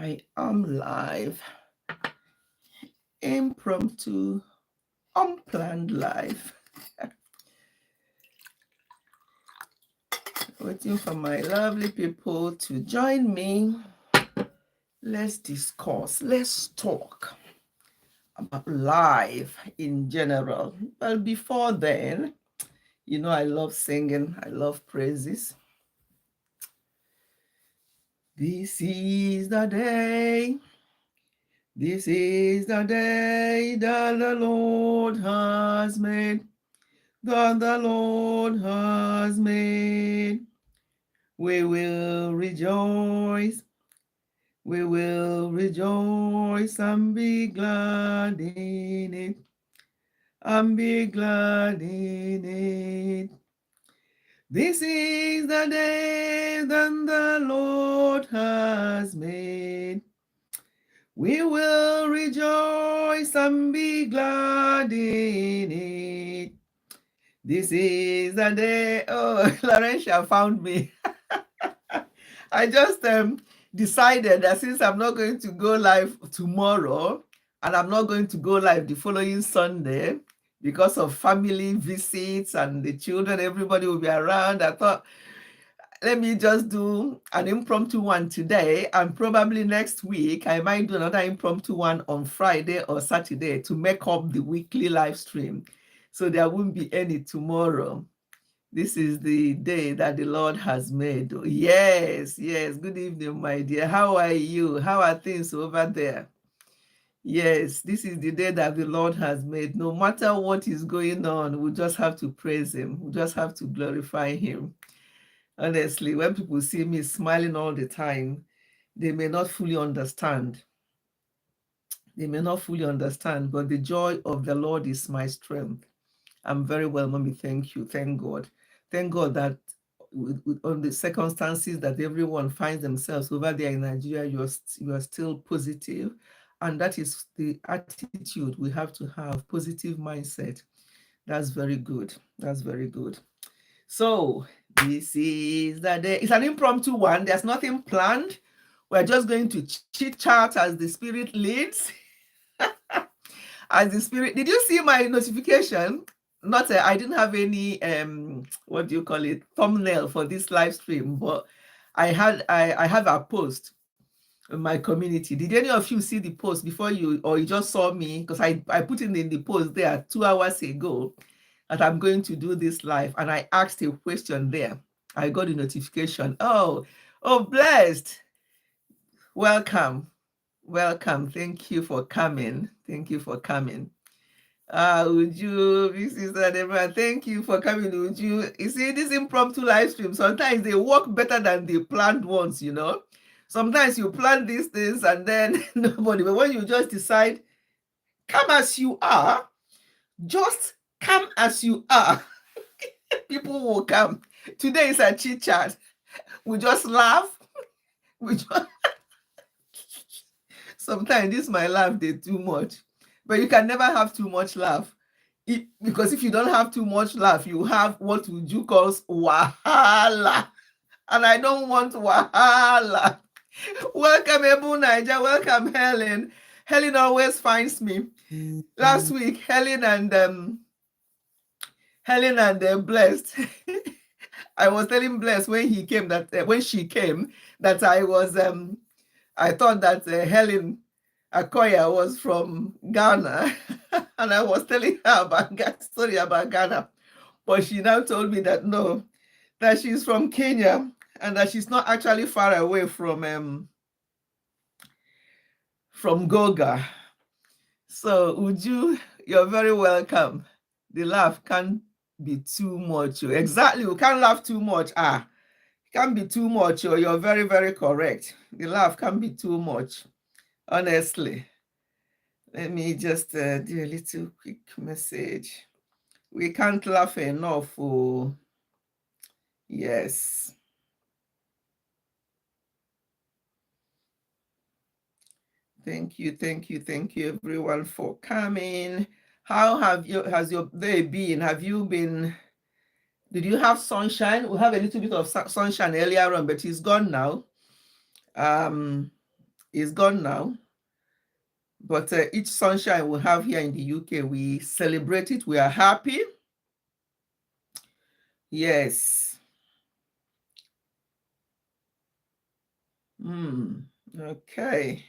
I am live. Impromptu, unplanned live. Waiting for my lovely people to join me. Let's discuss, let's talk about life in general. But before then, you know I love singing, I love praises. This is the day. This is the day that the Lord has made. That the Lord has made. We will rejoice. We will rejoice and be glad in it. And be glad in it. This is the day that the Lord has made. We will rejoice and be glad in it. This is the day. Oh, Laurentia found me. I just decided that since I'm not going to go live tomorrow and I'm not going to go live the following Sunday because of family visits and the children, everybody will be around. I thought, let me just do an impromptu one today, and probably next week I might do another impromptu one on Friday or Saturday to make up the weekly live stream. So there won't be any tomorrow. This is the day that the Lord has made. Yes, yes. Good evening, my dear. How are you? How are things over there? Yes, this is the day that the Lord has made. No matter what is going on, we just have to praise him. We just have to glorify him. Honestly, when people see me smiling all the time, they may not fully understand. They may not fully understand, but the joy of the Lord is my strength. I'm very well, mommy. Thank you. Thank God. Thank God that on the circumstances that everyone finds themselves over there in Nigeria, you are still positive. And that is the attitude we have to have, positive mindset. That's very good. That's very good. So this is the day. It's an impromptu one. There's nothing planned. We're just going to chit chat as the Spirit leads. As the Spirit. Did you see my notification? Not I didn't have any what do you call it, thumbnail for this live stream, but I have a post in my community. Did any of you see the post before you, or you just saw me? Because I put it in the post there 2 hours ago that I'm going to do this live, and I asked a question there. I got a notification. Oh, blessed. Welcome. Thank you for coming. Uju, big sister Deborah, thank you for coming, Uju. You see, this impromptu live stream, sometimes they work better than the planned ones, you know. Sometimes you plan these things and then nobody, but when you just decide, come as you are, just come as you are, people will come. Today is a chit chat. We just laugh. Sometimes this my laugh, they too much. But you can never have too much laugh. Because if you don't have too much laugh, you have what Uju calls wahala. And I don't want wahala. Welcome, Ebu Niger. Welcome, Helen. Helen always finds me. Last week, Helen and Blessed. I was telling Blessed when he came that when she came that I was I thought that Helen Akoya was from Ghana, and I was telling her about story about Ghana, but she now told me that no, that she's from Kenya and that she's not actually far away from Goga. So Uju, you're very welcome. The laugh can't be too much. Exactly, we can't laugh too much. It can't be too much. You're very, very correct. The laugh can't be too much. Honestly. Let me just do a little quick message. We can't laugh enough. Oh, yes. Thank you, everyone, for coming. How has your day been? Did you have sunshine? We have a little bit of sunshine earlier on, but it's gone now. is gone now. But each sunshine we have here in the UK, we celebrate it. We are happy. Yes. Okay.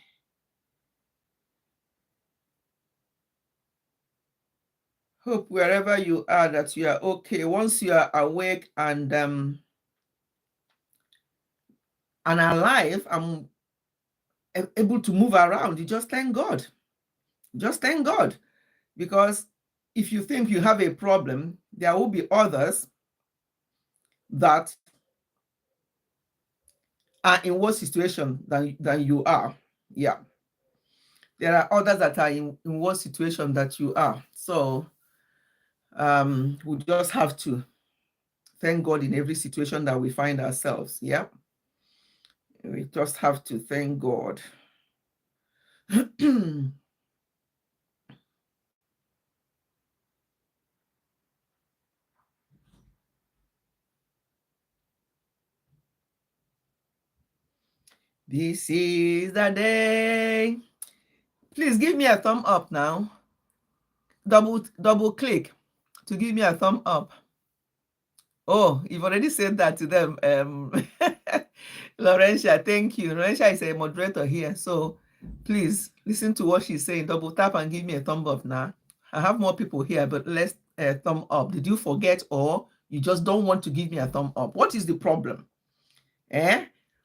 Hope wherever you are that you are okay. Once you are awake and alive, I'm able to move around. You just thank God. Just thank God. Because if you think you have a problem, there will be others that are in worse situation than you are. Yeah. There are others that are in worse situation that you are. So we just have to thank God in every situation that we find ourselves. Yeah. We just have to thank God. This is the day. Please give me a thumb up now. Double click to give me a thumb up. Oh, you've already said that to them. Laurentia, thank you. Laurentia is a moderator here, so please listen to what she's saying. Double tap and give me a thumb up now. I have more people here, but let's thumb up. Did you forget, or you just don't want to give me a thumb up? What is the problem?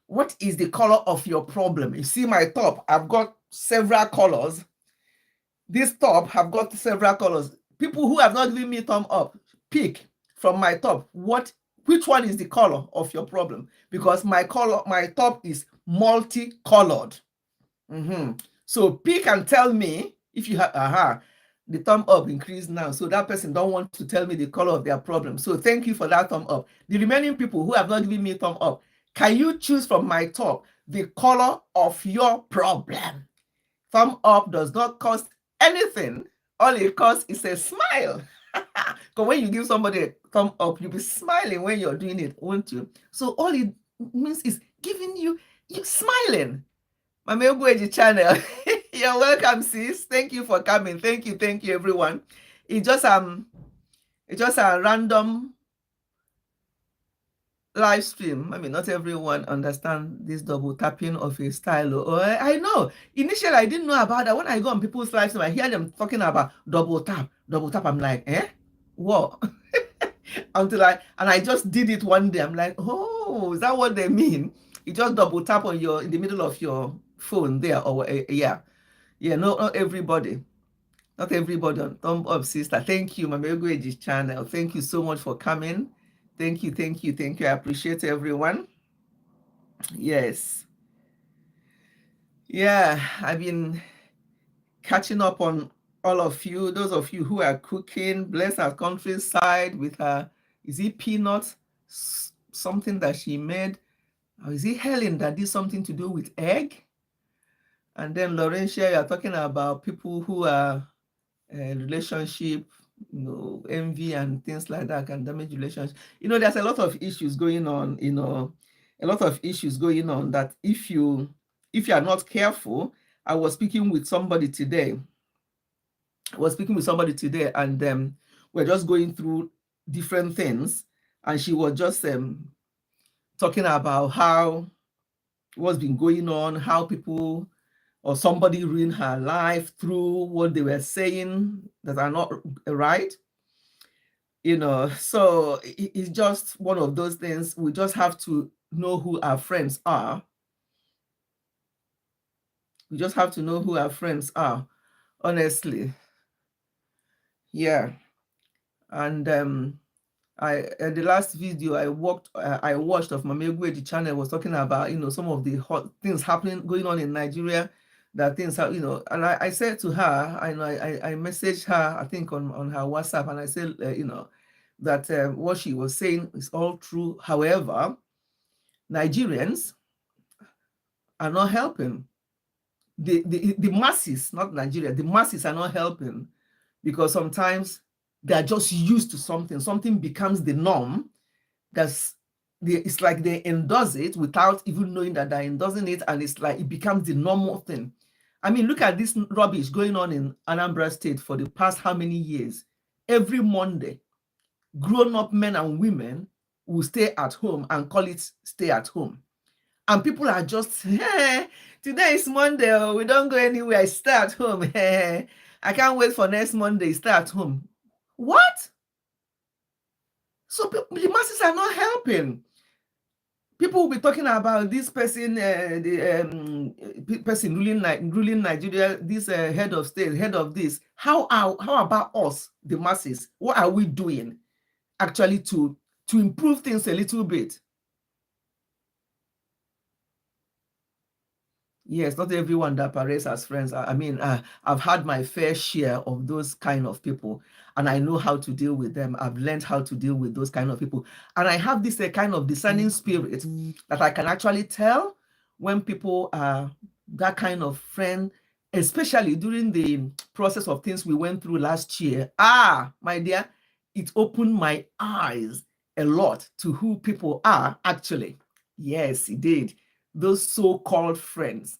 What is the color of your problem? You see my top, I've got several colors. This top have got several colors. People who have not given me thumb up, pick from my top which one is the color of your problem, because my top is multicolored. So pick and tell me if you have the thumb up increased now, so that person don't want to tell me the color of their problem. So thank you for that thumb up. The remaining people who have not given me thumb up, can you choose from my top the color of your problem? Thumb up does not cost anything. All it costs is a smile. Because when you give somebody a thumb up, you'll be smiling when you're doing it, won't you? So all it means is giving you smiling. Mama Ogweji channel. You're welcome, sis. Thank you for coming. Thank you, everyone. It's just a random live stream. I mean, not everyone understand this double tapping of a style. I know. Initially, I didn't know about that. When I go on people's live stream, I hear them talking about double tap. I'm like, what? Until I just did it one day. I'm like, oh, is that what they mean? You just double tap on in the middle of your phone there, or yeah. No, not everybody. Not everybody on thumb up, sister. Thank you, Mama Ogweji's channel. Thank you so much for coming. Thank you. I appreciate everyone. Yes. Yeah, I've been catching up on all of you, those of you who are cooking. Bless our countryside with her, is it peanut? Something that she made. Or is it Helen that did something to do with egg? And then Laurentia, you're talking about people who are relationship, envy and things like that can damage relationships. There's a lot of issues going on, that if you are not careful. I was speaking with somebody today. And we're just going through different things. And she was just talking about how what's been going on, how people or somebody ruined her life through what they were saying that are not right. So it's just one of those things. We just have to know who our friends are. Honestly. Yeah. And the last video I watched of Mama Ogweji channel was talking about some of the hot things going on in Nigeria, that things are, and I said to her, I messaged her, I think on her WhatsApp, and I said that what she was saying is all true. However, Nigerians are not helping. The masses, not Nigeria, the masses are not helping, because sometimes they're just used to something becomes the norm. That's it's like they endorse it without even knowing that they're endorsing it, and it's like it becomes the normal thing. I mean, look at this rubbish going on in Anambra State for the past how many years? Every Monday, grown-up men and women will stay at home and call it stay at home. And people are just, hey, today is Monday, oh, we don't go anywhere, stay at home. Hey, I can't wait for next Monday, stay at home. What? So the masses are not helping. People will be talking about this person, the person ruling Nigeria, this head of state, head of this. How about us, the masses? What are we doing actually to improve things a little bit? Yes, not everyone that parades as friends. I mean, I've had my fair share of those kind of people, and I know how to deal with them. I've learned how to deal with those kind of people. And I have this kind of discerning spirit that I can actually tell when people are that kind of friend, especially during the process of things we went through last year. My dear, it opened my eyes a lot to who people are actually. Yes, it did. Those so-called friends.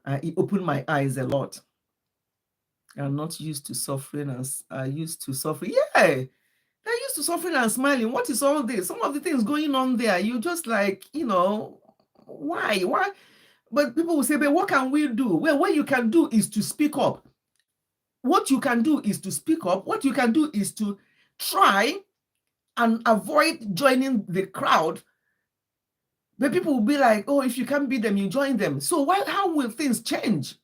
It opened my eyes a lot. I'm not used to suffering as I used to suffer. Yeah, they're used to suffering and smiling. What is all this? Some of the things going on there, you just like, why? But people will say, but what can we do? Well, what you can do is to speak up. What you can do is to speak up. What you can do is to try and avoid joining the crowd. But people will be like, oh, if you can't beat them, you join them. So how will things change?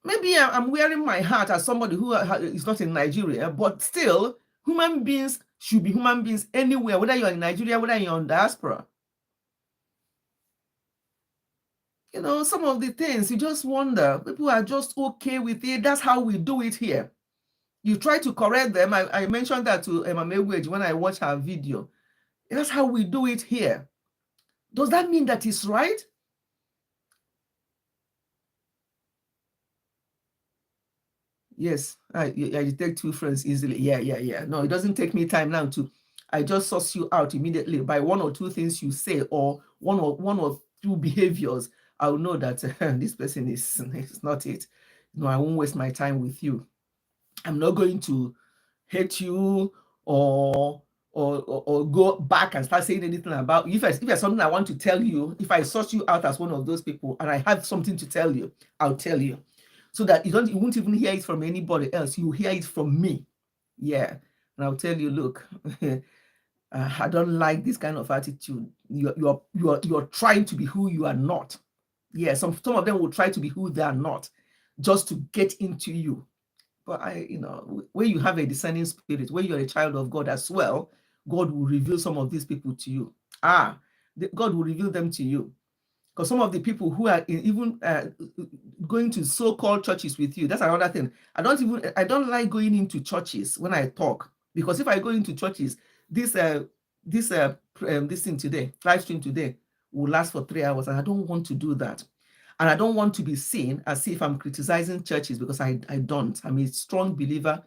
Maybe I'm wearing my hat as somebody who is not in Nigeria, but still, human beings should be human beings anywhere, whether you're in Nigeria, whether you're in diaspora. Some of the things, you just wonder, people are just okay with it. That's how we do it here. You try to correct them. I mentioned that to Emma Megwege when I watched her video. That's how we do it here. Does that mean that it's right? Yes, I take two friends easily. Yeah. No, it doesn't take me time now I just suss you out immediately by one or two things you say, or one or two behaviors. I'll know that this person is not it. No, I won't waste my time with you. I'm not going to hate you or go back and start saying anything about you. If there's something I want to tell you, if I suss you out as one of those people and I have something to tell you, I'll tell you. So that you won't even hear it from anybody else. You hear it from me. Yeah. And I'll tell you, look, I don't like this kind of attitude. You're trying to be who you are not. Yeah, some of them will try to be who they are not, just to get into you. But when you have a discerning spirit, when you're a child of God as well, God will reveal some of these people to you. God will reveal them to you. Because some of the people who are even going to so-called churches with you, that's another thing. I don't like going into churches when I talk, because if I go into churches, this thing today, live stream today, will last for 3 hours, and I don't want to do that. And I don't want to be seen as if I'm criticizing churches, because I don't. I'm a strong believer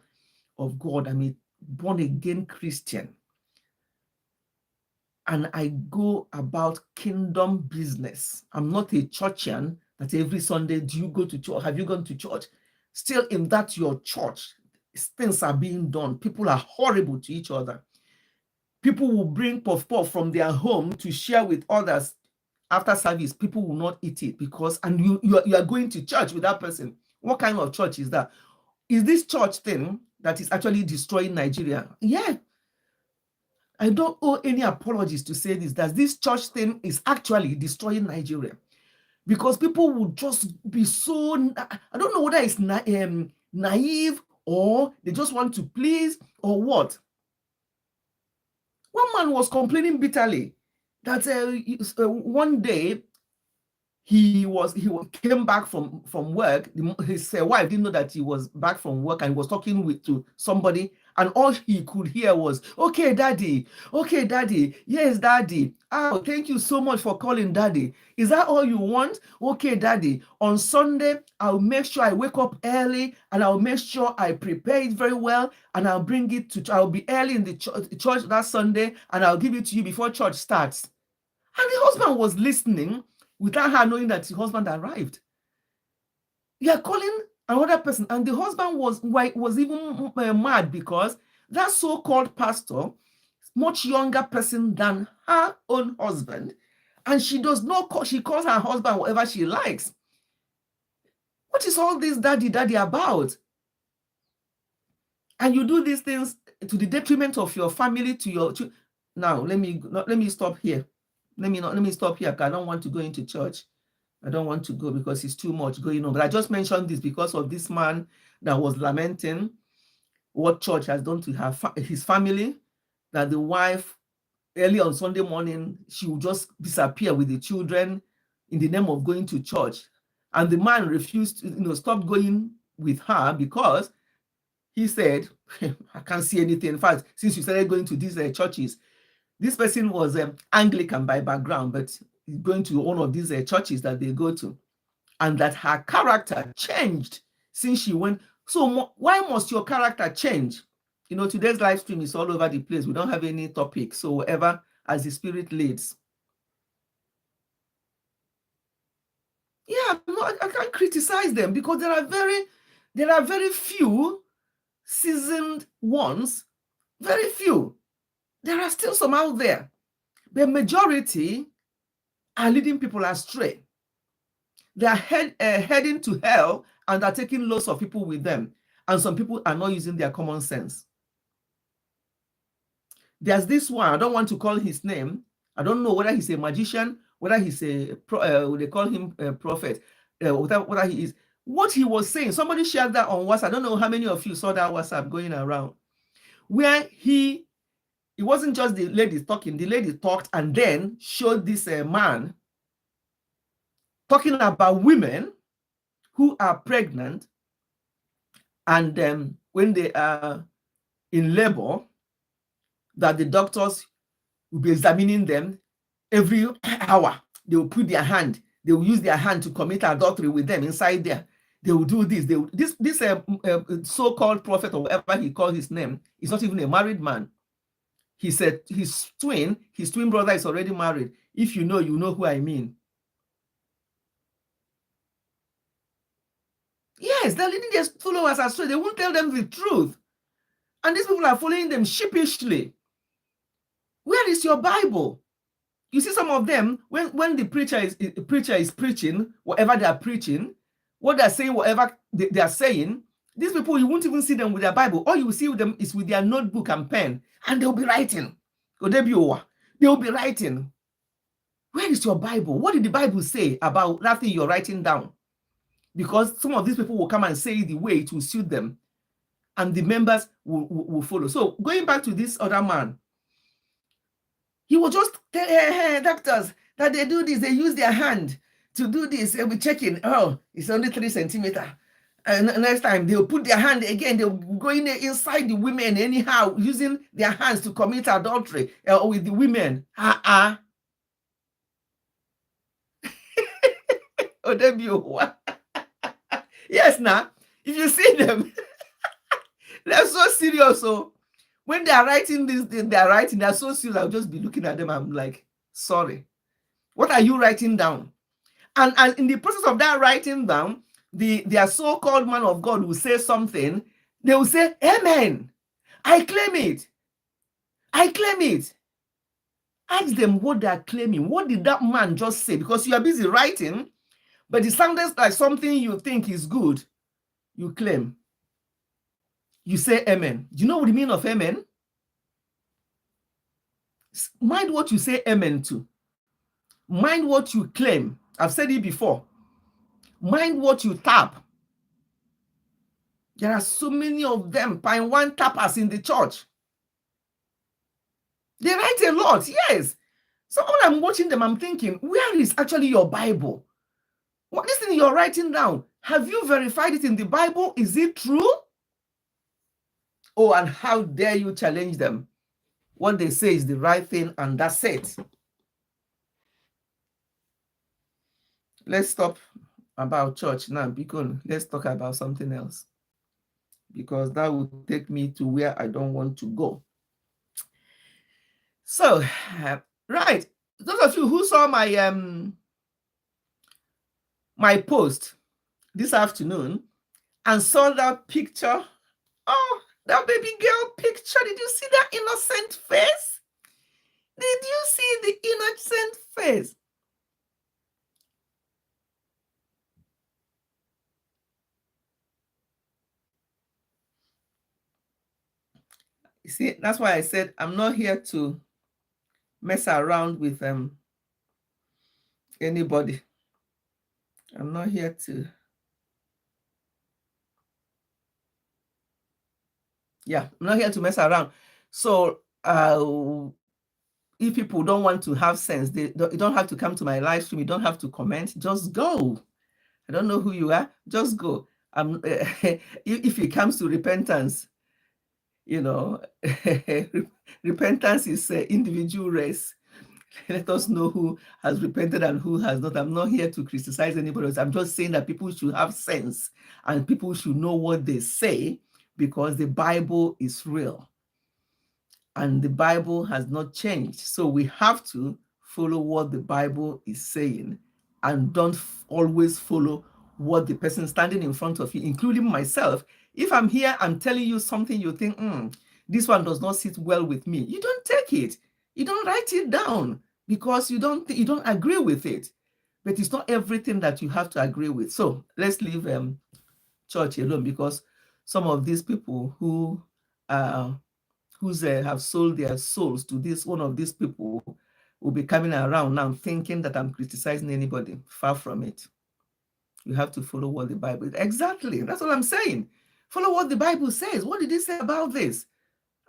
of God. I'm a born-again Christian. And I go about kingdom business. I'm not a churchian that every Sunday, do you go to church? Have you gone to church? Still in that your church, things are being done. People are horrible to each other. People will bring puff from their home to share with others after service. People will not eat it and you are going to church with that person. What kind of church is that? Is this church thing that is actually destroying Nigeria? Yeah. I don't owe any apologies to say that this church thing is actually destroying Nigeria, because people will just be so, I don't know whether it's naive or they just want to please or what. One man was complaining bitterly that one day he came back from work. His wife didn't know that he was back from work, and he was talking to somebody, And all he could hear was, okay, daddy, yes, daddy. Oh, thank you so much for calling, daddy. Is that all you want? Okay, daddy. On Sunday, I'll make sure I wake up early and I'll make sure I prepare it very well and I'll bring it to, I'll be early in the church that Sunday and I'll give it to you before church starts. And the husband was listening without her knowing that the husband arrived. You are calling another person, and the husband was even mad because that so-called pastor, much younger person than her own husband, and she does not call, she calls her husband whatever she likes. What is all this daddy about? And you do these things to the detriment of your family, to your now let me stop here. Let me stop here because I don't want to go into church. I don't want to go because it's too much going on. But I just mentioned this because of this man that was lamenting what church has done to his family, that the wife, early on Sunday morning, she would just disappear with the children in the name of going to church. And the man refused to stop going with her because he said, I can't see anything. In fact, since you started going to these churches, this person was Anglican by background, but going to one of these churches that they go to, and that her character changed since she went. So why must your character change? Today's live stream is all over the place. We don't have any topic, so whatever as the Spirit leads. Yeah, no, I can't criticize them because there are very few seasoned ones, very few. There are still some out there. The majority are leading people astray. They are heading to hell and are taking loads of people with them. And some people are not using their common sense. There's this one, I don't want to call his name. I don't know whether he's a magician, whether he's they call him a prophet, whether he is. What he was saying, somebody shared that on WhatsApp. I don't know how many of you saw that WhatsApp going around, where it wasn't just the lady talking, the lady talked and then showed this man talking about women who are pregnant and when they are in labor, that the doctors will be examining them every hour. They will put their hand, they will use their hand to commit adultery with them inside there. They will do this. This so-called prophet, or whatever he called his name, is not even a married man. He said his twin brother is already married. If you know who I mean. Yes, they're leading their followers astray. They won't tell them the truth. And these people are following them sheepishly. Where is your Bible? You see some of them, when the preacher is preaching, whatever they are preaching, what they're saying, whatever they are saying, these people, you won't even see them with their Bible. All you will see with them is with their notebook and pen, and they'll be writing. They'll be writing. Where is your Bible? What did the Bible say about that thing you're writing down? Because some of these people will come and say the way it will suit them, and the members will follow. So going back to this other man, he will just tell doctors that they do this, they use their hand to do this. They'll be checking, oh, it's only 3 centimeters. And next time they'll put their hand again, they'll go inside the women anyhow, using their hands to commit adultery with the women. Yes, now, if you see them, they're so serious. So when they are writing this, they're so serious. I'll just be looking at them. I'm like, sorry, what are you writing down? And in the process of that writing down, their so-called man of God will say something. They will say, amen. I claim it. I claim it. Ask them what they are claiming. What did that man just say? Because you are busy writing, but it sounds like something you think is good. You claim. You say amen. Do you know what the meaning of amen? Mind what you say amen to. Mind what you claim. I've said it before. Mind what you tap. There are so many of them, Pine One tappers in the church. They write a lot, yes. So when I'm watching them, I'm thinking, where is actually your Bible? What this thing you're writing down, have you verified it in the Bible? Is it true? Oh, and how dare you challenge them? What they say is the right thing, and that's it. Let's stop about church now, because let's talk about something else, because that will take me to where I don't want to go. So, right, those of you who saw my post this afternoon and saw that picture, oh, that baby girl picture, did you see that innocent face? Did you see the innocent face? You see, that's why I said I'm not here to mess around with anybody. I'm not here to. Yeah, I'm not here to mess around. So if people don't want to have sense, you don't have to come to my live stream. You don't have to comment. Just go. I don't know who you are. Just go. If it comes to repentance, you know, repentance is an individual race. Let us know who has repented and who has not. I'm not here to criticize anybody else. I'm just saying that people should have sense and people should know what they say, because the Bible is real and the Bible has not changed. So we have to follow what the Bible is saying, and don't always follow what the person standing in front of you, including myself. If I'm here, I'm telling you something, you think, this one does not sit well with me. You don't take it. You don't write it down because you don't agree with it. But it's not everything that you have to agree with. So let's leave church alone, because some of these people who have sold their souls to this one of these people will be coming around now thinking that I'm criticizing anybody. Far from it. You have to follow what the Bible is. Exactly. That's what I'm saying. Follow what the Bible says. What did it say about this?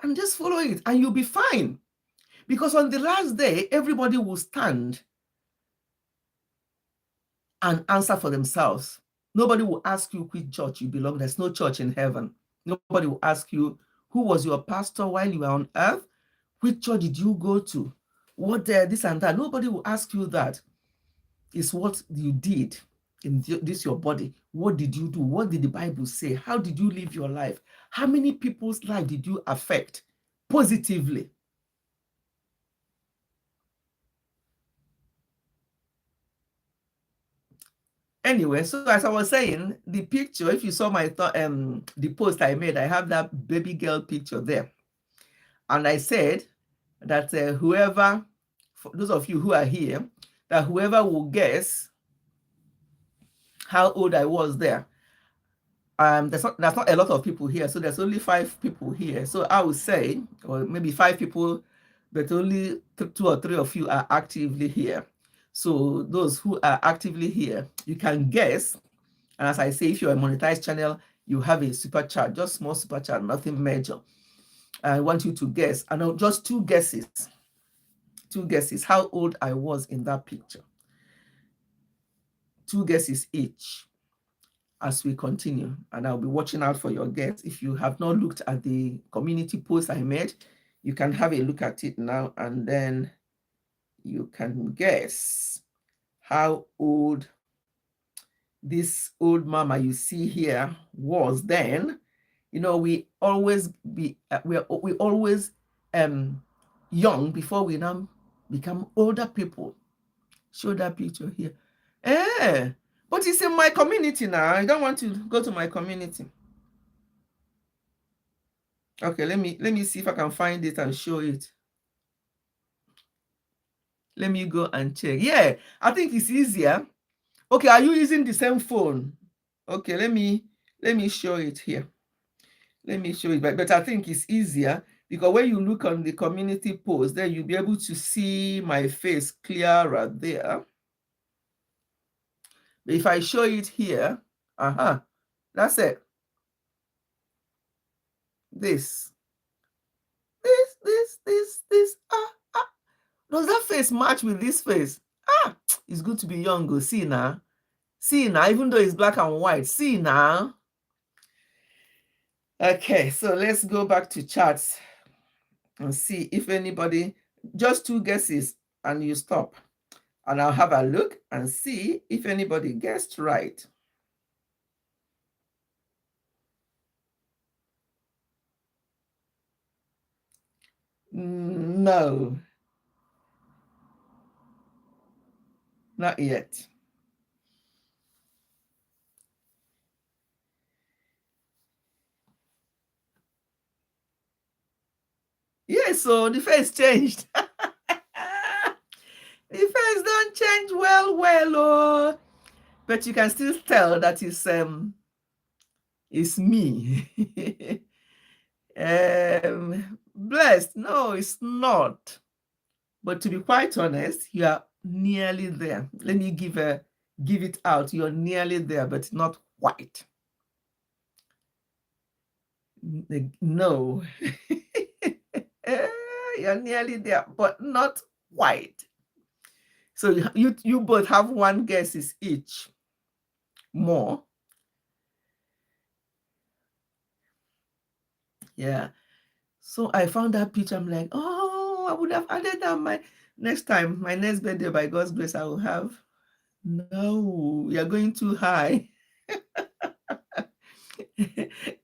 And just follow it, and you'll be fine. Because on the last day, everybody will stand and answer for themselves. Nobody will ask you which church you belong. There's no church in heaven. Nobody will ask you who was your pastor while you were on earth. Which church did you go to? What this and that? Nobody will ask you that. It's what you did in this your body. What did you do? What did the Bible say? How did you live your life? How many people's life did you affect positively? Anyway, so as I was saying, the picture, if you saw my the post I made, I have that baby girl picture there. And I said that whoever, for those of you who are here, that whoever will guess how old I was there, there's not a lot of people here, so there's only 5 people here. So I would say, or maybe 5 people, but only 2 or 3 of you are actively here. So those who are actively here, you can guess. And as I say, if you're a monetized channel, you have a super chat, just small super chat, nothing major. I want you to guess. I know just 2 guesses. 2 guesses how old I was in that picture. 2 guesses each as we continue. And I'll be watching out for your guess. If you have not looked at the community post I made, you can have a look at it now, and then you can guess how old this old mama you see here was then. You know, we always young before we now become older people. Show that picture here. But it's in my community now. I don't want to go to my community. Okay, let me see if I can find it and show it. Let me go and check. Yeah, I think it's easier. Okay, are you using the same phone? Okay, let me show it here. Let me show it, but I think it's easier because when you look on the community post, then you'll be able to see my face clearer there. But if I show it here, that's it. This. Does that face match with this face? It's good to be young. Go see now. See now, even though it's black and white. See now. Okay, so let's go back to charts and see if anybody, just 2 guesses and you stop. And I'll have a look and see if anybody guessed right. No, not yet. Yeah, so the face changed. The face don't change well, oh. But you can still tell that it's me. Blessed. No, it's not. But to be quite honest, you are nearly there. Let me give it out. You're nearly there, but not quite. No. You're nearly there, but not quite. So you both have 1 guesses each more. Yeah. So I found that picture. I'm like, oh, I would have added that my next time, my next birthday, by God's grace, I will have. No, you're going too high.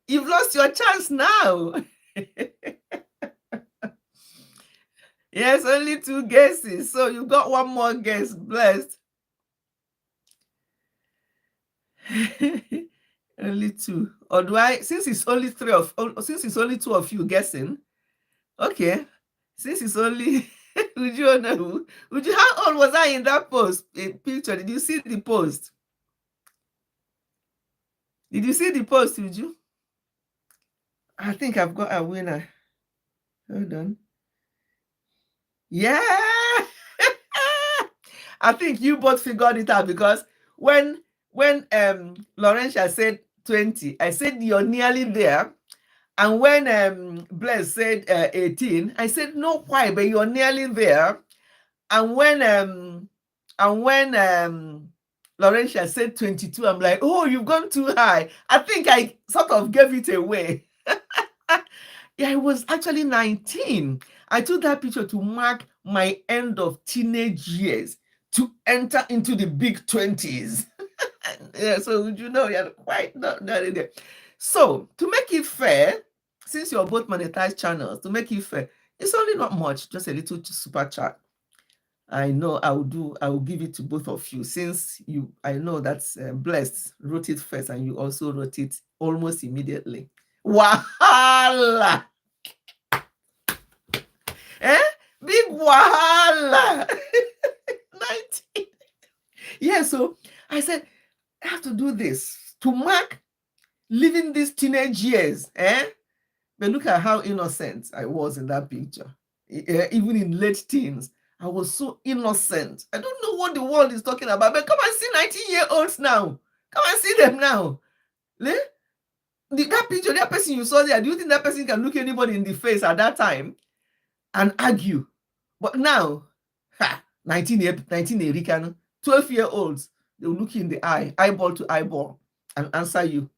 You've lost your chance now. Yes, only 2 guesses. So you got 1 more guess, Blessed. Only 2. Or do I, since it's only 2 of you guessing, okay. Since it's only, would you know? How old was I in that picture? Did you see the post? Did you see the post, would you? I think I've got a winner. Hold on. Yeah. I think you both figured it out, because when Laurentia said 20, I said you're nearly there. And when Bless said 18, I said no quite, but you're nearly there. And when Laurentia said 22, I'm like, oh, you've gone too high. I think I sort of gave it away. Yeah, I was actually 19. I took that picture to mark my end of teenage years, to enter into the big 20s. Yeah, so you know, you're quite not there. So to make it fair, since you're both monetized channels, to make it fair, it's only not much, just a little super chat. I know I will give it to both of you, since I know that's Blessed wrote it first and you also wrote it almost immediately. Wahala! Big wahala! 19. Yeah, so I said, I have to do this to mark living these teenage years. But look at how innocent I was in that picture. Even in late teens, I was so innocent. I don't know what the world is talking about, but come and see 19-year-olds now. Come and see them now. That picture, that person you saw there, do you think that person can look anybody in the face at that time and argue? But now, 19 Erikano, 12-year-olds, they will look you in the eye, eyeball to eyeball, and answer you.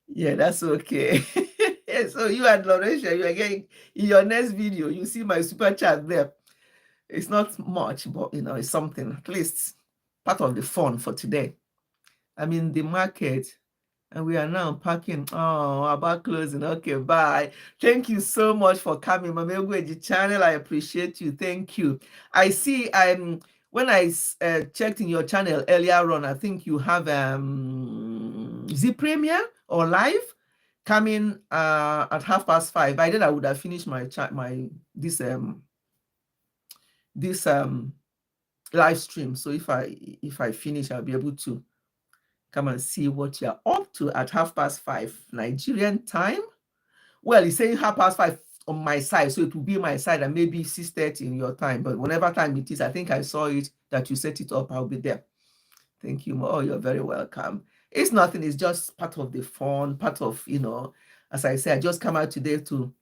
Yeah, that's okay. So you and Laurentia, you are getting, in your next video, you see my super chat there. It's not much, but it's something, at least part of the fun for today. I'm in the market and we are now packing. Oh, about closing. Okay, bye. Thank you so much for coming, Mama Egweji channel. I appreciate you. Thank you. I see when I checked in your channel earlier on, I think you have Z Premier or live coming at 5:30. By then I would have finished this live stream. So if I finish, I'll be able to come and see what you're up to at 5:30 Nigerian time. Well, it's saying 5:30 on my side, so it will be my side and maybe 6:30 in your time. But whatever time it is, I think I saw it that you set it up. I'll be there. Thank you. Oh, you're very welcome. It's nothing. It's just part of the fun, part of, as I said, I just come out today to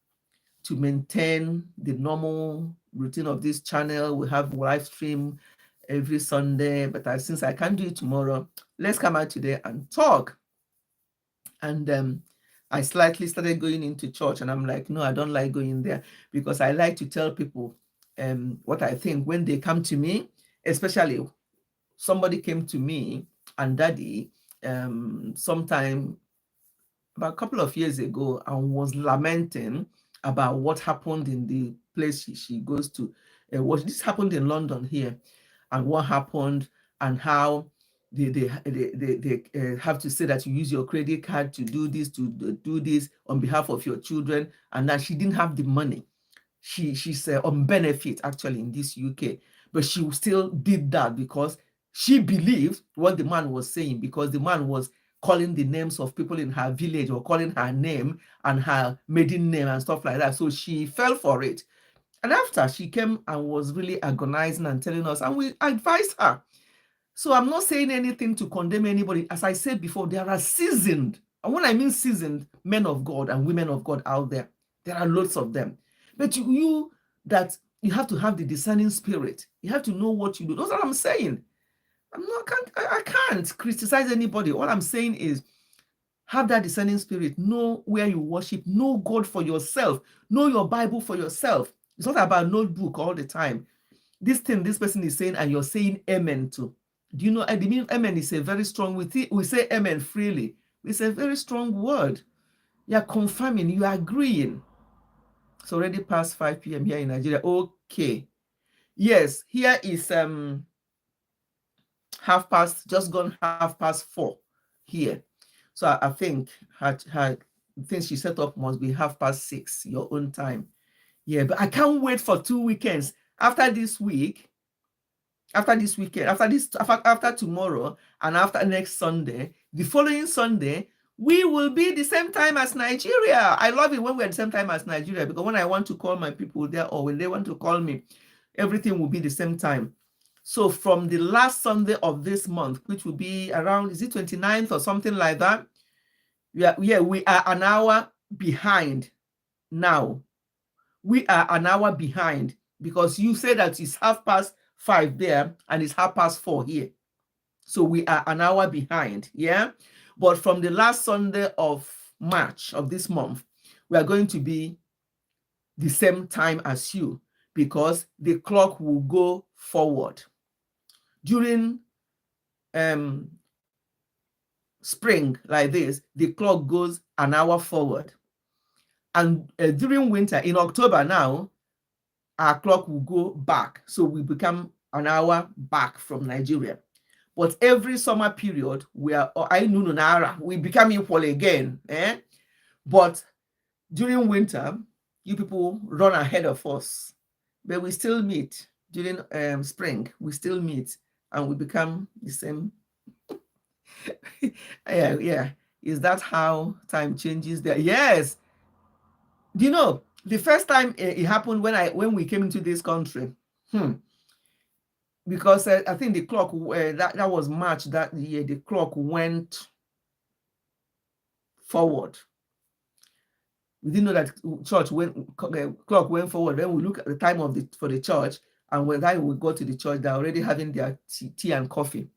maintain the normal routine of this channel. We have live stream every Sunday, but since I can't do it tomorrow, let's come out today and talk. And I slightly started going into church, and I'm like, no, I don't like going there, because I like to tell people what I think when they come to me. Especially somebody came to me and Daddy sometime about a couple of years ago and was lamenting about what happened in the place she goes to. This happened in London here, and what happened, and how they have to say that you use your credit card to do this, do this on behalf of your children, and that she didn't have the money. She's on benefit actually in this UK, but she still did that because she believed what the man was saying, because the man was calling the names of people in her village, or calling her name and her maiden name and stuff like that. So she fell for it. And after, she came and was really agonizing and telling us, and we advised her. So I'm not saying anything to condemn anybody. As I said before, there are seasoned, and when I mean seasoned, men of God and women of God out there. There are lots of them. But you have to have the discerning spirit. You have to know what you do. That's what I'm saying. I can't criticize anybody. All I'm saying is, have that discerning spirit. Know where you worship. Know God for yourself. Know your Bible for yourself. It's not about notebook all the time. This thing this person is saying, and you're saying amen to. Do you know, I mean, amen is a very strong, we say amen freely. It's a very strong word. You're confirming, you are agreeing. It's already past 5 p.m. here in Nigeria. Okay. Yes, here is just gone 4:30 here. So I think her things she set up must be 6:30 your own time. Yeah, but I can't wait for 2 weekends. After this week, after tomorrow, and after next Sunday, the following Sunday, we will be the same time as Nigeria. I love it when we're at the same time as Nigeria, because when I want to call my people there, or when they want to call me, everything will be the same time. So from the last Sunday of this month, which will be around, is it 29th or something like that? Yeah, we are an hour behind now. We are an hour behind, because you say that it's 5:30 there and it's 4:30 here. So we are an hour behind, yeah? But from the last Sunday of March of this month, we are going to be the same time as you, because the clock will go forward. During spring like this, the clock goes an hour forward. And during winter, in October now, our clock will go back. So we become an hour back from Nigeria. But every summer period, we become equal again. But during winter, you people run ahead of us. But we still meet during spring. We still meet, and we become the same. Yeah. Is that how time changes there? Yes. Do you know, the first time it happened when we came into this country, because I think the clock, that was March that year, the clock went forward. We didn't know that clock went forward. Then we look at the time for the church, and when we go to the church, they're already having their tea and coffee.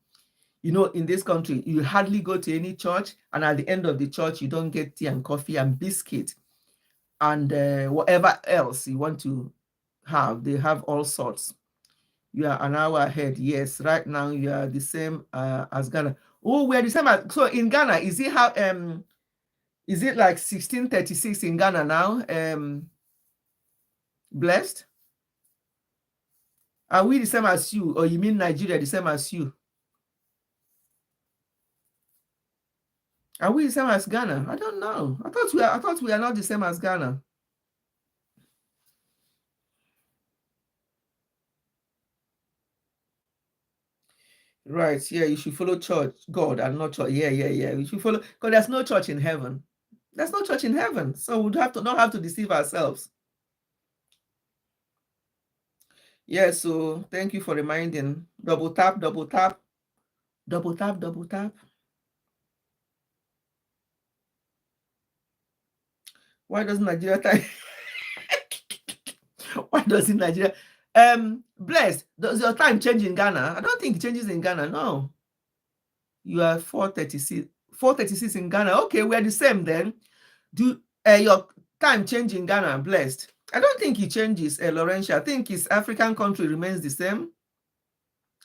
You know, in this country, you hardly go to any church, and at the end of the church, you don't get tea and coffee and biscuit and whatever else you want to have. They have all sorts. You are an hour ahead. Yes, right now you are the same as Ghana. Oh, we're the same so in Ghana, is it like 16:36 in Ghana now? Blessed? Are we the same as you, or you mean Nigeria the same as you? Are we the same as Ghana? I don't know. I thought we are not the same as Ghana. Right, yeah, you should follow church, God, and not church. Yeah. You should follow, because there's no church in heaven. There's no church in heaven. So we'd not have to deceive ourselves. Yeah, so thank you for reminding. Double tap, double tap, double tap, double tap. Why doesn't Nigeria time? Why doesn't Nigeria? Blessed, does your time change in Ghana? I don't think it changes in Ghana, no. You are 4:36 in Ghana. Okay, we're the same then. Do your time change in Ghana, blessed? I don't think it changes, Laurentia. I think its African country remains the same.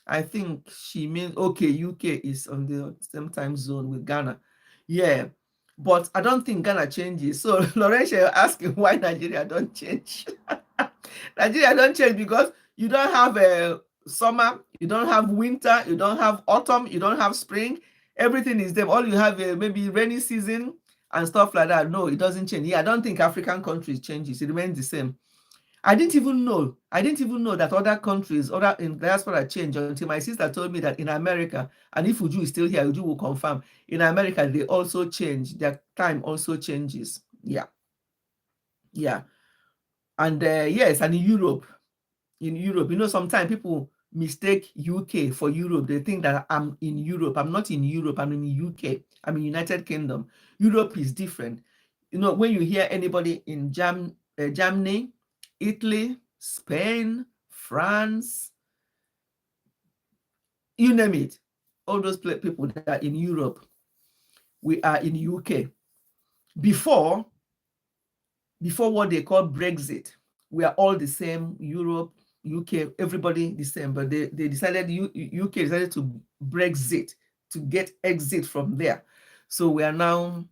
I think she means, okay, UK is on the same time zone with Ghana. Yeah. But I don't think Ghana changes. So Laurentia, you're asking why Nigeria don't change. Nigeria don't change because you don't have a summer, you don't have winter, you don't have autumn, you don't have spring. Everything is there. All you have maybe rainy season and stuff like that. No, it doesn't change. Yeah, I don't think African countries changes. It remains the same. I didn't even know that other countries, other in diaspora change until my sister told me that in America, and if Uju is still here, Uju will confirm. In America, they also change. Their time also changes. Yeah, yeah, and yes, and in Europe, sometimes people mistake UK for Europe. They think that I'm in Europe. I'm not in Europe. I'm in the UK. I'm in United Kingdom. Europe is different. When you hear anybody in Germany, Italy, Spain, France, you name it, all those people that are in Europe, we are in UK. Before what they call Brexit, we are all the same, Europe, UK, everybody the same, but they decided, UK decided to Brexit, to get exit from there. So we are now,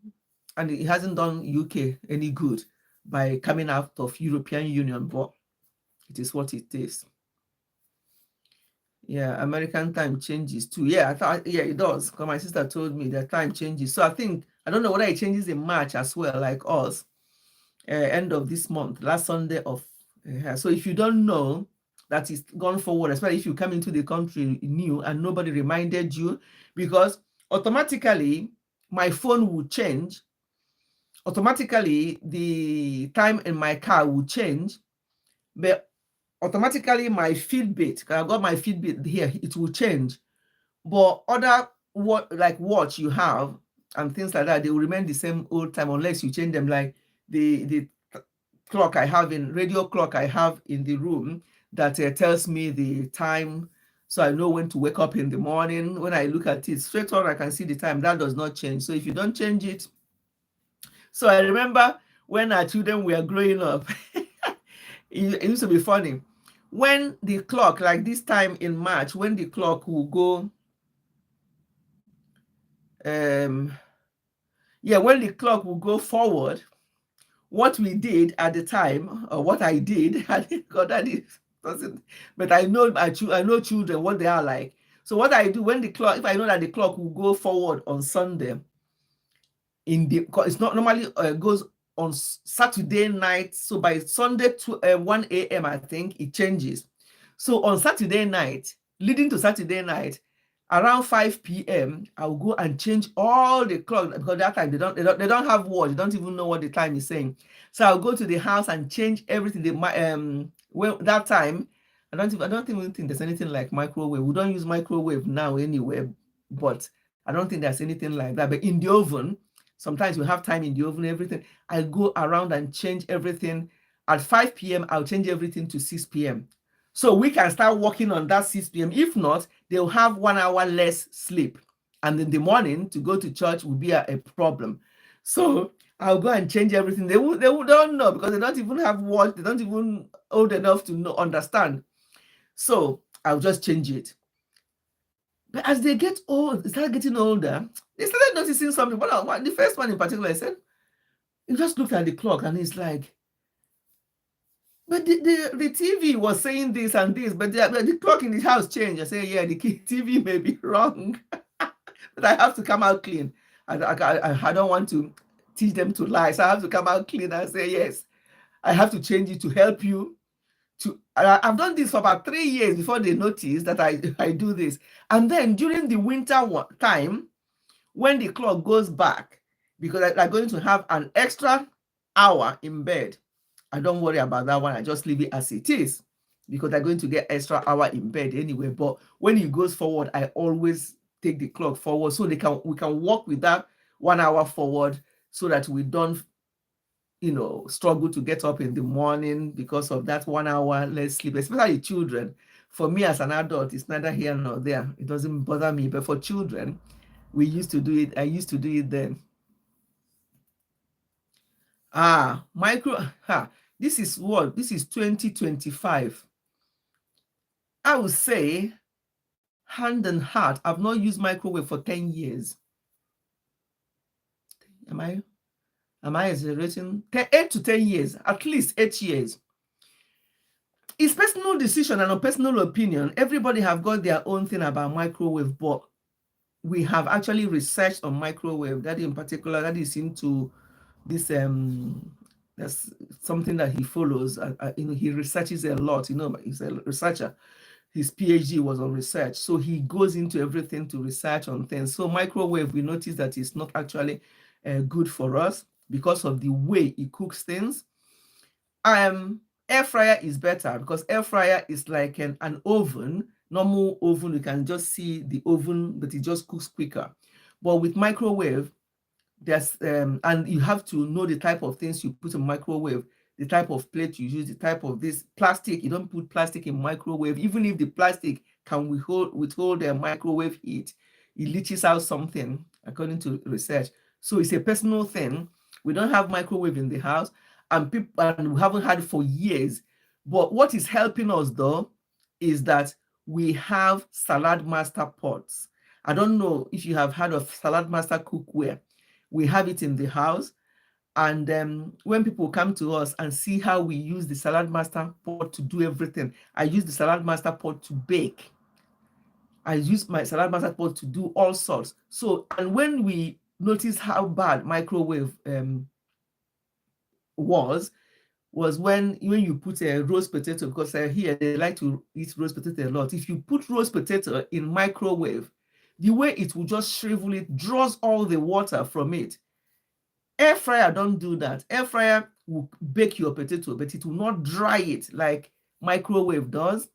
and it hasn't done UK any good by coming out of European Union, but it is what it is. Yeah, American time changes too. Yeah, I thought, yeah, it does. Because my sister told me that time changes. So I don't know whether it changes in March as well, like us, end of this month, last Sunday of. So if you don't know that it's gone forward, especially if you come into the country new and nobody reminded you, because automatically my phone will change. Automatically the time in my car will change, but automatically my Fitbit, because I've got my Fitbit here, it will change. But other watch you have and things like that, they will remain the same old time unless you change them. Like the clock I have radio clock I have in the room that tells me the time, so I know when to wake up in the morning. When I look at it straight on, I can see the time. That does not change. So if you don't change it. So I remember when our children were growing up, it used to be funny. When the clock, like this time in March, when the clock will go, when the clock will go forward, what we did at the time, or what I did, I didn't got that doesn't, but I know children, what they are like. So what I do when the clock, if I know that the clock will go forward on Sunday, it's not normally goes on Saturday night. So by Sunday to 1 a.m. I think it changes. So on Saturday night, leading to Saturday night, around 5 p.m., I'll go and change all the clock, because that time they don't have watch. They don't even know what the time is saying. So I'll go to the house and change everything. Well, that time, I don't even think there's anything like microwave. We don't use microwave now anyway, but I don't think there's anything like that. But in the oven, sometimes we have time in the oven, everything. I go around and change everything. At 5 p.m., I'll change everything to 6 p.m. So we can start working on that 6 p.m. If not, they'll have 1 hour less sleep. And in the morning, to go to church will be a problem. So I'll go and change everything. They don't know, because they don't even have watch. They don't even old enough to understand. So I'll just change it. But as they get old, start getting older, they started noticing something. But the first one in particular, I said, he just looked at the clock and he's like, but the TV was saying this and this, but the clock in the house changed. I say, yeah, the TV may be wrong, but I have to come out clean. I don't want to teach them to lie, so I have to come out clean and say, yes, I have to change it to help you. I've done this for about 3 years before they notice that I do this. And then during the winter time, when the clock goes back, because I'm going to have an extra hour in bed, I don't worry about that one. I just leave it as it is, because they're going to get extra hour in bed anyway. But when it goes forward, I always take the clock forward, so we can work with that 1 hour forward, so that we don't struggle to get up in the morning because of that 1 hour less sleep, especially children. For me as an adult, it's neither here nor there. It doesn't bother me. But for children, we used to do it. I used to do it then. Micro, this is what? This is 2025. I would say, hand and heart, I've not used microwave for 10 years. Am I exaggerating? 8 to 10 years, at least 8 years. It's personal decision and a personal opinion. Everybody have got their own thing about microwave, but we have actually researched on microwave. That in particular, that is into this that's something that he follows. He researches a lot. He's a researcher. His PhD was on research, so he goes into everything to research on things. So microwave, we notice that it's not actually good for us because of the way it cooks things. Air fryer is better because air fryer is like an oven. Normal oven, you can just see the oven, but it just cooks quicker. But with microwave, there's and you have to know the type of things you put in microwave, the type of plate you use, the type of this plastic. You don't put plastic in microwave. Even if the plastic can withhold the microwave heat, it leaches out something according to research. So it's a personal thing. We don't have microwave in the house, and we haven't had it for years. But what is helping us though is that we have Salad Master pots. I don't know if you have heard of Salad Master cookware. We have it in the house, and when people come to us and see how we use the Salad Master pot to do everything, I use the Salad Master pot to bake. I use my Salad Master pot to do all sorts. So, and when we notice how bad microwave was when you put a roast potato, because here they like to eat roast potato a lot. If you put roast potato in microwave, the way it will just shrivel, it draws all the water from it. Air fryer don't do that. Air fryer will bake your potato, but it will not dry it like microwave does.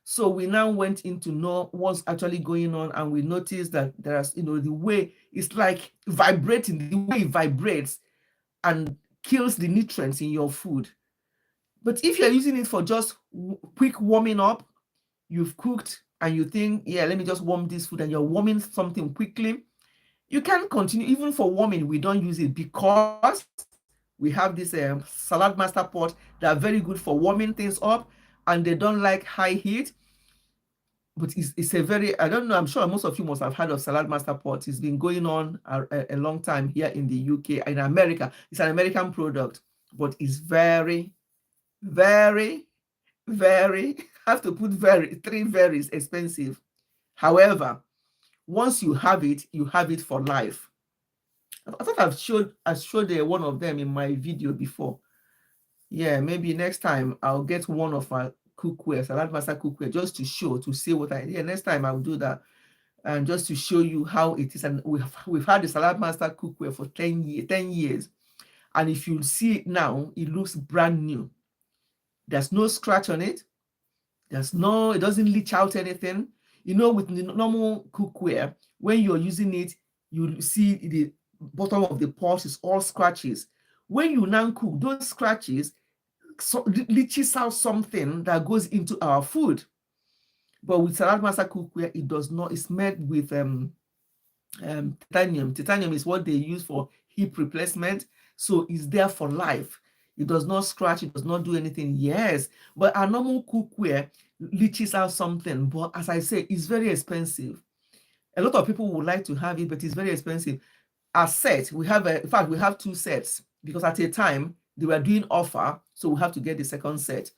So we now went in to know what's actually going on, and we noticed that there's, the way it's like vibrating, the way it vibrates and kills the nutrients in your food. But if you're using it for just quick warming up, you've cooked and you think, yeah, let me just warm this food, and you're warming something quickly, you can continue. Even for warming, we don't use it because we have this Salad Master pot that are very good for warming things up, and they don't like high heat. But it's a very, I don't know, I'm sure most of you must have heard of Salad Master pot. It's been going on a long time here in the UK. In America, it's an American product, but it's very, very, very, have to put three veries, expensive. However, once you have it for life. I thought I showed one of them in my video before. Yeah, maybe next time I'll get one of our cookware, Salad Master cookware, just to see what next time I'll do that, and just to show you how it is. And we've had the Salad Master cookware for 10 years. And if you see it now, it looks brand new. There's no scratch on it. It doesn't leach out anything. With the normal cookware, when you're using it, you see the bottom of the pot is all scratches. When you now cook, those scratches leaches out something that goes into our food. But with Salad Master cookware, it does not. It's made with titanium. Titanium is what they use for hip replacement, so it's there for life. It does not scratch, it does not do anything. Yes, but our normal cookware leaches out something. But as I say, it's very expensive. A lot of people would like to have it, but it's very expensive. Our set, we have in fact, we have 2 sets because at a time they were doing offer, so we have to get the second set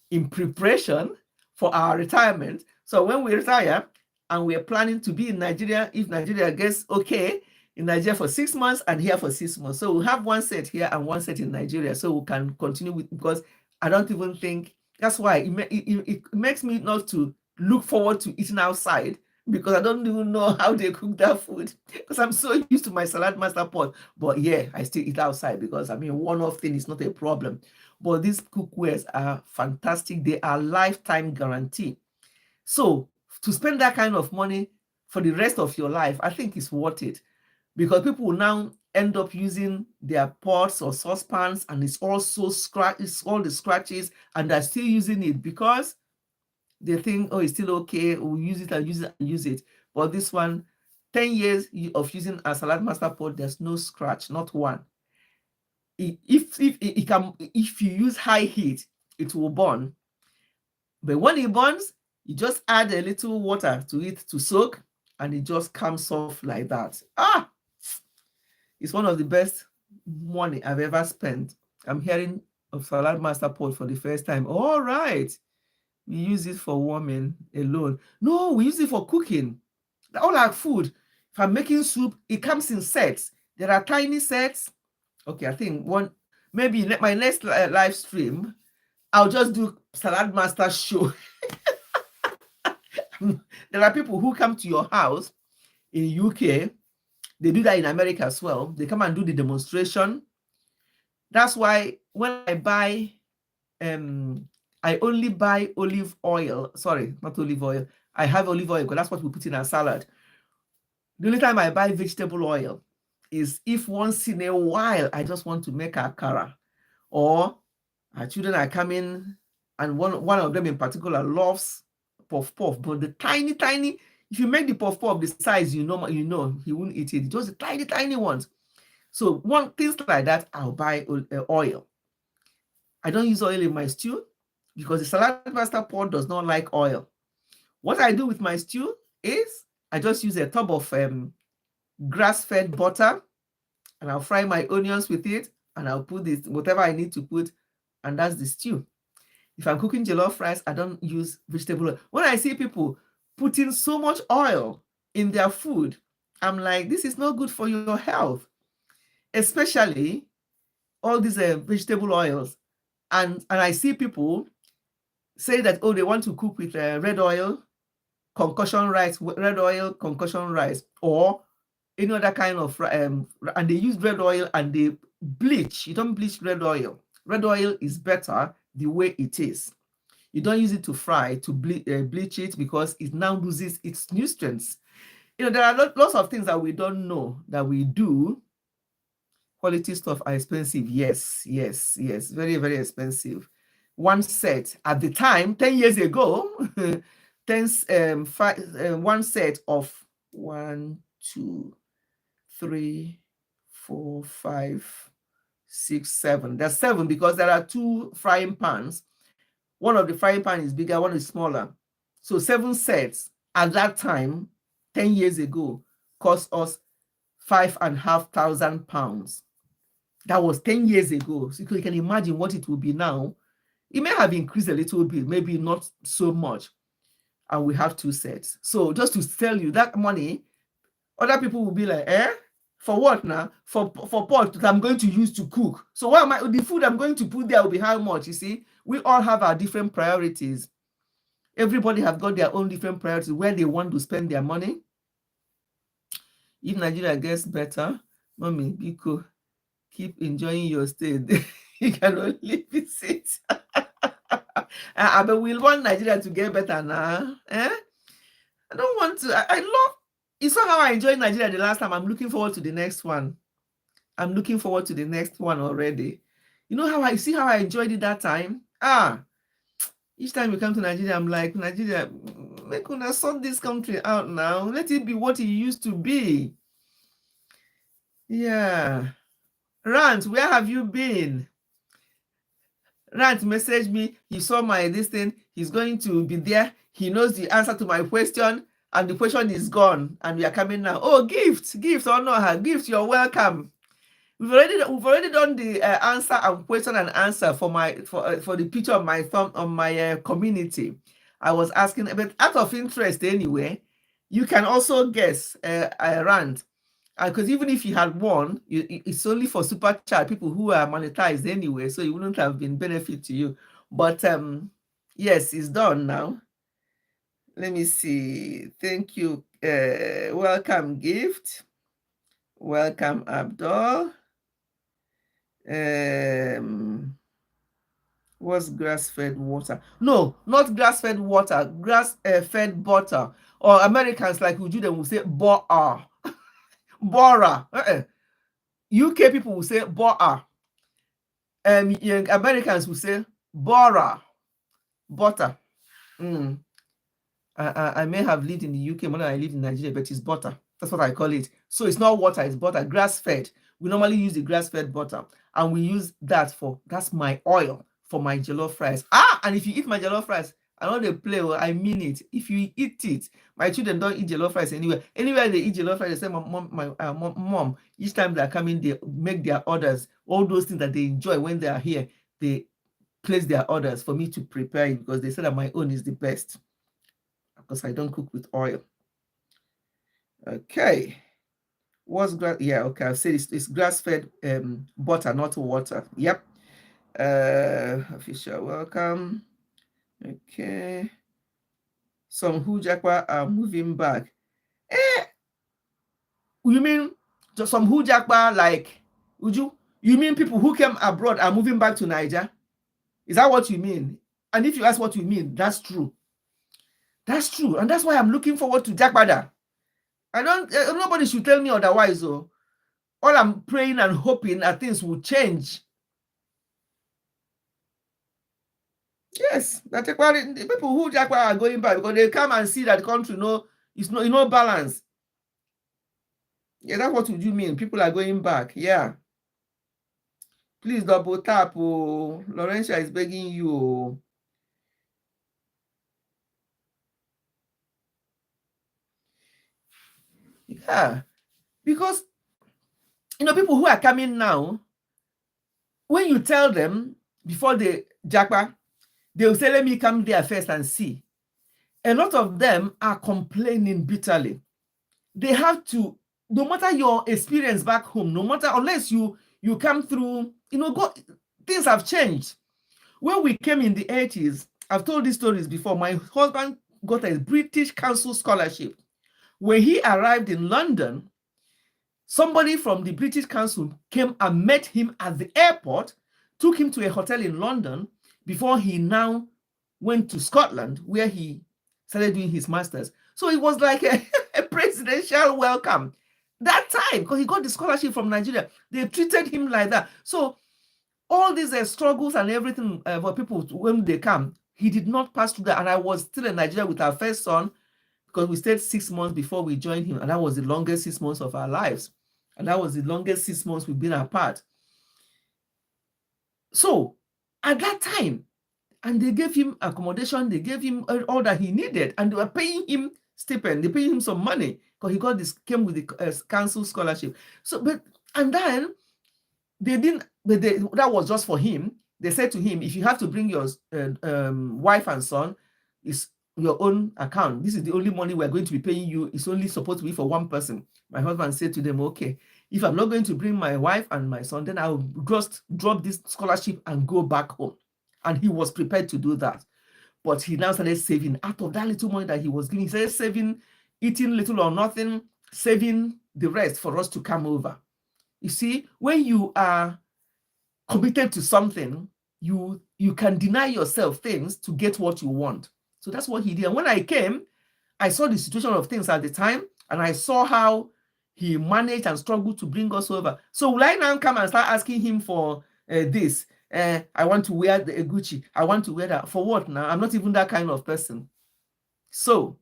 in preparation for our retirement. So when we retire and we are planning to be in Nigeria, if Nigeria gets okay, in Nigeria for 6 months and here for 6 months. So we have 1 set here and 1 set in Nigeria, so we can continue with, because I don't even think, that's why it makes me not to look forward to eating outside, because I don't even know how they cook that food, because I'm so used to my Salad Master pot. But yeah, I still eat outside because one-off thing is not a problem. But these cookwares are fantastic. They are lifetime guarantee. So to spend that kind of money for the rest of your life, I think it's worth it, because people will now end up using their pots or saucepans, and it's all the scratches, and they're still using it because they think, oh, it's still okay, we'll use it and use it and use it. But this one, 10 years of using a Salad Master pot, there's no scratch, not one. if you use high heat, it will burn. But when it burns, you just add a little water to it to soak, and it just comes off like that. It's one of the best money I've ever spent. I'm hearing of Salad Master Pot for the first time. All right, we use it for warming alone. No, we use it for cooking. All our food. If I'm making soup, it comes in sets. There are tiny sets. Okay, I think maybe my next live stream, I'll just do Salad Master show. There are people who come to your house in UK. They do that in America as well. They come and do the demonstration. That's why when I buy, I only buy olive oil. Sorry, not olive oil. I have olive oil because that's what we put in our salad. The only time I buy vegetable oil is if once in a while I just want to make akara, or our children are coming, and one of them in particular loves puff puff, but the tiny, if you make the puff puff the size you know he won't eat it, just the tiny ones. So things like that, I'll buy oil. I don't use oil in my stew because the Salad Master Pot does not like oil. What I do with my stew is I just use a tub of grass-fed butter, and I'll fry my onions with it, and I'll put this whatever I need to put, and that's the stew. If I'm cooking jollof rice, I don't use vegetable oil. When I see people putting so much oil in their food, I'm like, this is not good for your health, especially all these vegetable oils. And I see people say that, oh, they want to cook with red oil, concussion rice, or any other kind of, and they use red oil and they bleach. You don't bleach red oil. Red oil is better the way it is. You don't use it to fry, to bleach it, because it now loses its nutrients. There are lots of things that we don't know that we do. Quality stuff are expensive. Yes. Very, very expensive. One set at the time, 10 years ago, one set of 1, 2, 3, 4, 5, 6, 7. There's 7 because there are 2 frying pans. One of the frying pan is bigger, one is smaller. So 7 sets at that time, 10 years ago, cost us £5,500. That was 10 years ago. So you can imagine what it will be now. It may have increased a little bit, maybe not so much. And we have 2 sets. So just to tell you that money, other people will be like, for what now? For pot that I'm going to use to cook. So the food I'm going to put there will be how much? You see, we all have our different priorities. Everybody have got their own different priorities where they want to spend their money. If Nigeria gets better, mommy, Biko, keep enjoying your stay. You can only visit. But we'll want Nigeria to get better now. I don't want to. I love. You saw how I enjoyed Nigeria the last time. I'm looking forward to the next one. I'm looking forward to the next one already. You know how I enjoyed it that time? Each time we come to Nigeria, I'm like, Nigeria, make una sort this country out now. Let it be what it used to be. Yeah. Rant, where have you been? Rant messaged me. He saw this thing. He's going to be there. He knows the answer to my question, and the question is gone. And we are coming now. Oh, gift. Oh no, her gift. You're welcome. We've already done the answer and question and answer for the picture of my thumb on my community. I was asking, but out of interest anyway, you can also guess a rant. Because even if you had won, it's only for super chat people who are monetized anyway, so it wouldn't have been benefit to you. But yes, it's done now. Let me see. Thank you. Welcome, gift. Welcome, Abdul. What's grass-fed water? No, not grass-fed water. Grass-fed butter. Or Americans like we do, them will say bora. Bora. UK people will say bora. Americans will say bora. Butter. I may have lived in the UK more than I lived in Nigeria, but it's butter. That's what I call it. So it's not water, it's butter. Grass-fed. We normally use the grass-fed butter, and we use that's my oil for my jollof rice. And if you eat my jollof rice, I know they play, well, I mean it. If you eat it, my children don't eat jollof rice anywhere. Anywhere they eat jollof rice, they say, mom, each time they're coming, they make their orders. All those things that they enjoy when they are here, they place their orders for me to prepare it, because they say that my own is the best, because I don't cook with oil. Okay. What's grass? Yeah, okay. I've said it's grass-fed butter, not water. Yep. Official, welcome. Okay. Some Hujakwa are moving back. You mean just some Hujakwa, like, you mean people who came abroad are moving back to Niger? Is that what you mean? And if you ask what you mean, that's true. That's true. And that's why I'm looking forward to Jakbada. Nobody should tell me otherwise, though. All I'm praying and hoping that things will change. Yes, that the people who are going back, because they come and see that the country it's no balance. Yeah, that's what would you mean? People are going back. Yeah. Please double tap. Oh, Laurentia is begging you. Yeah, because people who are coming now, when you tell them before the Jakpa, they will say, let me come there first and see. A lot of them are complaining bitterly. They have to, no matter your experience back home, no matter, unless you come through, things have changed. When we came in the 80s, I've told these stories before, my husband got a British Council scholarship. When he arrived in London, somebody from the British Council came and met him at the airport, took him to a hotel in London before he now went to Scotland, where he started doing his master's. So it was like a presidential welcome. That time, because he got the scholarship from Nigeria, they treated him like that. So all these struggles and everything for people when they come, he did not pass through that. And I was still in Nigeria with our first son, because we stayed 6 months before we joined him. And that was the longest 6 months of our lives. And that was the longest 6 months we've been apart. So at that time, and they gave him accommodation, they gave him all that he needed, and they were paying him stipend, they paid him some money, because he came with the council scholarship. So, and then they didn't, that was just for him. They said to him, if you have to bring your wife and son, it's your own account. This is the only money we're going to be paying you. It's only supposed to be for one person. My husband said to them, okay, if I'm not going to bring my wife and my son, then I'll just drop this scholarship and go back home. And he was prepared to do that. But he now started saving out of that little money that he was giving. He started saving, eating little or nothing, saving the rest for us to come over. You see, when you are committed to something, you can deny yourself things to get what you want. So that's what he did. And when I came, I saw the situation of things at the time, and I saw how he managed and struggled to bring us over. So will I now come and start asking him for this? I want to wear the Gucci. I want to wear that. For what now? I'm not even that kind of person. So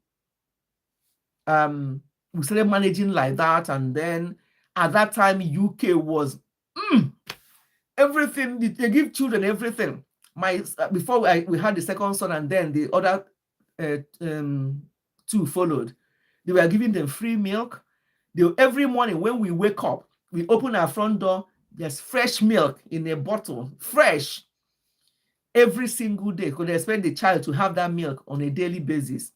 we started managing like that. And then at that time, UK was everything. They give children everything. Before we had the second son, and then the other two followed. They were giving them free milk. Every morning when we wake up, we open our front door, there's fresh milk in a bottle, fresh, every single day, because they expect the child to have that milk on a daily basis.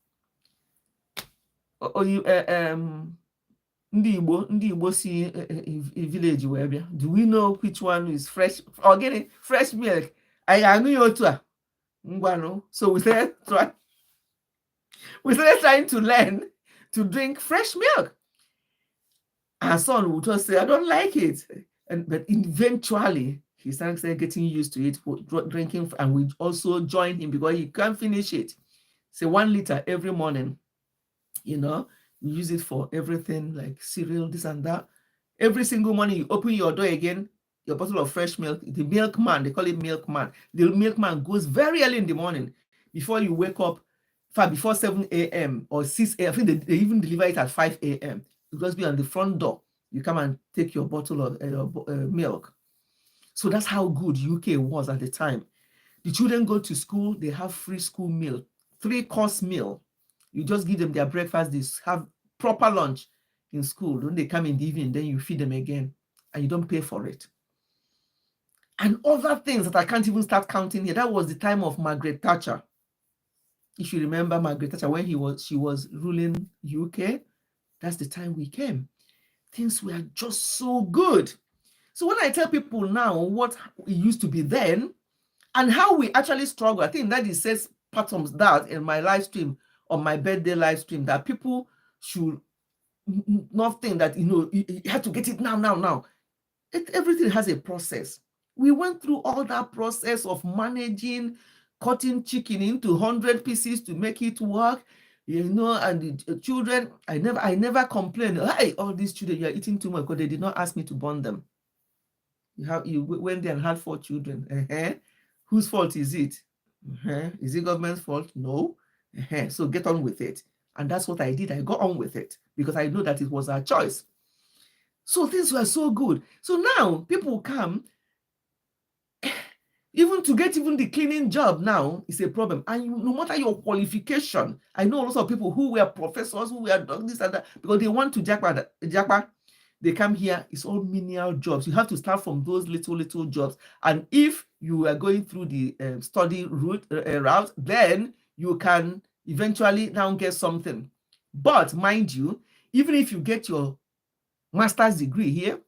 Ndị Igbo see a village where, do we know which one is fresh or getting fresh milk? So we started trying to learn to drink fresh milk. Our son would just say, I don't like it. But eventually, he started getting used to it, drinking, and we also joined him because he can't finish it. So 1 liter every morning, we use it for everything, like cereal, this and that. Every single morning, you open your door again, your bottle of fresh milk. The milkman, they call it milkman. The milkman goes very early in the morning before you wake up, before 7 a.m. or 6 a.m. I think they even deliver it at 5 a.m. It must be on the front door. You come and take your bottle of milk. So that's how good UK was at the time. The children go to school, they have free school meal, 3-course meal. You just give them their breakfast, they have proper lunch in school. When they come in the evening, then you feed them again, and you don't pay for it. And other things that I can't even start counting here. That was the time of Margaret Thatcher. If you remember Margaret Thatcher, when she was ruling UK, that's the time we came. Things were just so good. So when I tell people now what it used to be then and how we actually struggle, I think that it says part of that in my live stream, on my birthday live stream, that people should not think that, you have to get it now. Everything has a process. We went through all that process of managing, cutting chicken into 100 pieces to make it work, and the children, I never complained, hey, all these children, you're eating too much, because they did not ask me to burn them. You went there and had 4 children. Whose fault is it? Is it government's fault? No. So get on with it. And that's what I did. I got on with it because I know that it was our choice. So things were so good. So now people come, even to get even the cleaning job now is a problem. And no matter your qualification, I know lots of people who were professors, who were this and that, because they want to japa. They come here, it's all menial jobs. You have to start from those little jobs. And if you are going through the study route, then you can eventually now get something. But mind you, even if you get your master's degree here,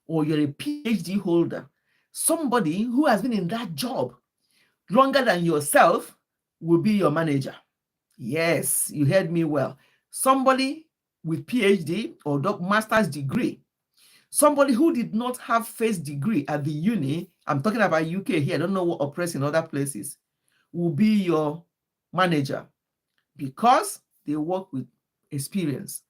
or you're a PhD holder, somebody who has been in that job longer than yourself will be your manager. Yes, you heard me well. Somebody with PhD or master's degree, somebody who did not have first degree at the uni, I'm talking about UK here, I don't know what operates in other places, will be your manager because they work with experience.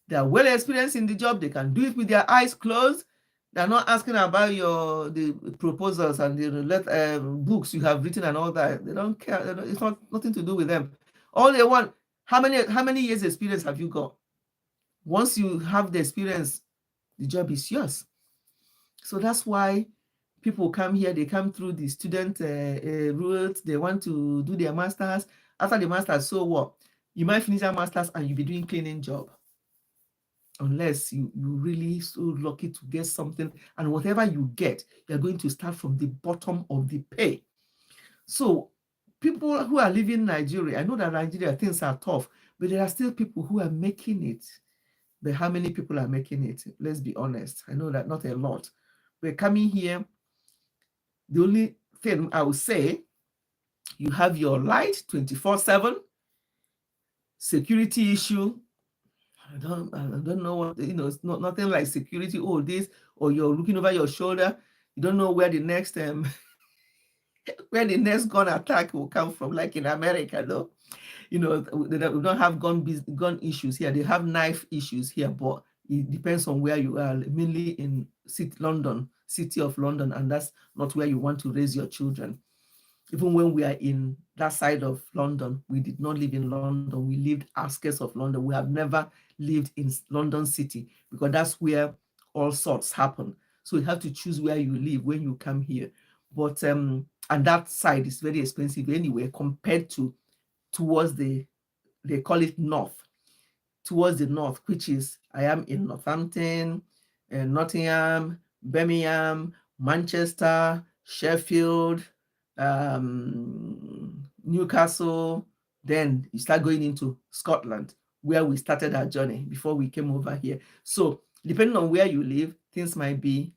They are well experienced in the job. They can do it with their eyes closed. They're not asking about the proposals and the books you have written and all that. They don't care. It's nothing to do with them. All they want, how many years experience have you got? Once you have the experience, the job is yours. So that's why people come here. They come through the student route. They want to do their masters. After the masters, so what? You might finish your masters and you'll be doing cleaning job. Unless you really so lucky to get something, and whatever you get, you're going to start from the bottom of the pay. So people who are living in Nigeria, I know that Nigeria things are tough, but there are still people who are making it. But how many people are making it? Let's be honest. I know that not a lot. We're coming here. The only thing I would say, you have your light 24/7, security issue. I don't know what, it's not nothing like security, this, or you're looking over your shoulder. You don't know where the next where the next gun attack will come from, like in America, though. We don't have gun issues here. They have knife issues here, but it depends on where you are, mainly in city of London, and that's not where you want to raise your children. Even when we are in that side of London, we did not live in London. We lived outskirts of London. We have never lived in London City because that's where all sorts happen. So you have to choose where you live when you come here. But and that side is very expensive anyway compared to towards they call it north, towards the north, which is I am in Northampton, Nottingham, Birmingham, Manchester, Sheffield, Newcastle. Then you start going into Scotland, where we started our journey before we came over here. So depending on where you live, things might be,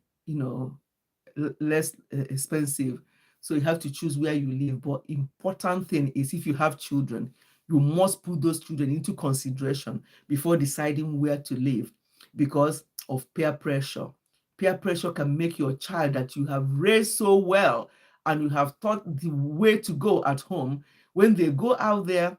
less expensive. So you have to choose where you live. But important thing is, if you have children, you must put those children into consideration before deciding where to live, because of peer pressure. Peer pressure can make your child that you have raised so well and you have taught the way to go at home, when they go out there,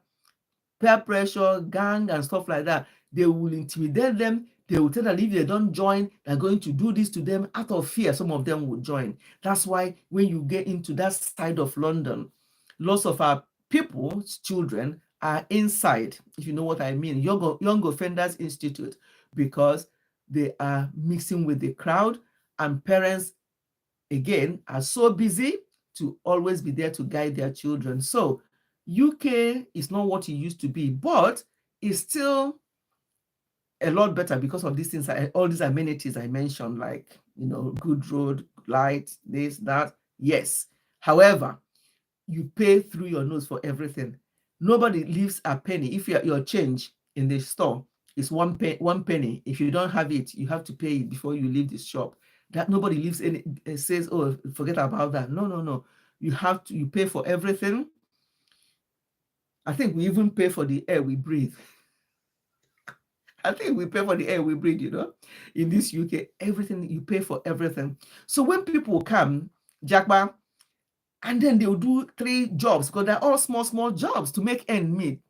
peer pressure, gang and stuff like that, they will intimidate them. They will tell them if they don't join, they're going to do this to them. Out of fear, some of them will join. That's why when you get into that side of London, lots of our people's children are inside, if you know what I mean, Young Offenders Institute, because they are mixing with the crowd, and parents, again, are so busy to always be there to guide their children. So UK is not what it used to be, but it's still a lot better because of these things, all these amenities I mentioned, like, good road, light, this, that. Yes. However, you pay through your nose for everything. Nobody leaves a penny. If your change in the store is one penny, if you don't have it, you have to pay it before you leave the shop. That nobody leaves any says, oh, forget about that. No, no, no. You pay for everything. I think we even pay for the air we breathe. I think we pay for the air we breathe, in this UK, everything, you pay for everything. So when people come, Jackba, and then they'll do 3 jobs, because they're all small, small jobs to make end meet.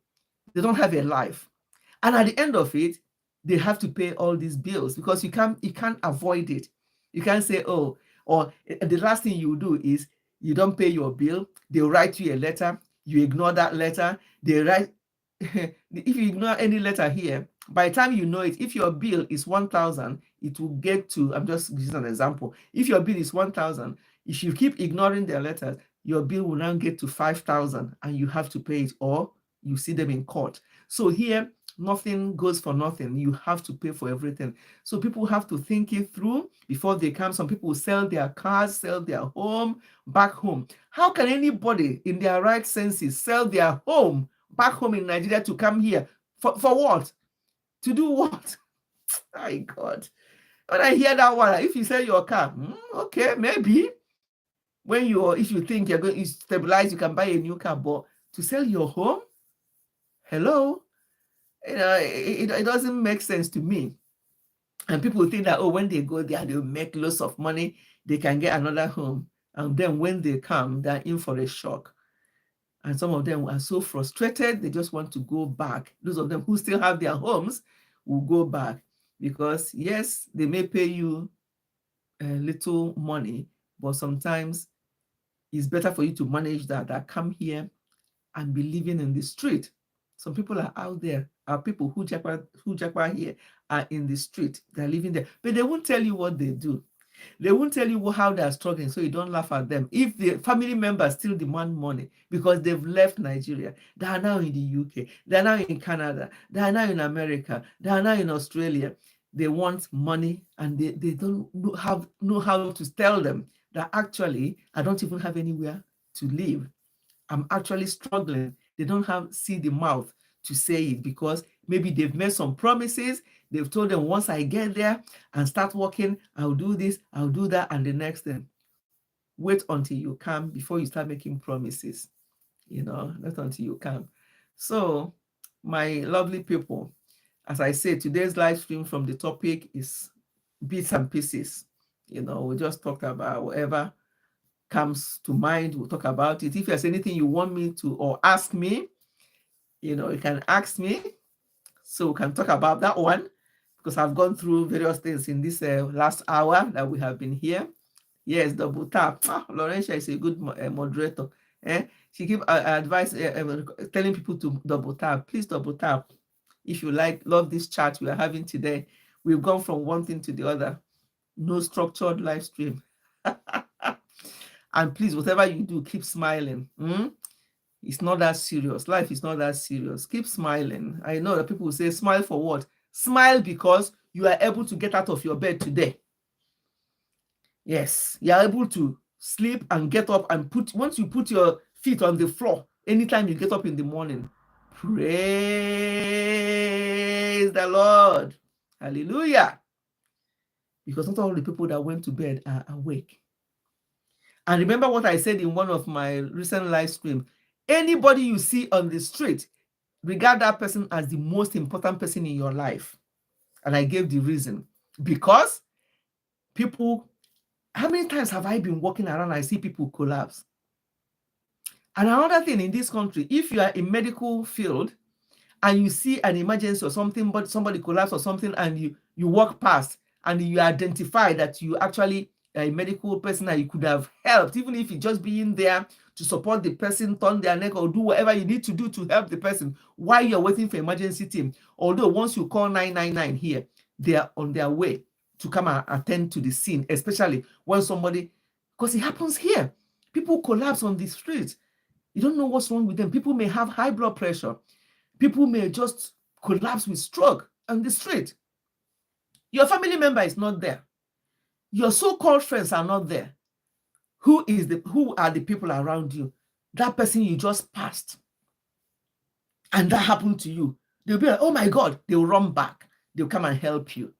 They don't have a life. And at the end of it, they have to pay all these bills, because you can't avoid it. You can't say, oh, or the last thing you do is you don't pay your bill. They'll write you a letter. You ignore that letter. They write, if you ignore any letter here, by the time you know it, if your bill is 1,000, it will get to, I'm just using an example. If your bill is 1,000, if you keep ignoring their letters, your bill will now get to 5,000, and you have to pay it, or you see them in court. So here, nothing goes for nothing. You have to pay for everything. So people have to think it through before they come. Some people sell their cars, sell their home back home. How can anybody in their right senses sell their home back home in Nigeria to come here? For what? To do what? My God. When I hear that one, if you sell your car, okay, maybe. If you think you're going to stabilize, you can buy a new car. But to sell your home? Hello? It doesn't make sense to me. And people think that, when they go there, they'll make lots of money, they can get another home. And then when they come, they're in for a shock. And some of them are so frustrated, they just want to go back. Those of them who still have their homes will go back, because yes, they may pay you a little money, but sometimes it's better for you to manage that come here and be living in the street. Some people are out there, are people who japa here, are in the street, they're living there, but they won't tell you what they do. They won't tell you how they're struggling, so you don't laugh at them. If the family members still demand money because they've left Nigeria, they are now in the UK, they are now in Canada, they are now in America, they are now in Australia. They want money, and they don't know how to tell them that actually, I don't even have anywhere to live. I'm actually struggling. They don't see the mouth to say it, because maybe they've made some promises. They've told them, once I get there and start working, I'll do this, I'll do that, and the next thing. Wait until you come before you start making promises. Not until you come. So, my lovely people, as I said, today's live stream from the topic is bits and pieces. We just talked about whatever comes to mind. We'll talk about it. If there's anything you want me to, or ask me, you can ask me, so we can talk about that one, because I've gone through various things in this last hour that we have been here. Yes, double tap. Laurentia is a good moderator. She keep advice, telling people to double tap. Please double tap if you love this chat we are having today. We've gone from one thing to the other. No structured live stream. And please, whatever you do, keep smiling. It's not that serious. Life is not that serious. Keep smiling. I know that people will say, smile for what? Smile because you are able to get out of your bed today. Yes, you are able to sleep and get up, and once you put your feet on the floor, anytime you get up in the morning, praise the Lord. Hallelujah. Because not all the people that went to bed are awake. And remember what I said in one of my recent live streams. Anybody you see on the street, regard that person as the most important person in your life. And I gave the reason. Because people, how many times have I been walking around and I see people collapse? And another thing in this country, if you are in medical field and you see an emergency or something, but somebody collapse or something, and you walk past and you identify that you actually are a medical person that you could have helped, even if you just being there to support the person, turn their neck, or do whatever you need to do to help the person while you're waiting for emergency team. Although once you call 999 here, they are on their way to come and attend to the scene, especially when somebody, because it happens here. People collapse on the street. You don't know what's wrong with them. People may have high blood pressure. People may just collapse with stroke on the street. Your family member is not there. Your so-called friends are not there. Who are the people around you? That person you just passed, and that happened to you. They'll be like, oh my God, they'll run back. They'll come and help you.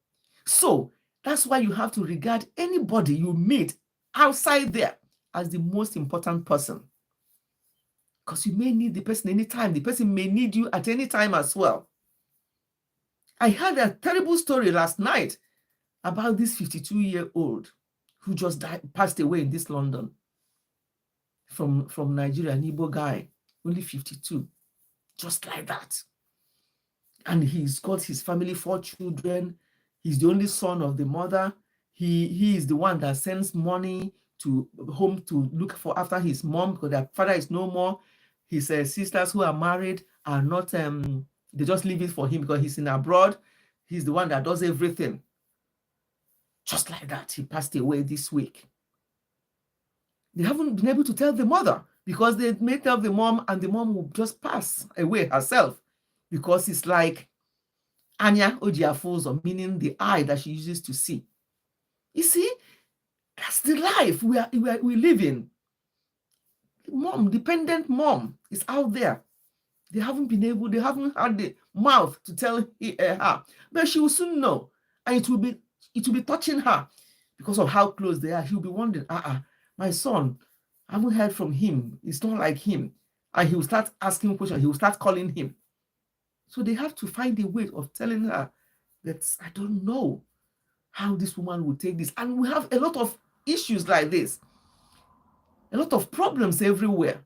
So that's why you have to regard anybody you meet outside there as the most important person. Because you may need the person anytime. The person may need you at any time as well. I heard a terrible story last night about this 52-year-old who just passed away in this London from Nigeria, an Igbo guy, only 52, just like that. And he's got his family, 4 children. He's the only son of the mother. He is the one that sends money to home to look for after his mom, because their father is no more. His sisters who are married are not, they just leave it for him because he's in abroad. He's the one that does everything. Just like that, he passed away this week. They haven't been able to tell the mother because they may tell the mom and the mom will just pass away herself, because it's like Anya Ojiafozo, meaning the eye that she uses to see. You see, that's the life we live in. Mom, dependent mom is out there. They haven't had the mouth to tell her, but she will soon know, and it will be touching her because of how close they are. He'll be wondering, my son, I haven't heard from him. It's not like him. And he will start asking questions. He will start calling him. So they have to find a way of telling her that, I don't know how this woman will take this. And we have a lot of issues like this, a lot of problems everywhere.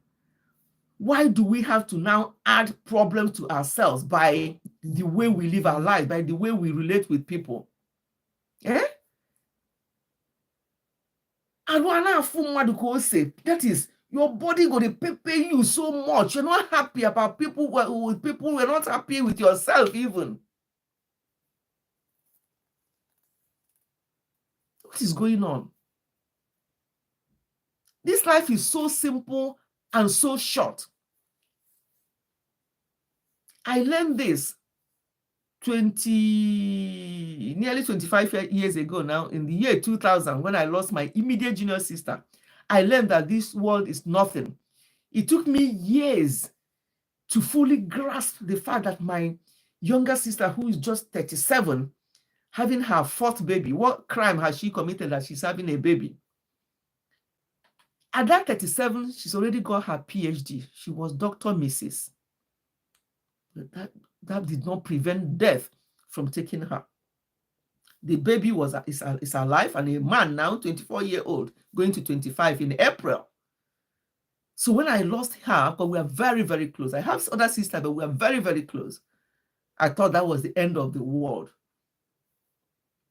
Why do we have to now add problems to ourselves by the way we live our lives, by the way we relate with people? And that is, your body going to pay you so much. You're not happy about people with people who are not happy with yourself even. What is going on? This life is so simple and so short. I learned this nearly 25 years ago now, in the year 2000, when I lost my immediate junior sister. I learned that this world is nothing. It took me years to fully grasp the fact that my younger sister, who is just 37, having her 4th baby, what crime has she committed that she's having a baby? At that 37, she's already got her PhD. She was Dr. Mrs. But that did not prevent death from taking her. The baby is alive, and a man now, 24-year-old, going to 25 in April. So when I lost her, because we are very, very close. I have other sisters, but we are very, very close. I thought that was the end of the world.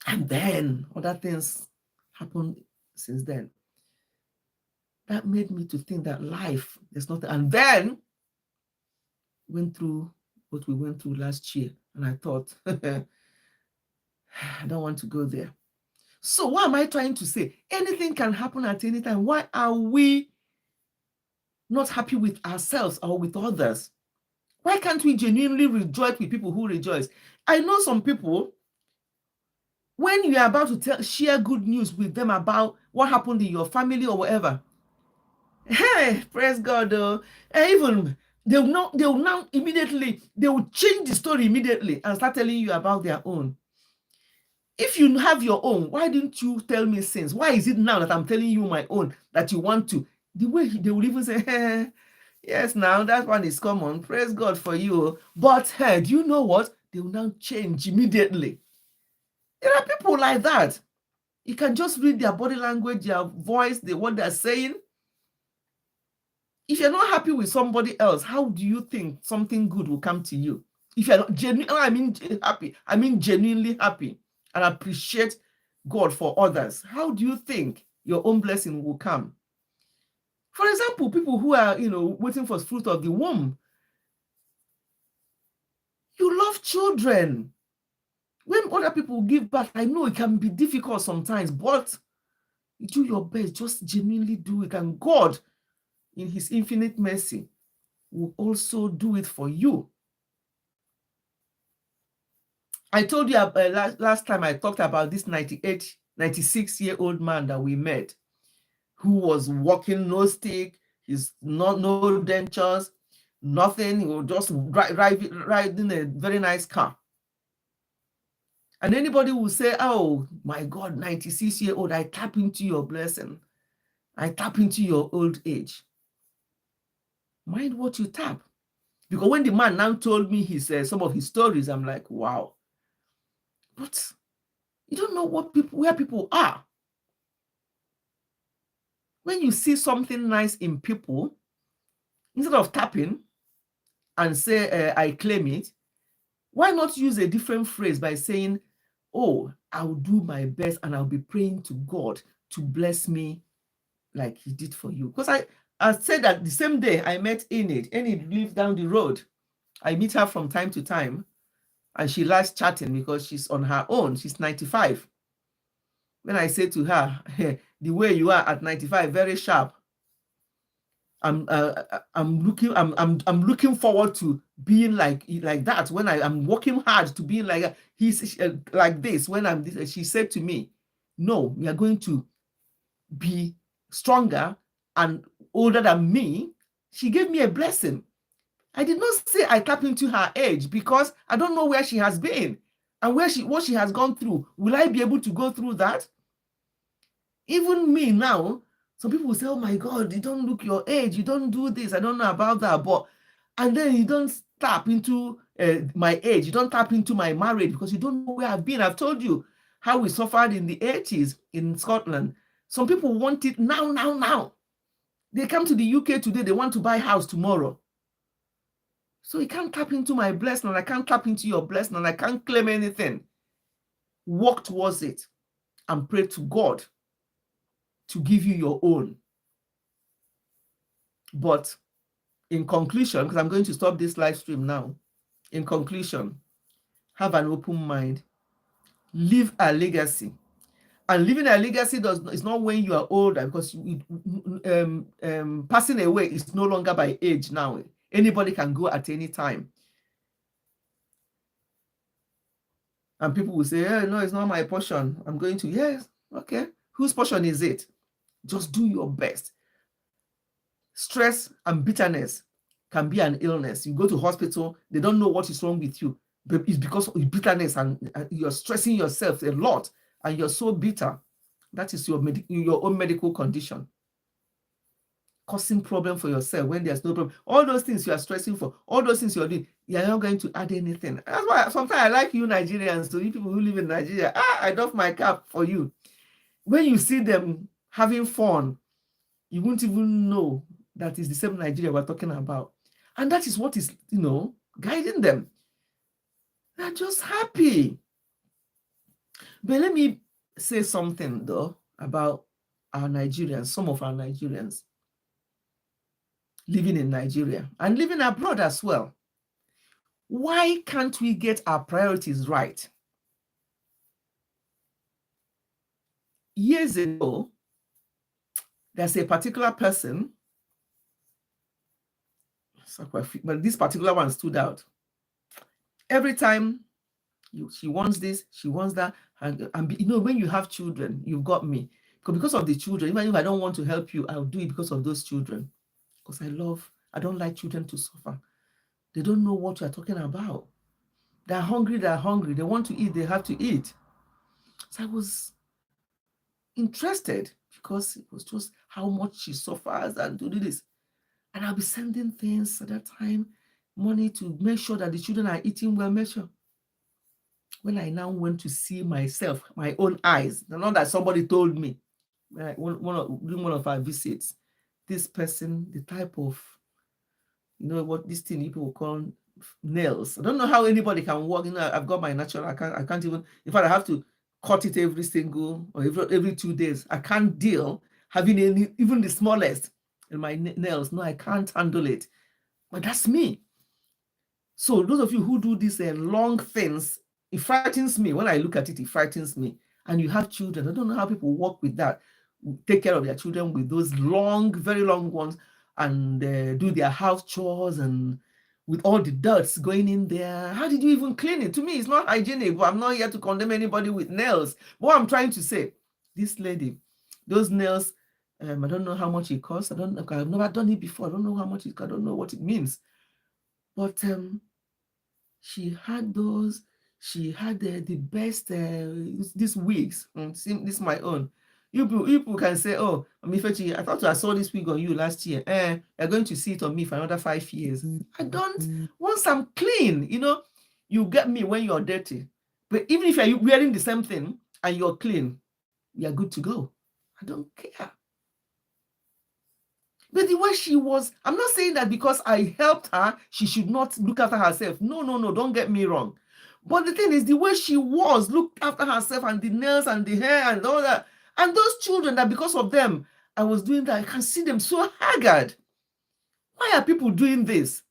And then other things happened since then. That made me to think that life is not. And then went through what we went through last year. And I thought, I don't want to go there. So what am I trying to say? Anything can happen at any time. Why are we not happy with ourselves or with others? Why can't we genuinely rejoice with people who rejoice? I know some people, when you are about to share good news with them about what happened in your family or whatever, hey, praise God, though. Even they will now immediately, they will change the story immediately and start telling you about their own. If you have your own, why didn't you tell me since? Why is it now that I'm telling you my own that you want to? The way they will even say, hey, yes, now that one is common. Praise God for you. But hey, do you know what? They will now change immediately. There are people like that. You can just read their body language, their voice, what they're saying. If you're not happy with somebody else, how do you think something good will come to you? If you're not happy, I mean genuinely happy and appreciate God for others, how do you think your own blessing will come? For example, people who are, waiting for the fruit of the womb. You love children. When other people give back, I know it can be difficult sometimes, but do your best. Just genuinely do it. And God, in his infinite mercy, will also do it for you. I told you last time I talked about this 96-year-old man that we met, who was walking no stick, he's no dentures, nothing. He was just riding a very nice car. And anybody will say, oh my God, 96-year-old, I tap into your blessing. I tap into your old age. Mind what you tap. Because when the man now told me some of his stories, I'm like, wow. But you don't know where people are. When you see something nice in people, instead of tapping and say, I claim it, why not use a different phrase by saying, oh, I'll do my best and I'll be praying to God to bless me like he did for you. Because I said that the same day I met Enid. Enid lives down the road. I meet her from time to time and she likes chatting because she's on her own. She's 95. When I say to her, hey, the way you are at 95, very sharp. I'm looking forward to being like that. When I'm working hard to be like he's like this. When I'm this, she said to me, "No, we are going to be stronger and older than me." She gave me a blessing. I did not say I tap into her age because I don't know where she has been and what she has gone through. Will I be able to go through that? Even me now, some people will say, oh my God, you don't look your age, you don't do this, I don't know about that. But, and then you don't tap into my age, you don't tap into my marriage because you don't know where I've been. I've told you how we suffered in the 80s in Scotland. Some people want it now. They come to the UK today, they want to buy a house tomorrow. So you can't tap into my blessing, and I can't tap into your blessing, and I can't claim anything. Walk towards it and pray to God to give you your own. But in conclusion, because I'm going to stop this live stream now, in conclusion, have an open mind, leave a legacy. And leaving a legacy is not when you are older, because passing away is no longer by age now. Anybody can go at any time. And people will say, hey, no, it's not my portion. I'm going to, yes, okay. Whose portion is it? Just do your best. Stress and bitterness can be an illness. You go to hospital, they don't know what is wrong with you, but it's because of bitterness and you're stressing yourself a lot and you're so bitter. That is your own medical condition, causing problem for yourself when there's no problem. All those things you are stressing for, all those things you're doing, you're not going to add anything. That's why sometimes I like you Nigerians, so you people who live in Nigeria, I doff my cap for you. When you see them having fun, you won't even know that is the same Nigeria we're talking about. And that is what is, guiding them. They're just happy. But let me say something, though, about our Nigerians, some of our Nigerians living in Nigeria and living abroad as well. Why can't we get our priorities right? Years ago, there's a particular person, but this particular one stood out. Every time she wants this, she wants that, and when you have children, you've got me. Because of the children, even if I don't want to help you, I'll do it because of those children. Because I don't like children to suffer. They don't know what you're talking about. They're hungry. They want to eat, they have to eat. So I was interested because it was just how much she suffers and to do this. And I'll be sending things at that time, money to make sure that the children are eating well, make sure. When I now went to see myself, my own eyes, not that somebody told me, during one of our visits, this person, the type of, what this thing people call nails. I don't know how anybody can walk. I've got my natural. I can't even. In fact, I have to cut it every 2 days. I can't deal having even the smallest in my nails. No, I can't handle it. But that's me. So those of you who do these long things It frightens me. When I look at it, it frightens me. And you have children. I don't know how people work with that, take care of their children with those long, very long ones, and do their house chores, and with all the dirts going in there. How did you even clean it? To me, it's not hygienic, but I'm not here to condemn anybody with nails. But what I'm trying to say, this lady, those nails, I don't know how much it costs. I don't know. I've never done it before. I don't know how much I don't know what it means. But she had those. She had the best these wigs. This is my own. You people can say, oh, Ifechi, I thought I saw this wig on you last year. You're going to see it on me for another 5 years. I don't. Once I'm clean, you get me when you're dirty. But even if you're wearing the same thing and you're clean, you're good to go. I don't care. But the way she was, I'm not saying that because I helped her, she should not look after herself. No, don't get me wrong. But the thing is, the way she was, looked after herself, and the nails and the hair and all that. And those children, that because of them, I was doing that. I can see them so haggard. Why are people doing this?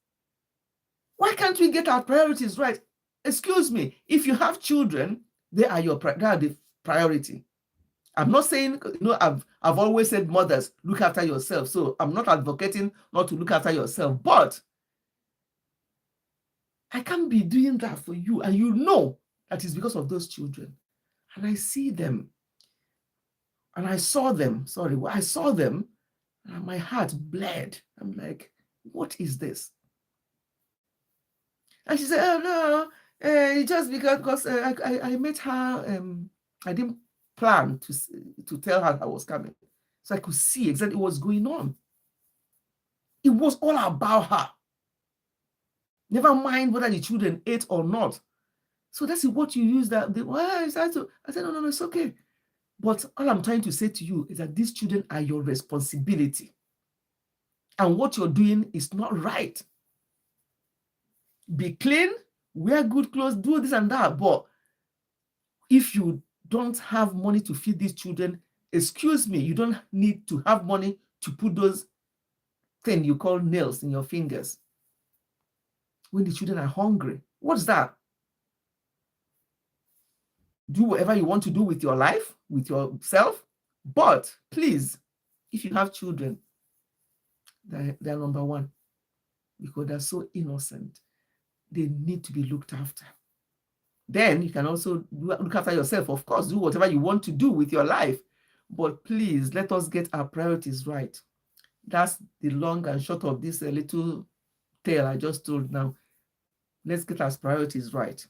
Why can't we get our priorities right? Excuse me, if you have children, they are the priority. I'm not saying, I've always said, mothers, look after yourself. So I'm not advocating not to look after yourself, but I can't be doing that for you. And you know that is because of those children. And I see them. And I saw them, and my heart bled. I'm like, what is this? And she said, oh, no, just because I met her, I didn't plan to tell her I was coming. So I could see exactly what was going on. It was all about her. Never mind whether the children ate or not. So that's what you use that. I said, no, it's okay. But all I'm trying to say to you is that these children are your responsibility. And what you're doing is not right. Be clean, wear good clothes, do this and that. But if you don't have money to feed these children, excuse me, you don't need to have money to put those things you call nails in your fingers when the children are hungry. What's that? Do whatever you want to do with your life, with yourself. But please, if you have children, they're number one, because they're so innocent. They need to be looked after. Then you can also look after yourself. Of course, do whatever you want to do with your life. But please, let us get our priorities right. That's the long and short of this little tale I just told now. Let's get our priorities right.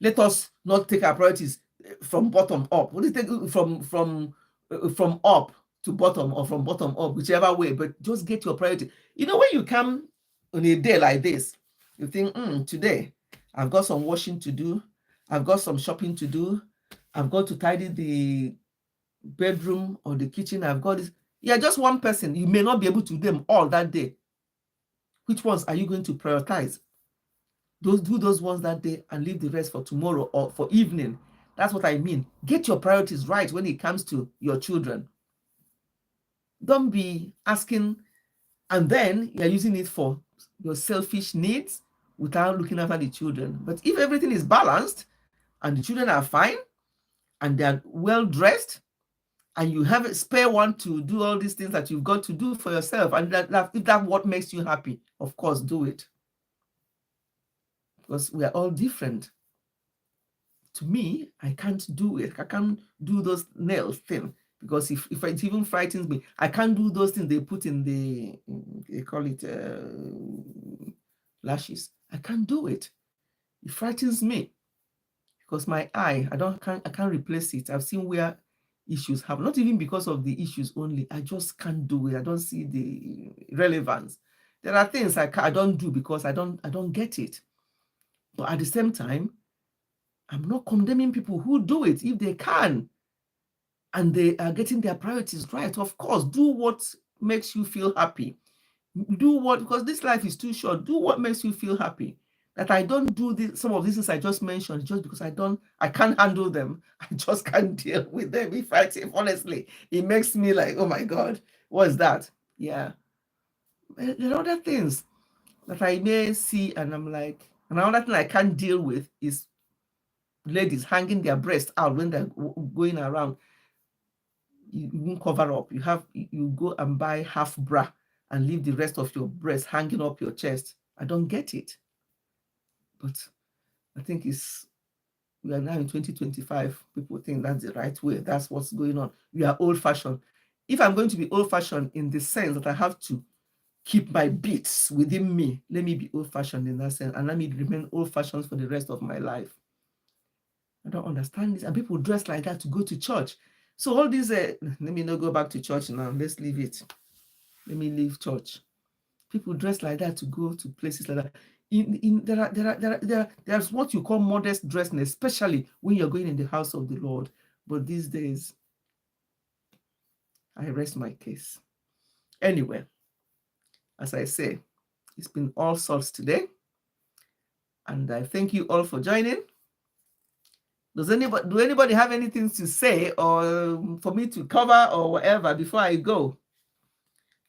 Let us not take our priorities from bottom up. What do you take from up to bottom, or from bottom up, whichever way? But just get your priority. When you come on a day like this, you think, today I've got some washing to do, I've got some shopping to do, I've got to tidy the bedroom or the kitchen, I've got this. You're just one person. You may not be able to do them all that day. Which ones are you going to prioritize? Do those ones that day and leave the rest for tomorrow or for evening. That's what I mean. Get your priorities right when it comes to your children. Don't be asking, and then you're using it for your selfish needs without looking after the children. But if everything is balanced and the children are fine and they're well dressed, and you have a spare one to do all these things that you've got to do for yourself, and if that's what makes you happy, of course, do it. Because we are all different. To me, I can't do it. I can't do those nails thing, because if it even frightens me, I can't do those things they put in they call it lashes. I can't do it. It frightens me because my eye, I can't replace it. I've seen where issues happen, not even because of the issues only. I just can't do it. I don't see the relevance. There are things I don't do because I don't get it. But at the same time, I'm not condemning people who do it if they can and they are getting their priorities right. Of course, do what makes you feel happy. Because this life is too short. Do what makes you feel happy. That I don't do some of these things I just mentioned just because I can't handle them. I just can't deal with them. If honestly, it makes me like, oh my God, what's that? Yeah. There are other things that I may see and I'm Another thing I can't deal with is ladies hanging their breasts out when they're going around. You won't cover up. You go and buy half bra and leave the rest of your breast hanging up your chest. I don't get it. But I think we are now in 2025. People think that's the right way. That's what's going on. We are old-fashioned. If I'm going to be old-fashioned in the sense that I have to keep my beats within me, let me be old-fashioned in that sense, and let me remain old-fashioned for the rest of my life. I don't understand this. And people dress like that to go to church. So all these, let me not go back to church now. Let's leave it. Let me leave church. People dress like that to go to places like that. There's what you call modest dressing, especially when you're going in the house of the Lord. But these days, I rest my case. Anyway, as I say, it's been all sorts today. And I thank you all for joining. Do anybody have anything to say or for me to cover or whatever before I go?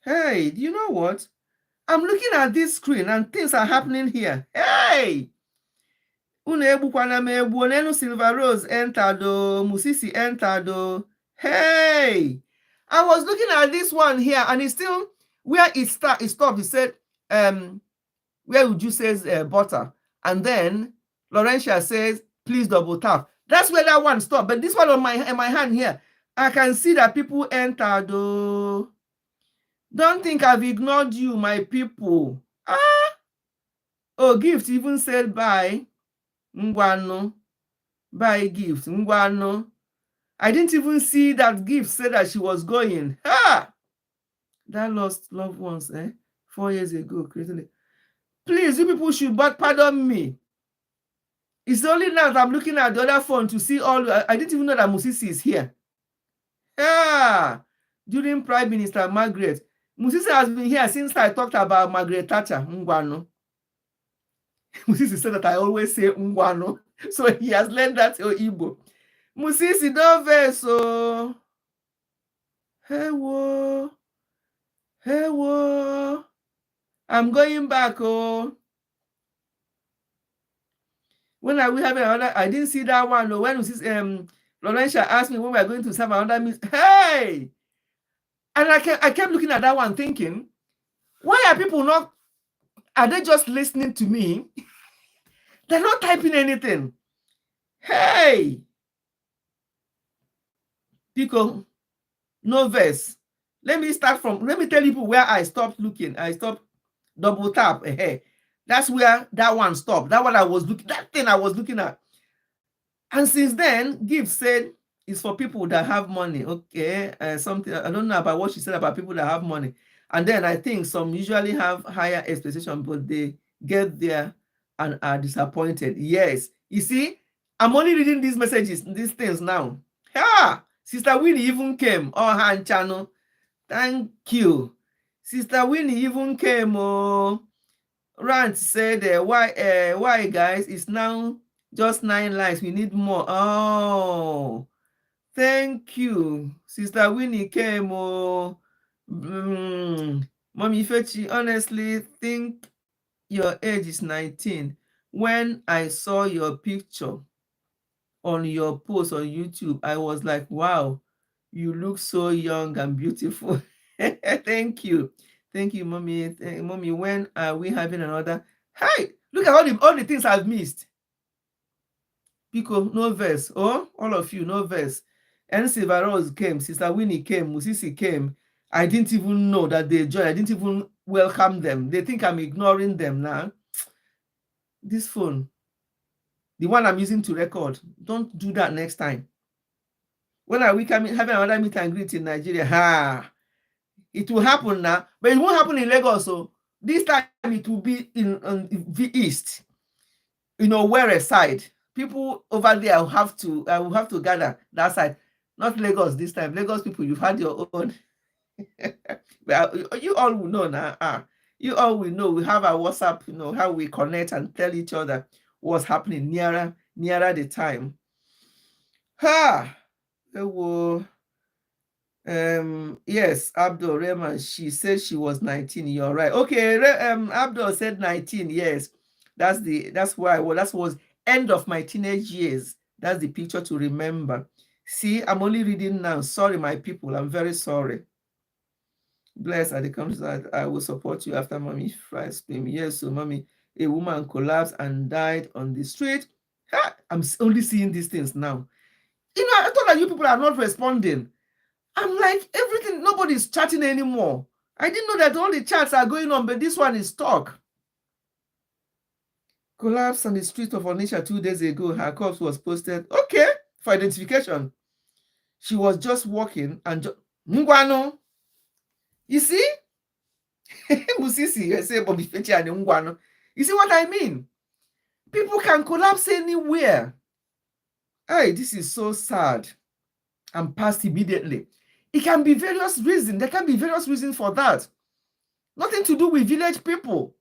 Hey, do you know what? I'm looking at this screen and things are happening here. Hey! Unu Silver Rose entered, Musisi entered. Hey! I was looking at this one here and it's still where it stopped. It said, where would you say butter? And then Laurentia says, please double tap. That's where that one stopped. But this one on my hand here, I can see that people entered. Don't think I've ignored you, my people. Oh, Gift even said bye. Ngwano. Bye, Gift. Ngwano. I didn't even see that Gift said that she was going. That lost loved ones, 4 years ago. Please, you people should pardon me. It's only now that I'm looking at the other phone to see all. I didn't even know that Musisi is here. During Prime Minister Margaret. Musisi has been here since I talked about Margaret Thatcher. Ngwano. Musisi said that I always say Ngwano. So he has learned that Igbo. Musisi, don't vex. Hey, whoa. Hey, whoa. I'm going back. When are we having another? I didn't see that one. No. When Laurentia asked me when we are going to serve another meet. Hey! And I kept looking at that one thinking, why are people not? Are they just listening to me? They're not typing anything. Hey! Pico, no verse. Let me tell you where I stopped looking. I stopped double tap. Hey. That's where that one stopped. That thing I was looking at. And since then, Gift said it's for people that have money. Okay, something I don't know about what she said about people that have money. And then I think some usually have higher expectations, but they get there and are disappointed. Yes, you see, I'm only reading these messages, these things now. Sister Winnie even came. Oh, hand channel. Thank you. Sister Winnie even came. Rant said, why guys? It's now just 9 lines. We need more. Oh, thank you. Sister Winnie came. Mommy Ifechi, honestly, think your age is 19. When I saw your picture on your post on YouTube, I was like, wow, you look so young and beautiful. Thank you. Thank you, Mommy. Mommy, when are we having another? Hi, look at all the things I've missed. Pico, no verse. Oh, all of you, no verse. And Silver Rose came, Sister Winnie came, Musisi came. I didn't even know that they joined. I didn't even welcome them. They think I'm ignoring them now. This phone, the one I'm using to record, don't do that next time. When are we having another meet and greet in Nigeria? It will happen now, but it won't happen in Lagos. So this time it will be in the east, Where side. People over there will have to gather that side, not Lagos this time. Lagos people, you've had your own. Well, you all will know now. You all will know. We have our WhatsApp, how we connect and tell each other what's happening nearer the time. Yes, Abdul Rehman, she said she was 19. You're right. Okay, Abdul said 19. Yes, That's where I was. That was end of my teenage years. That's the picture to remember. See, I'm only reading now. Sorry, my people. I'm very sorry. Bless at the countries that I will support you after mommy fries scream. Yes, so mommy, a woman collapsed and died on the street. Ha! I'm only seeing these things now. I thought that you people are not responding. I'm like, everything, nobody's chatting anymore. I didn't know that all the chats are going on, but this one is stuck. Collapsed on the street of Onitsha 2 days ago. Her corpse was posted. Okay, for identification. She was just walking and Ngwano. You see? Musisi, I say Bobby Ifechi and Ngwano. You see what I mean? People can collapse anywhere. Hey, this is so sad. And passed immediately. It can be various reasons. There can be various reasons for that. Nothing to do with village people.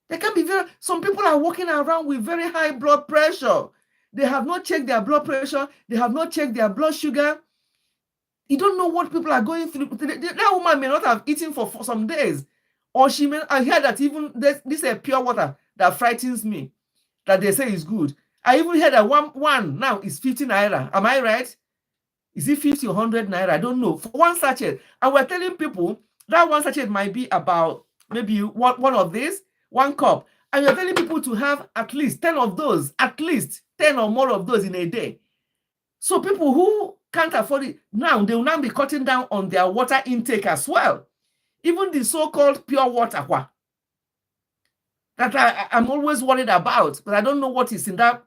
There can be some people are walking around with very high blood pressure. They have not checked their blood pressure. They have not checked their blood sugar. You don't know what people are going through. That woman may not have eaten for some days. Or she may, I hear that even this is pure water that frightens me, that they say is good. I even heard that one now is 50 naira. Am I right? Is it 50 or 100 naira? I don't know. For one sachet. And we're telling people that one sachet might be about maybe one of these, 1 cup. And you're telling people to have at least 10 of those, at least 10 or more of those in a day. So people who can't afford it, now they will now be cutting down on their water intake as well. Even the so-called pure water that I'm always worried about, but I don't know what is in that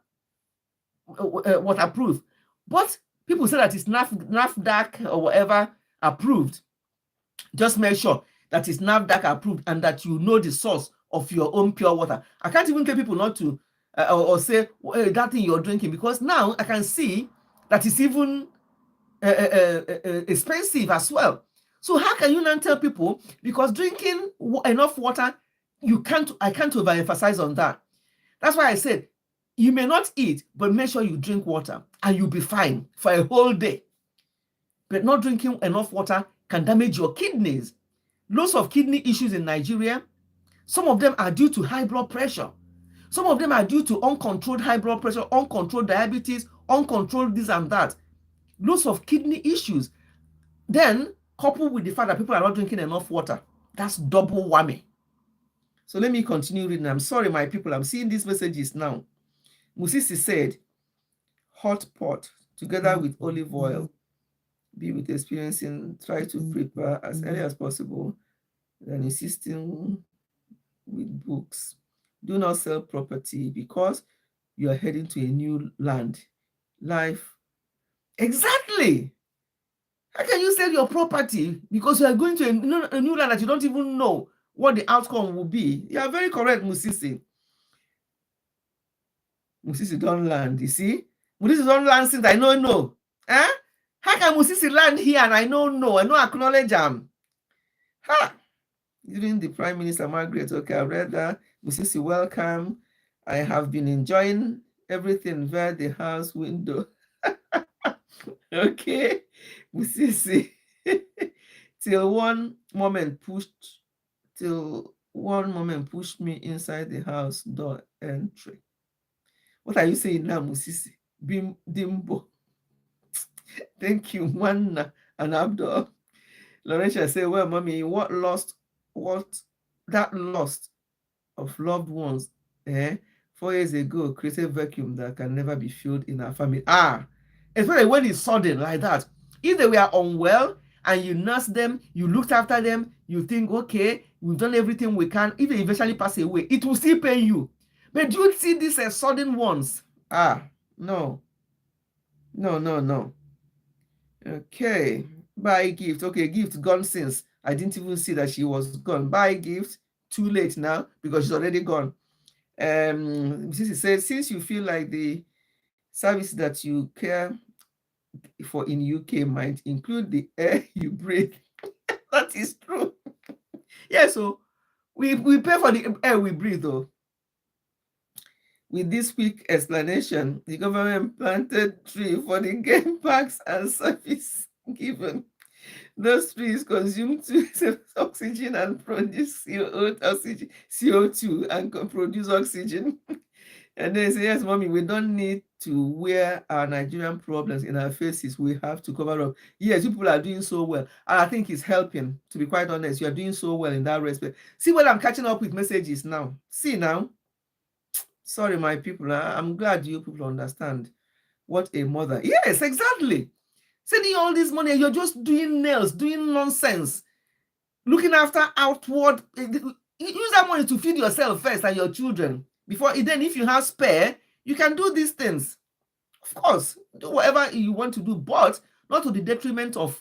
waterproof. But people say that it's NAFDAC or whatever approved. Just make sure that it's NAFDAC approved and that you know the source of your own pure water. I can't even tell people not to or say hey, that thing you're drinking, because now I can see that it's even expensive as well. So how can you not tell people? Because drinking enough water, I can't overemphasize on that. That's why I said you may not eat, but make sure you drink water and you'll be fine for a whole day. But not drinking enough water can damage your kidneys. Lots of kidney issues in Nigeria. Some of them are due to high blood pressure. Some of them are due to uncontrolled high blood pressure, uncontrolled diabetes, uncontrolled this and that. Lots of kidney issues. Then, coupled with the fact that people are not drinking enough water, that's double whammy. So let me continue reading. I'm sorry, my people. I'm seeing these messages now. Musisi said, hot pot together with olive oil. Be with experiencing, try to prepare as early as possible, then insisting with books. Do not sell property because you are heading to a new land. Life. Exactly. How can you sell your property because you are going to a new land that you don't even know what the outcome will be? You are very correct, Musisi. Musisi don't land, you see? Musisi don't land since I don't know. Eh? How can Musisi land here and I don't know? I don't acknowledge him. Ha! Even the Prime Minister Margaret, okay, I read that. Musisi, welcome. I have been enjoying everything via the house window. Okay, Musisi. Till one moment pushed me inside the house door entry. What are you saying now, Musisi? Dimbo. Thank you, Manna and Abdul. Laurentia say, well, mommy, what that lost of loved ones 4 years ago created vacuum that can never be filled in our family. Especially when it's sudden like that. If they were unwell and you nursed them, you looked after them, you think, okay, we've done everything we can. If they eventually pass away, it will still pain you. But do you see these sudden ones? No. No. Okay. Buy gift. Okay, gift gone since. I didn't even see that she was gone. Buy gift. Too late now because she's already gone. Sissy says, since you feel like the service that you care for in UK might include the air you breathe. That is true. Yeah, so we pay for the air we breathe though. With this quick explanation, the government planted tree for the game parks and service given. Those trees consume oxygen and produce CO2 and produce oxygen. And then say, yes, mommy, we don't need to wear our Nigerian problems in our faces. We have to cover up. Yes, you people are doing so well. And I think it's helping, to be quite honest. You are doing so well in that respect. See what I'm catching up with messages now. See now. Sorry, my people. I'm glad you people understand what a mother. Yes, exactly. Sending all this money, you're just doing nails, doing nonsense, looking after outward. Use that money to feed yourself first and your children. Before then, if you have spare, you can do these things. Of course, do whatever you want to do, but not to the detriment of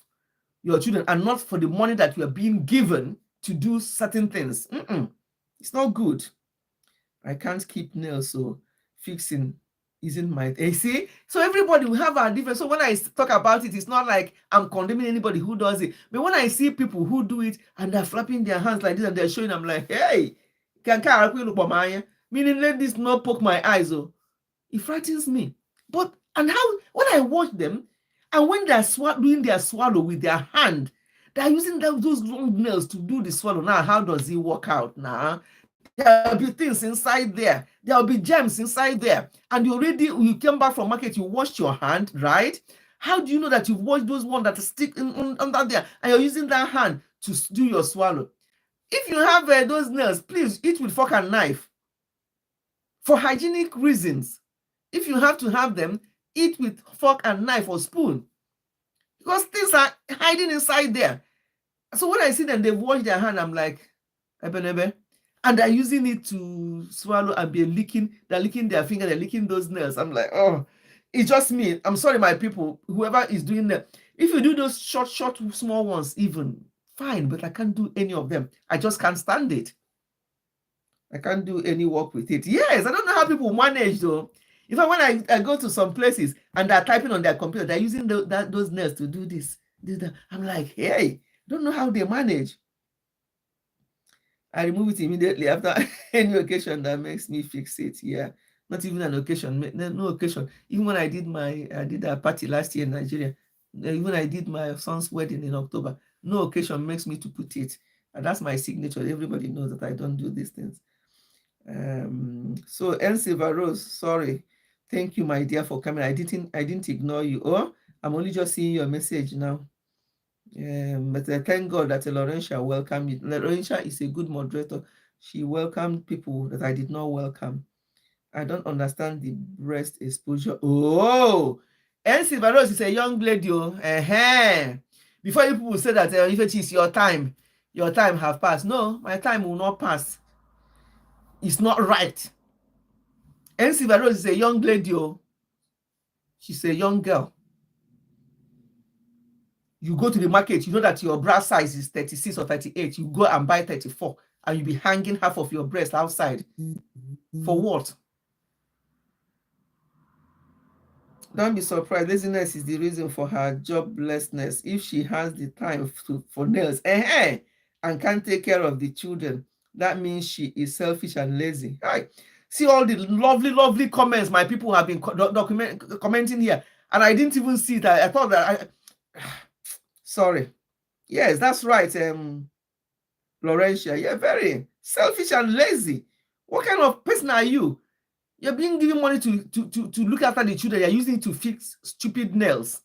your children and not for the money that you are being given to do certain things. It's not good. I can't keep nails, so fixing isn't my see. So everybody will have a different. So when I talk about it, it's not like I'm condemning anybody who does it. But when I see people who do it and they're flapping their hands like this and they're showing, I'm like, hey, meaning let this not poke my eyes. Oh, it frightens me. But and how when I watch them and when they're doing their swallow with their hand, they're using those long nails to do the swallow. Now, how does it work out now? There'll be things inside there. There'll be gems inside there. And you came back from market, you washed your hand, right? How do you know that you've washed those ones that stick under there and you're using that hand to do your swallow? If you have those nails, please eat with fork and knife. For hygienic reasons. If you have to have them, eat with fork and knife or spoon. Because things are hiding inside there. So when I see them, they've washed their hand, I'm like, ebe. And they're using it to swallow and they're licking their finger, they're licking those nails. I'm like, oh, it's just me. I'm sorry, my people, whoever is doing that. If you do those short, small ones, even, fine, but I can't do any of them. I just can't stand it. I can't do any work with it. Yes, I don't know how people manage though. Even when I go to some places and they're typing on their computer, they're using those nails to do this, that. I'm like, hey, don't know how they manage. I remove it immediately after any occasion that makes me fix it. Yeah, not even an occasion, no occasion. Even when I did a party last year in Nigeria, even I did my son's wedding in October, no occasion makes me to put it. And that's my signature. Everybody knows that I don't do these things. So Silver Rose, sorry. Thank you, my dear, for coming. I didn't ignore you. Oh, I'm only just seeing your message now. But thank God that Laurentia welcomed me. Laurentia is a good moderator. She welcomed people that I did not welcome. I don't understand the breast exposure. Oh, Silver Rose is a young lady. Before you people say that if it is your time have passed. No, my time will not pass. It's not right. Silver Rose is a young lady. She's a young girl. You go to the market, you know that your bra size is 36 or 38. You go and buy 34 and you'll be hanging half of your breast outside. For what? Don't be surprised. Laziness is the reason for her joblessness. If she has the time for nails and can't take care of the children, that means she is selfish and lazy. Right. See all the lovely comments my people have been commenting here. And I didn't even see that. I thought that sorry. Yes, that's right. Laurentia, you're very selfish and lazy. What kind of person are you? You're being given money to look after the children. You're using it to fix stupid nails.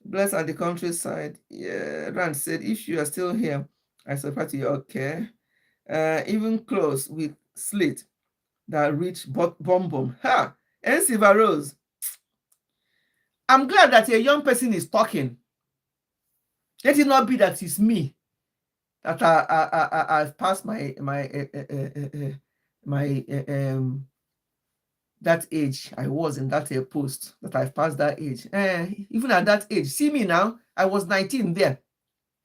Bless at the countryside. Yeah, Rand said, if you are still here, I support you. Okay. Even close with slit that reach bum. Ha! And Silver Rose. I'm glad that a young person is talking. Let it not be that it's me that I've passed my that age. I was in that post that I've passed that age. Even at that age, see me now. I was 19 there.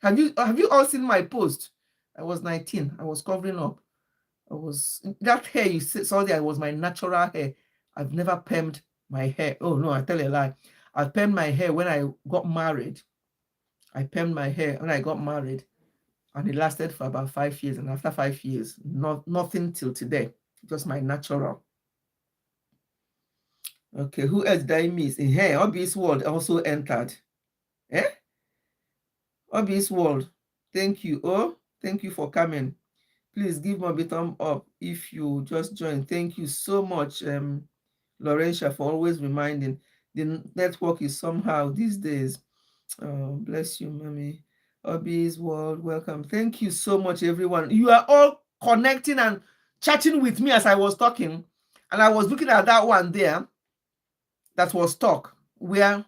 Have you all seen my post? I was 19. I was covering up. I was that hair you saw there was my natural hair. I've never permed my hair. Oh no, I tell a lie. I permed my hair when I got married. I permed my hair when I got married. And it lasted for about 5 years. And after 5 years, nothing till today. Just my natural. Okay, who else did I miss? In here, Obvious World also entered. Eh? Obvious World, thank you. Oh, thank you for coming. Please give me a thumb up if you just joined. Thank you so much, Laurentia, for always reminding. The network is somehow these days. Oh, bless you, mommy. Obvious World, welcome. Thank you so much, everyone. You are all connecting and chatting with me as I was talking. And I was looking at that one there that was stuck. Where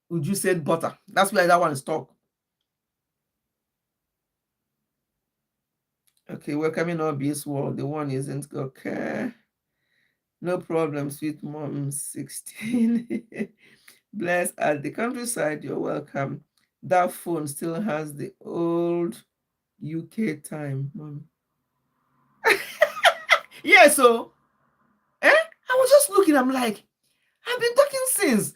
would you say butter? That's where that one is stuck. Okay, welcoming Obvious World. The one isn't okay. No problem, sweet mom 16. Bless at the countryside, you're welcome. That phone still has the old UK time, mom. Yeah, so I was just looking, I'm like, I've been talking since.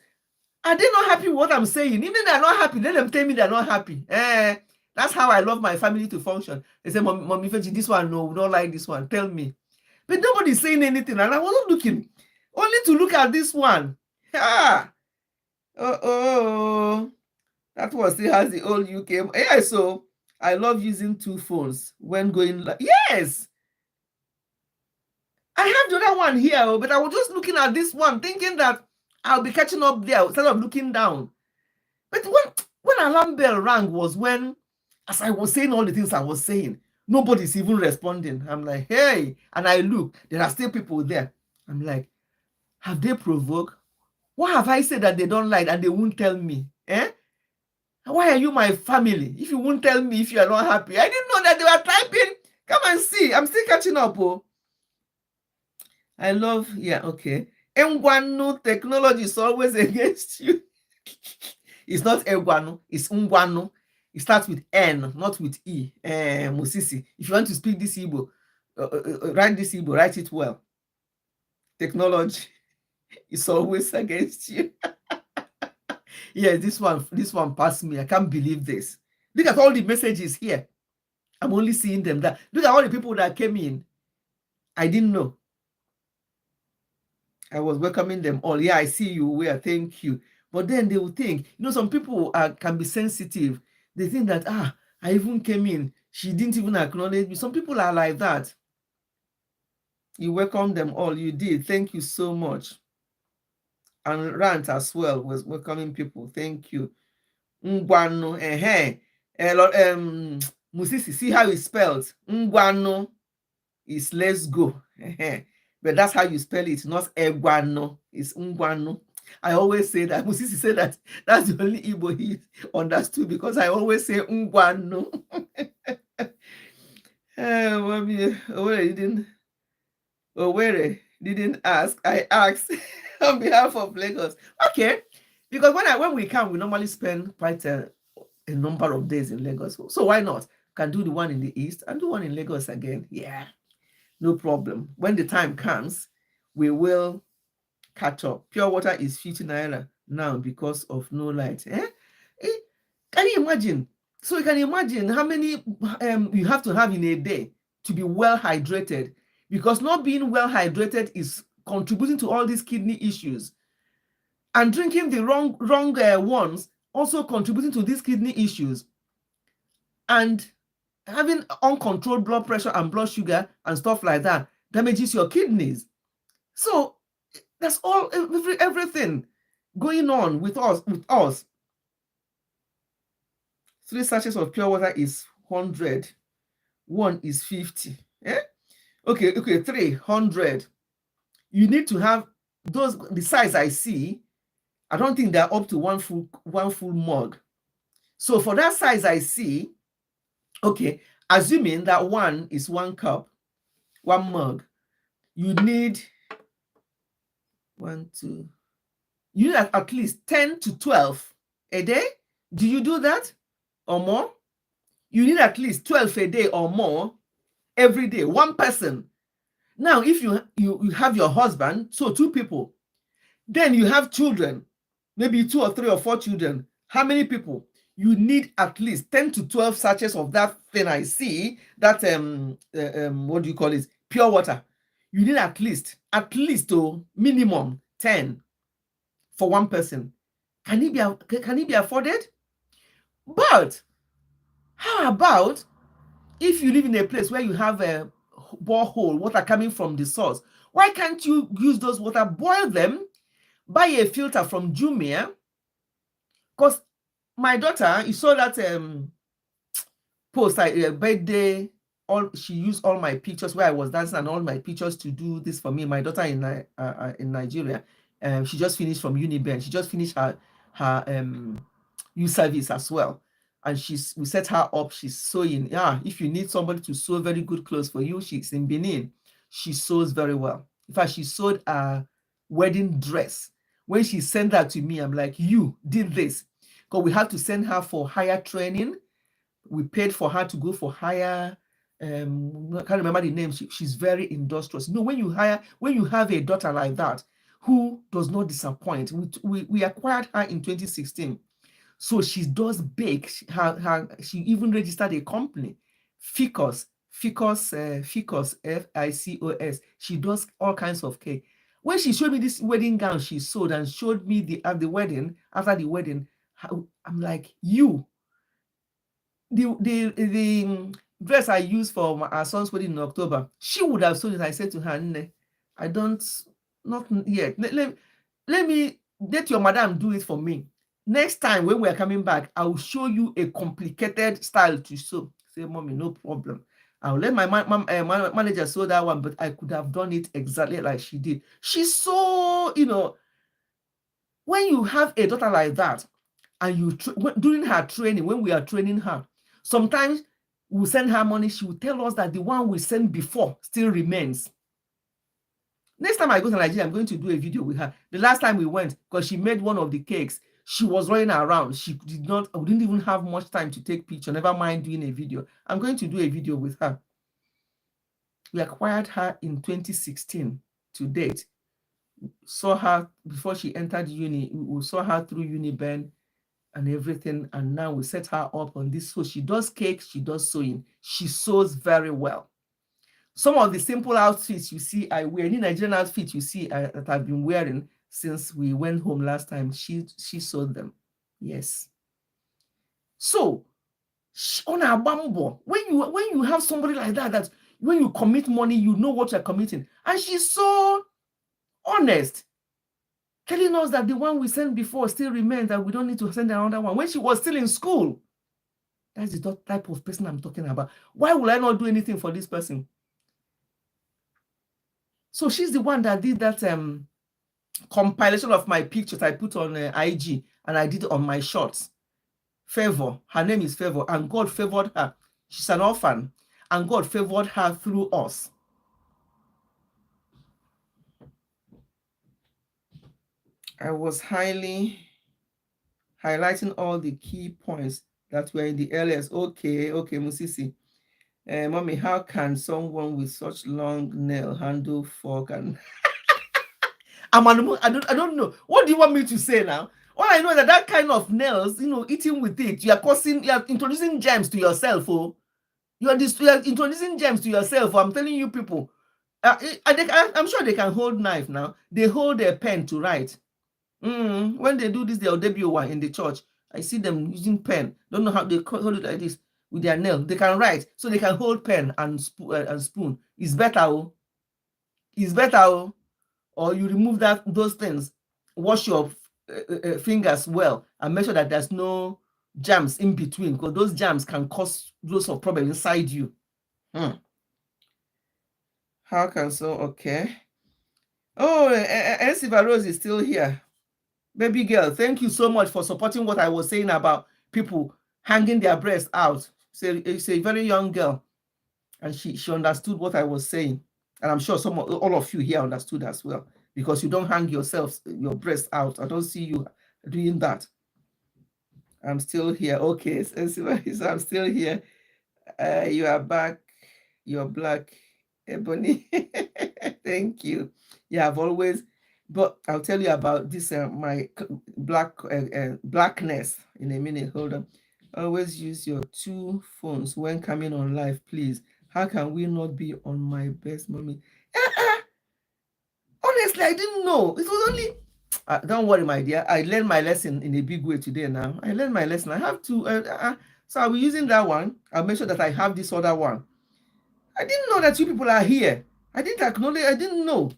Are they not happy with what I'm saying? Even if they're not happy, let them tell me they're not happy. That's how I love my family to function. They say, Mommy Ifechi, this one, no, we don't like this one. Tell me. But nobody's saying anything. And I wasn't looking. Only to look at this one. Ah. Oh. That one still has the old UK. Yeah, so I love using two phones when going. Yes. I have the other one here, but I was just looking at this one, thinking that I'll be catching up there instead of looking down. But when alarm bell rang was when, as I was saying all the things I was saying, nobody's even responding. I'm like, hey, and I look, there are still people there. I'm like, have they provoked? What have I said that they don't like and they won't tell me? Why are you my family if you won't tell me if you are not happy? I didn't know that they were typing. Come and see. I'm still catching up. Oh. I love, yeah, okay. Ngwanu technology is always against you. It's not Ngwanu, it's Ngwanu. It starts with N, not with E. Musisi. If you want to speak this Igbo, write this Igbo, write it well. Technology is always against you. Yeah, this one passed me. I can't believe this. Look at all the messages here. I'm only seeing them there. Look at all the people that came in. I didn't know. I was welcoming them all. Yeah, I see you. Where? Thank you. But then they will think, some people can be sensitive. They think that, I even came in. She didn't even acknowledge me. Some people are like that. You welcome them all. You did. Thank you so much. And Rant as well was welcoming people. Thank you. Ngwano. Musisi, see how it's spelled. Ngwano is let's go. But that's how you spell it, not Egwano. It's Ngwano. I always say that. Musisi said that that's the only Igbo he understood because I always say Ngwano. Owere didn't ask. I asked on behalf of Lagos. Okay, because when we come, we normally spend quite a number of days in Lagos. So why not? Can do the one in the east and do one in Lagos again. Yeah, no problem. When the time comes, we will catch up. Pure water is 50 naira now because of no light. Can you imagine? So you can imagine how many you have to have in a day to be well hydrated, because not being well hydrated is contributing to all these kidney issues, and drinking the wrong ones also contributing to these kidney issues, and having uncontrolled blood pressure and blood sugar and stuff like that damages your kidneys. So that's all, everything going on with us. 3 sachets of pure water is 100. 1 is 50. Okay, 300. You need to have the size I see. I don't think they're up to one full mug. So for that size I see, okay, assuming that 1 is 1 cup, 1 mug, you need 1, 2. You need at least 10 to 12 a day. Do you do that or more? You need at least 12 a day or more every day, one person. Now, if you have your husband, so 2 people, then you have children, maybe 2 or 3 or 4 children. How many people? You need at least 10 to 12 sachets of that thing I see, that what do you call it? Pure water. You need at least minimum 10 for one person. Can it be afforded? But how about if you live in a place where you have a borehole, water coming from the source? Why can't you use those water, boil them, buy a filter from Jumia? Because my daughter, you saw that post, birthday, she used all my pictures where I was dancing and all my pictures to do this for me. My daughter in Nigeria, she just finished from Uniben. She just finished her youth service as well, and we set her up. She's sewing. Yeah, if you need somebody to sew very good clothes for you, she's in Benin. She sews very well. In fact, she sewed a wedding dress. When she sent that to me, I'm like, you did this, because we had to send her for higher training. We paid for her to go for higher, I can't remember the name. She's very industrious. When you have a daughter like that who does not disappoint. We acquired her in 2016. So she does bake. She even registered a company, Ficus, Ficos. She does all kinds of cake. When she showed me this wedding gown she sewed and showed me after the wedding, I'm like, the dress I used for our son's wedding in October, she would have sold it. I said to her, Nne, I don't, not yet. Let me let your madam do it for me. Next time when we are coming back, I will show you a complicated style to sew. Say, mommy, no problem. I'll let my manager sew that one, but I could have done it exactly like she did. She's so, when you have a daughter like that, and during her training, when we are training her, sometimes we'll send her money. She will tell us that the one we sent before still remains. Next time I go to Nigeria, I'm going to do a video with her. The last time we went, because she made one of the cakes, she was running around. We didn't even have much time to take picture, never mind doing a video. I'm going to do a video with her. We acquired her in 2016 to date. Saw her before she entered uni. We saw her through Uniben and everything, and now we set her up on this. So she does cakes, she does sewing, she sews very well. Some of the simple outfits you see I wear, any Nigerian outfit you see that I've been wearing since we went home last time, she sewed them. Yes. So on our bambo, when you have somebody like that when you commit money, you know what you're committing, and she's so honest, telling us that the one we sent before still remains, that we don't need to send another one, when she was still in school. That's the type of person I'm talking about. Why will I not do anything for this person? So she's the one that did that compilation of my pictures I put on IG, and I did it on my shorts. Favor, her name is Favor, and God favored her. She's an orphan, and God favored her through us. I was highlighting all the key points that were in the LS. Okay, Musisi. Mommy, how can someone with such long nail handle fork and I don't know. What do you want me to say now? All I know is that kind of nails, eating with it, you are introducing germs to yourself. Oh, you are introducing germs to yourself. I'm telling you, people. I'm sure they can hold knife now. They hold a pen to write. When they do this, their debut one in the church, I see them using pen. Don't know how they hold it like this with their nail. They can write, so they can hold pen and spoon. It's better, oh. It's better, oh. Or you remove those things, wash your fingers well, and make sure that there's no jams in between, because those jams can cause lots of problems inside you. How can okay? Oh, Ensiva Rose is still here. Baby girl, thank you so much for supporting what I was saying about people hanging their breasts out. It's a very young girl, and she understood what I was saying, and I'm sure all of you here understood as well, because you don't hang your breast out. I don't see you doing that. I'm still here. Okay, so I'm still here. You are back. You're black, Ebony. Thank you. Yeah, I've always, but I'll tell you about this, my blackness in a minute. Hold on. Always use your two phones when coming on live, please. How can we not be on my best, mommy? Honestly, I didn't know. It was only Don't worry, my dear. I learned my lesson in a big way today now. I learned my lesson. I have to. So I'll be using that one. I'll make sure that I have this other one. I didn't know that you people are here. I didn't acknowledge. I didn't know.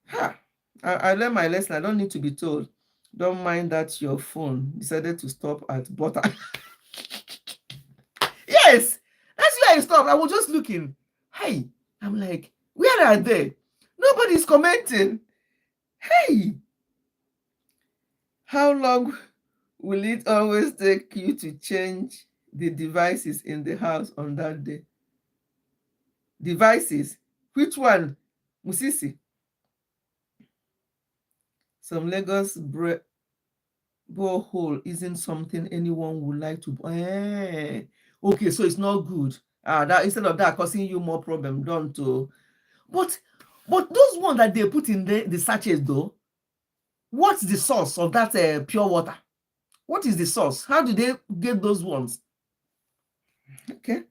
Ha! I learned my lesson. I don't need to be told. Don't mind that your phone decided to stop at butter. Yes, that's where I stopped. I was just looking. Hey, I'm like, where are they? Nobody's commenting. Hey, how long will it always take you to change the devices in the house on that day? Devices? Which one? Musisi? Some Lagos borehole isn't something anyone would like to. Okay, so it's not good. That instead of that causing you more problem, don't. But those ones that they put in the sachets though, what's the source of that pure water? What is the source? How do they get those ones? Okay,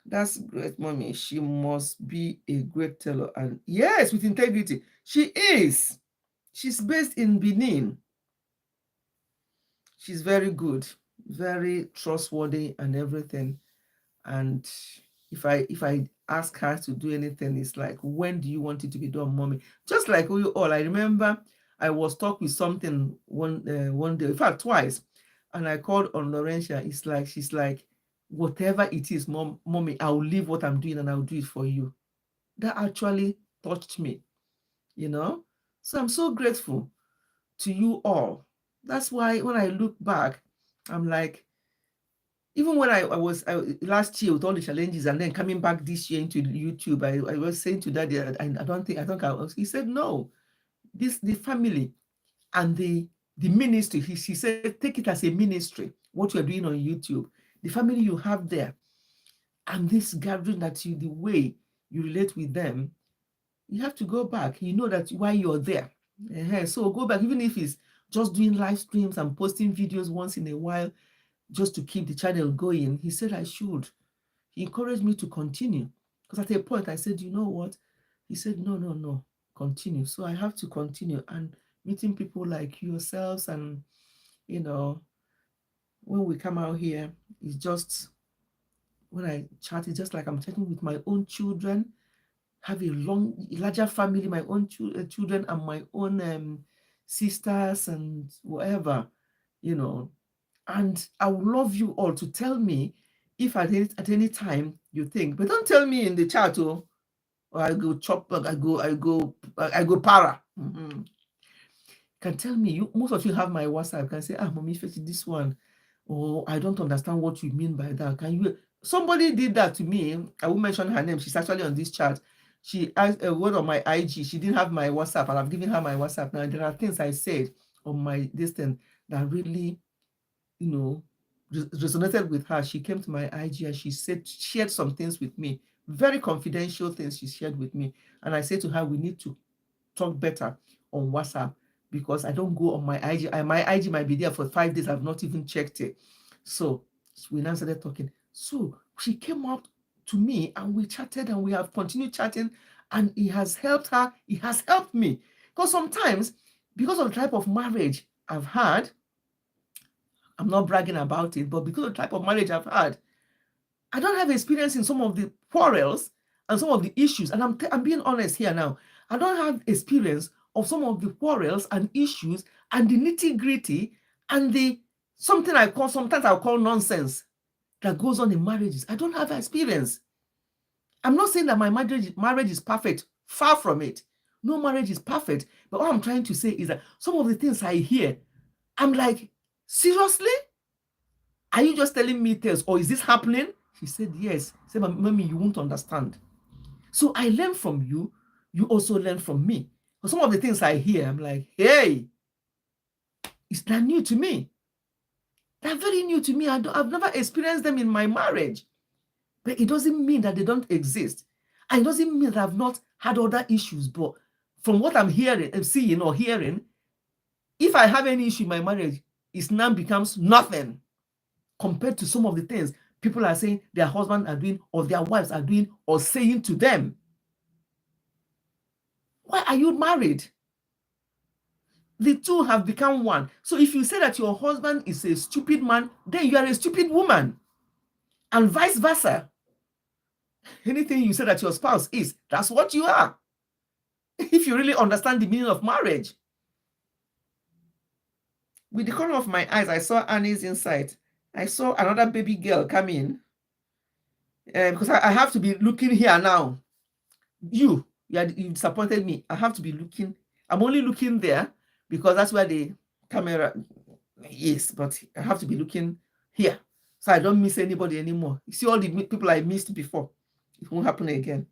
that's great, mommy. She must be a great teller, and yes, with integrity. She is. She's based in Benin. She's very good, very trustworthy and everything. And if I ask her to do anything, it's like, when do you want it to be done, mommy? Just like we all. I remember I was stuck with something one day, in fact twice, and I called on Laurentia. It's like, she's like, whatever it is, mommy, I'll leave what I'm doing and I'll do it for you. That actually touched me, you know. So I'm so grateful to you all. That's why when I look back, I'm like, even when I was last year with all the challenges and then coming back this year into YouTube, I was saying to Daddy, he said, no, the family and the ministry, he said, take it as a ministry, what you're doing on YouTube, the family you have there, and this gathering that the way you relate with them, you have to go back. You know that why you're there. So go back, even if it's just doing live streams and posting videos once in a while, just to keep the channel going. He said I should. He encouraged me to continue. Because at a point I said, you know what? He said, no, continue. So I have to continue. And meeting people like yourselves, and, when we come out here, it's just, when I chat, it's just like I'm chatting with my own children, have a larger family, my own children and my own sisters and whatever, and I would love you all to tell me if at any time you think, but don't tell me in the chat, or I go chop, I go para. Can tell me. Most of you have my WhatsApp. Can say, Mommy Ifechi, this one, or I don't understand what you mean by that. Can you? Somebody did that to me. I won't mention her name. She's actually on this chat. She asked a word on my IG. She didn't have my WhatsApp, and I've given her my WhatsApp. Now there are things I said on my distance that really, resonated with her. She came to my IG and she shared some things with me, very confidential things she shared with me. And I said to her, we need to talk better on WhatsApp, because I don't go on my IG. My IG might be there for 5 days. I've not even checked it. So we now started talking. So she came up to me and we chatted, and we have continued chatting, and it has helped her. It has helped me, because sometimes, because of the type of marriage I've had, I'm not bragging about it, but because of the type of marriage I've had, I don't have experience in some of the quarrels and some of the issues. And I'm being honest here now. I don't have experience of some of the quarrels and issues and the nitty-gritty and the sometimes I'll call nonsense that goes on in marriages. I don't have experience. I'm not saying that my marriage is perfect. Far from it. No marriage is perfect. But what I'm trying to say is that some of the things I hear, I'm like, seriously? Are you just telling me tales, or is this happening? She said, yes. She said, Mommy, you won't understand. So I learn from you. You also learn from me. But some of the things I hear, I'm like, hey, it's not new to me. They're very new to me. I've never experienced them in my marriage. But it doesn't mean that they don't exist. And it doesn't mean that I've not had other issues. But from what I'm hearing and seeing or hearing, if I have any issue in my marriage, it now becomes nothing compared to some of the things people are saying their husbands are doing, or their wives are doing, or saying to them. Why are you married? The two have become one. So if you say that your husband is a stupid man, then you are a stupid woman. And vice versa. Anything you say that your spouse is, that's what you are. If you really understand the meaning of marriage. With the corner of my eyes, I saw Annie's inside. I saw another baby girl come in. Because I have to be looking here now. You disappointed me. I have to be looking. I'm only looking there because that's where the camera is. But I have to be looking here so I don't miss anybody anymore. You see all the people I missed before. It won't happen again.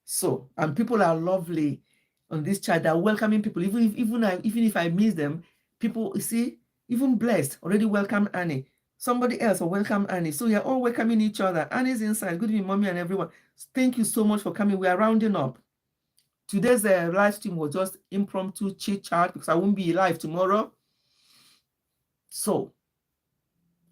So, and people are lovely on this chat. They're welcoming people. Even if I miss them, people, you see, even blessed already welcome Annie. Somebody else will welcome Annie. So you're all welcoming each other. Annie's inside. Good evening, mommy and everyone. Thank you so much for coming. We are rounding up. Today's live stream was just impromptu chit chat because I won't be live tomorrow. So,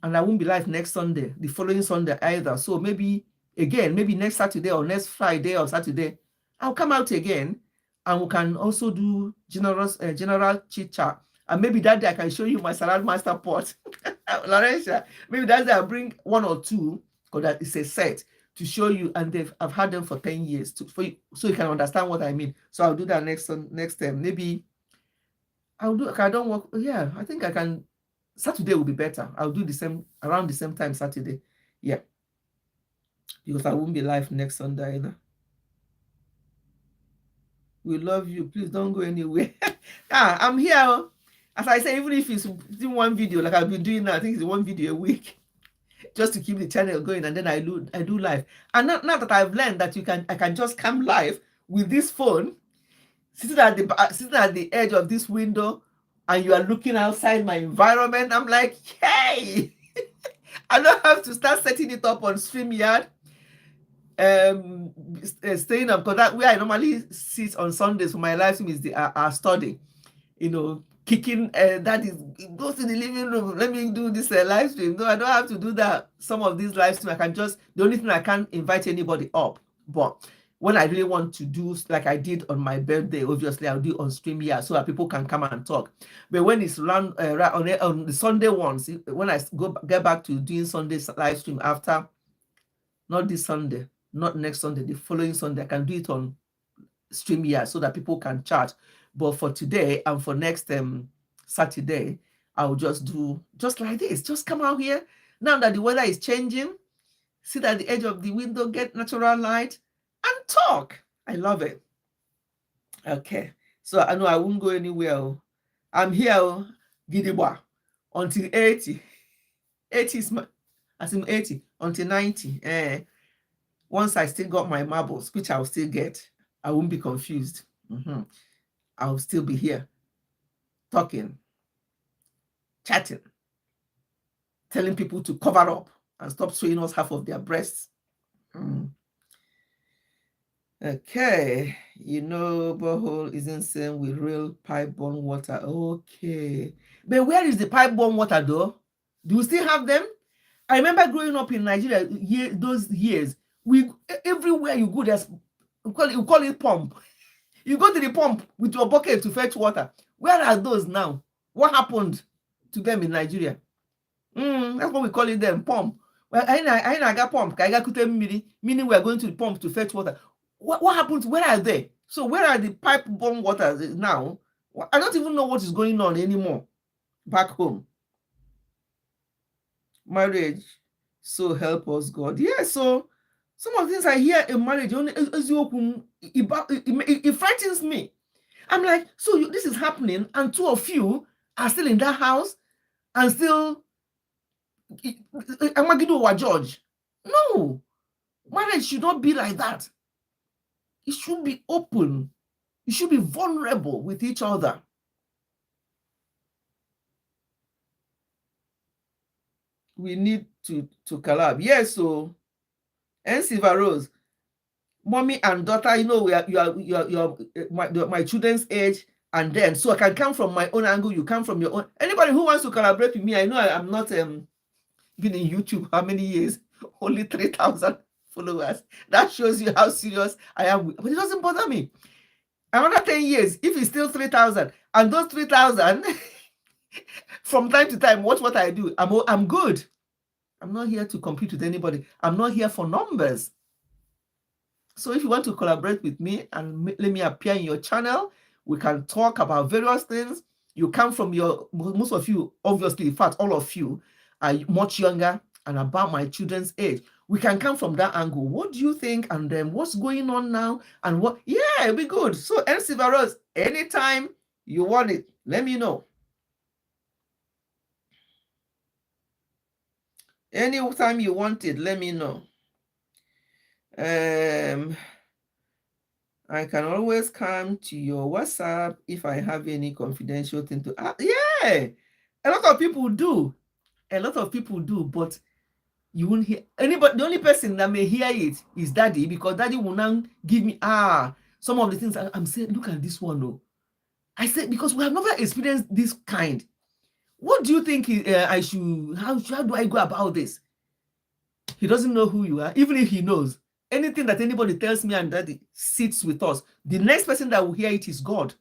and I won't be live next Sunday, the following Sunday either. So maybe next Saturday or next Friday or Saturday, I'll come out again and we can also do general chit chat. And maybe that day I can show you my salad master pot. Laurentia, maybe that day I'll bring one or two because that is a set to show you, and I've had them for 10 years so you can understand what I mean. So I'll do that next time. Maybe I'll do. I don't work. Yeah, I think I can. Saturday will be better. I'll do the same around the same time Saturday. Yeah, because I won't be live next Sunday either. We love you. Please don't go anywhere. I'm here. As I say, even if it's in one video, like I've been doing now, I think it's one video a week, just to keep the channel going, and then I do live. And now that I've learned that I can just come live with this phone, sitting at the edge of this window, and you are looking outside my environment. I'm like, hey, I don't have to start setting it up on StreamYard. Staying up, because that where I normally sit on Sundays for my live stream is our study. Kicking that is, go to the living room, let me do this live stream. No, I don't have to do that. Some of these live streams I can just, the only thing I can't invite anybody up. But when I really want to do, like I did on my birthday, obviously I'll do on StreamYard so that people can come and talk. But when it's on the Sunday ones, when I get back to doing Sunday live stream after, not this Sunday, not next Sunday, the following Sunday, I can do it on StreamYard so that people can chat. But for today and for next Saturday, I'll just do just like this. Just come out here. Now that the weather is changing, sit at the edge of the window, get natural light, and talk. I love it. Okay. So I know I won't go anywhere. I'm here, Gidigba, until 80. 80 is as in 80 until 90. Once I still got my marbles, which I'll still get, I won't be confused. I'll still be here talking, chatting, telling people to cover up and stop showing us half of their breasts. Okay, borehole isn't same with real pipe-borne water. Okay, but where is the pipe-borne water though? Do we still have them? I remember growing up in Nigeria, those years, everywhere you go, you call it pump. You go to the pump with your bucket to fetch water. Where are those now? What happened to them in Nigeria? That's what we call it then, pump. Well, I got pump. Meaning we are going to the pump to fetch water. What happened? Where are they? So where are the pipe-borne waters now? I don't even know what is going on anymore back home. Marriage, so help us God. Yeah, so some of the things I hear in marriage, it frightens me. I'm like, so this is happening, and two of you are still in that house and still Amagido or George. No, marriage should not be like that. It should be open. You should be vulnerable with each other. We need to collab. Yes, so and Silver Rose, mommy and daughter, you're my children's age, and then so I can come from my own angle, you come from your own. Anybody who wants to collaborate with me, I know I'm not been in YouTube how many years? Only 3,000 followers. That shows you how serious I am, but it doesn't bother me. Another 10 years, if it's still 3,000, and those 3,000, from time to time, watch what I do. I'm good. I'm not here to compete with anybody. I'm not here for numbers. So if you want to collaborate with me and let me appear in your channel, we can talk about various things. You come from most of you, obviously, in fact, all of you are much younger and about my children's age. We can come from that angle. What do you think? And then what's going on now? And what? Yeah, it'll be good. So, MC Varos, anytime you want it, let me know. Anytime you want it, let me know. I can always come to your WhatsApp if I have any confidential thing to ask. Yeah, a lot of people do. A lot of people do, but you won't hear anybody. The only person that may hear it is Daddy, because Daddy will now give me some of the things I'm saying. Look at this one, though. I said, because we have never experienced this kind. What do you think I should? How do I go about this? He doesn't know who you are, even if he knows. Anything that anybody tells me and Daddy sits with us, the next person that will hear it is God.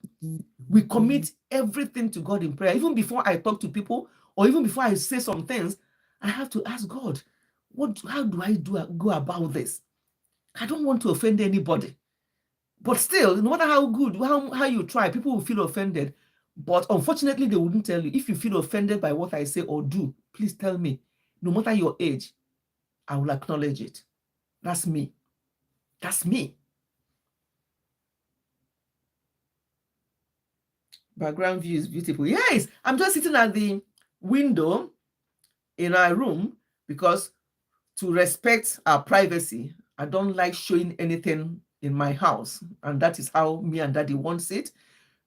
We commit everything to God in prayer. Even before I talk to people, or even before I say some things, I have to ask God, how do I go about this? I don't want to offend anybody. But still, no matter how good, how you try, people will feel offended. But unfortunately, they wouldn't tell you. If you feel offended by what I say or do, please tell me. No matter your age, I will acknowledge it. That's me. That's me. Background view is beautiful. Yes, I'm just sitting at the window in our room because to respect our privacy, I don't like showing anything in my house. And that is how me and Daddy wants it.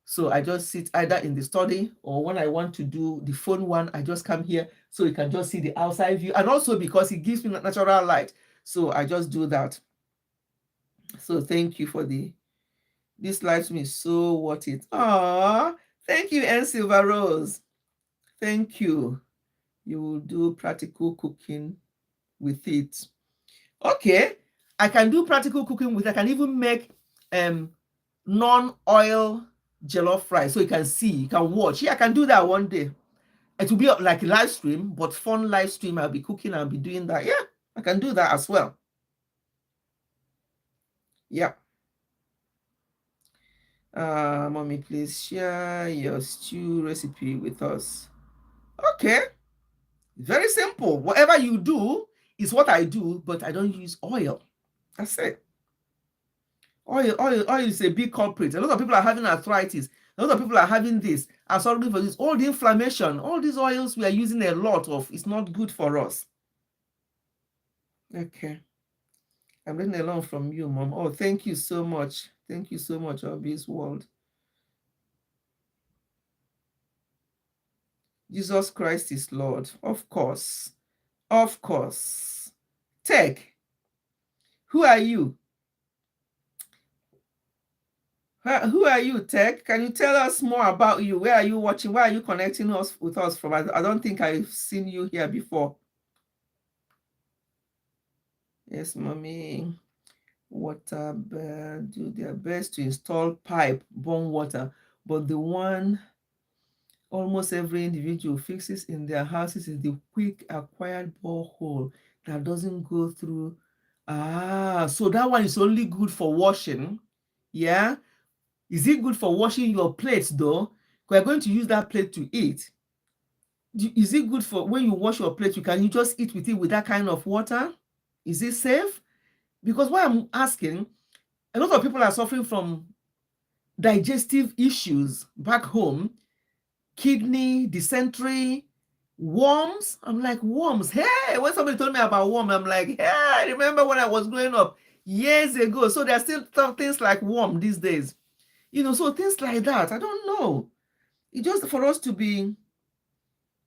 So I just sit either in the study, or when I want to do the phone one, I just come here so you can just see the outside view. And also because it gives me natural light. So I just do that. So thank you for this live stream is so worth it. Ah, thank you, N Silver Rose. Thank you. You will do practical cooking with it. Okay, I can do practical cooking with it. I can even make non-oil jollof rice, so you can see, you can watch. Yeah, I can do that one day. It will be like a live stream, but fun live stream. I'll be cooking, I'll be doing that. Yeah, I can do that as well. Yeah. Mommy, please share your stew recipe with us. Okay, very simple. Whatever you do is what I do, but I don't use oil. That's it. Oil is a big culprit. A lot of people are having arthritis. A lot of people are having this. I'm sorry for this. All the inflammation, all these oils we are using a lot of, it's not good for us. Okay. I'm learning along from you, Mom. Oh, thank you so much. Thank you so much, Obvious World. Jesus Christ is Lord. Of course. Of course. Tech. Who are you? Who are you, Tech? Can you tell us more about you? Where are you watching? Where are you connecting with us from? I don't think I've seen you here before. Yes, Mommy. Water do their best to install pipe, borne water, but the one almost every individual fixes in their houses is the quick acquired borehole that doesn't go through. So that one is only good for washing. Yeah. Is it good for washing your plates though? We're going to use that plate to eat. Is it good for when you wash your plate? Can you just eat with it with that kind of water? Is it safe? Because why I'm asking, a lot of people are suffering from digestive issues back home, kidney, dysentery, worms. I'm like, worms. Hey, when somebody told me about worm, I'm like, hey, I remember when I was growing up years ago. So there's still things like worm these days. So things like that. I don't know. It's just for us to be,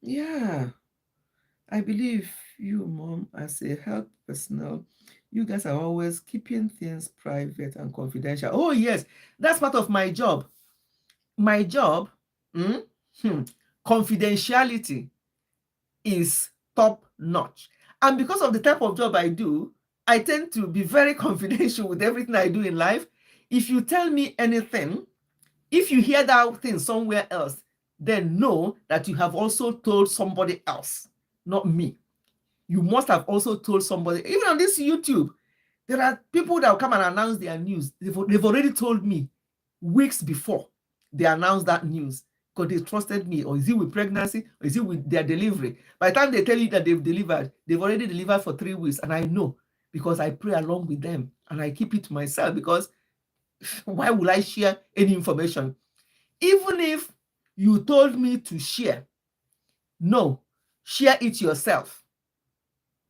yeah. I believe you, Mom, as a health personnel, you guys are always keeping things private and confidential. Oh, yes, that's part of my job. My job, confidentiality is top notch. And because of the type of job I do, I tend to be very confidential with everything I do in life. If you tell me anything, If you hear that thing somewhere else, then know that you have also told somebody else, not me. You must have also told somebody. Even on this YouTube, there are people that will come and announce their news. They've already told me weeks before they announced that news, because they trusted me. Or is it with pregnancy, or is it with their delivery? By the time they tell you that they've delivered, they've already delivered for 3 weeks. And I know, because I pray along with them and I keep it to myself, because why would I share any information? Even if you told me to share, no, share it yourself.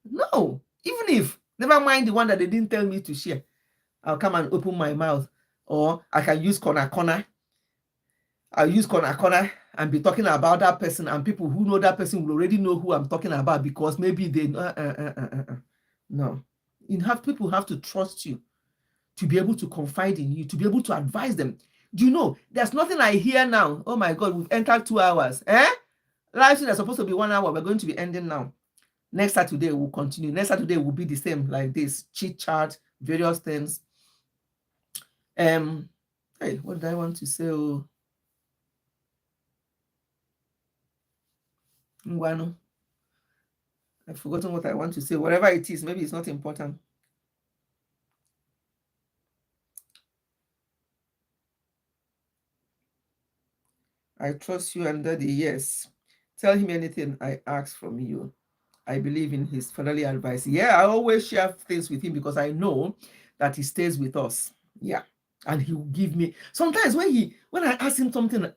No, even if, never mind the one that they didn't tell me to share, I'll come and open my mouth, or I can use corner. I'll use corner and be talking about that person, and people who know that person will already know who I'm talking about, because maybe they no. People have to trust you, to be able to confide in you, to be able to advise them. Do you know, there's nothing I hear now. Oh my God, we've entered 2 hours. Live stream is supposed to be 1 hour. We're going to be ending now. Next Saturday we'll continue. Next Saturday will be the same, like this, chit chat, various things. Hey, what did I want to say? Oh, Ngwano, I've forgotten what I want to say. Whatever it is, maybe it's not important. I trust you and Daddy. Yes. Tell him anything I ask from you. I believe in his fatherly advice. Yeah, I always share things with him, because I know that he stays with us. Yeah. And he will give me. Sometimes when I ask him something,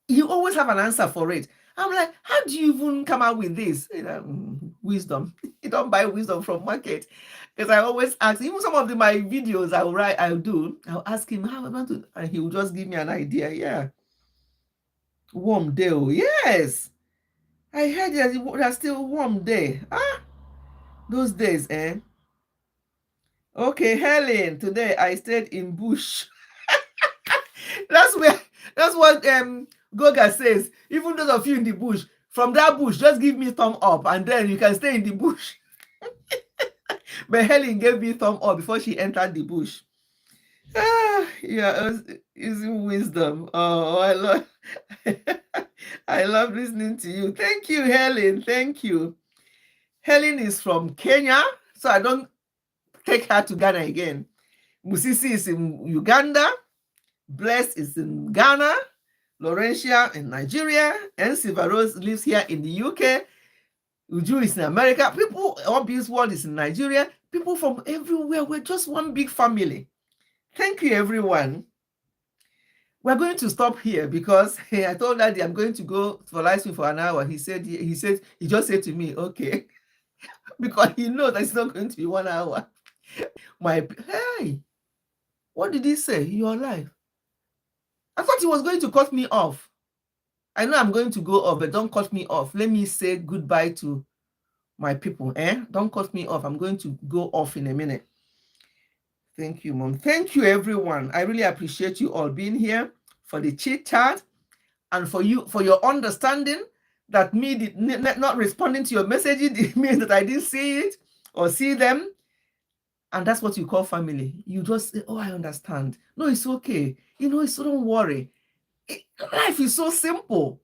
he always have an answer for it. I'm like, how do you even come out with this? Wisdom. You don't buy wisdom from market. Because I always ask, even some of my videos I'll ask him, how am I to, and he will just give me an idea. Yeah. Warm day. Yes. I heard there's still warm day. Those days, eh? Okay, Helen, today I stayed in bush. That's what Goga says. Even those of you in the bush, from that bush, just give me thumb up, and then you can stay in the bush. But Helen gave me thumb up before she entered the bush. Yeah, using wisdom. Oh, I love I love listening to you. Thank you, Helen. Thank you. Helen is from Kenya, so I don't take her to Ghana again. Musisi is in Uganda. Bless is in Ghana. Laurentia in Nigeria. And Silver Rose lives here in the UK. Uju is in America. People, Obvious World is in Nigeria. People from everywhere. We're just one big family. Thank you, everyone. We're going to stop here, because I told Daddy I'm going to go for live stream for an hour. He just said to me, okay, because he knows that it's not going to be 1 hour. Hey, what did he say? You're alive. I thought he was going to cut me off. I know I'm going to go off, but don't cut me off. Let me say goodbye to my people. Don't cut me off. I'm going to go off in a minute. Thank you, Mom. Thank you, everyone. I really appreciate you all being here, for the chit chat, and for your understanding that me not responding to your messages, it means that I didn't see it or see them. And that's what you call family. You just say, oh, I understand. No, it's okay. So don't worry. Life is so simple.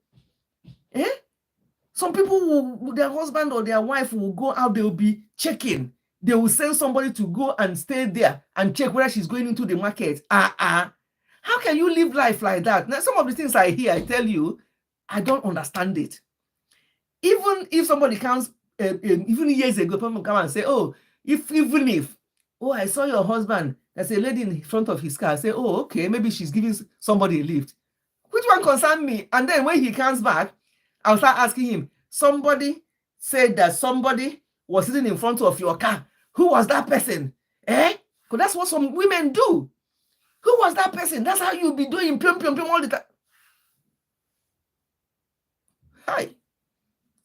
Some people their husband or their wife will go out, they'll be checking. They will send somebody to go and stay there and check whether she's going into the market. How can you live life like that? Now, some of the things I hear, I tell you, I don't understand it. Even if somebody comes, even years ago, people come and say, oh, I saw your husband, there's a lady in front of his car. I say, oh, okay, maybe she's giving somebody a lift. Which one concerned me? And then when he comes back, I'll start asking him, somebody said that somebody was sitting in front of your car. Who was that person? Because that's what some women do. Who was that person? That's how you'll be doing all the time. Hi.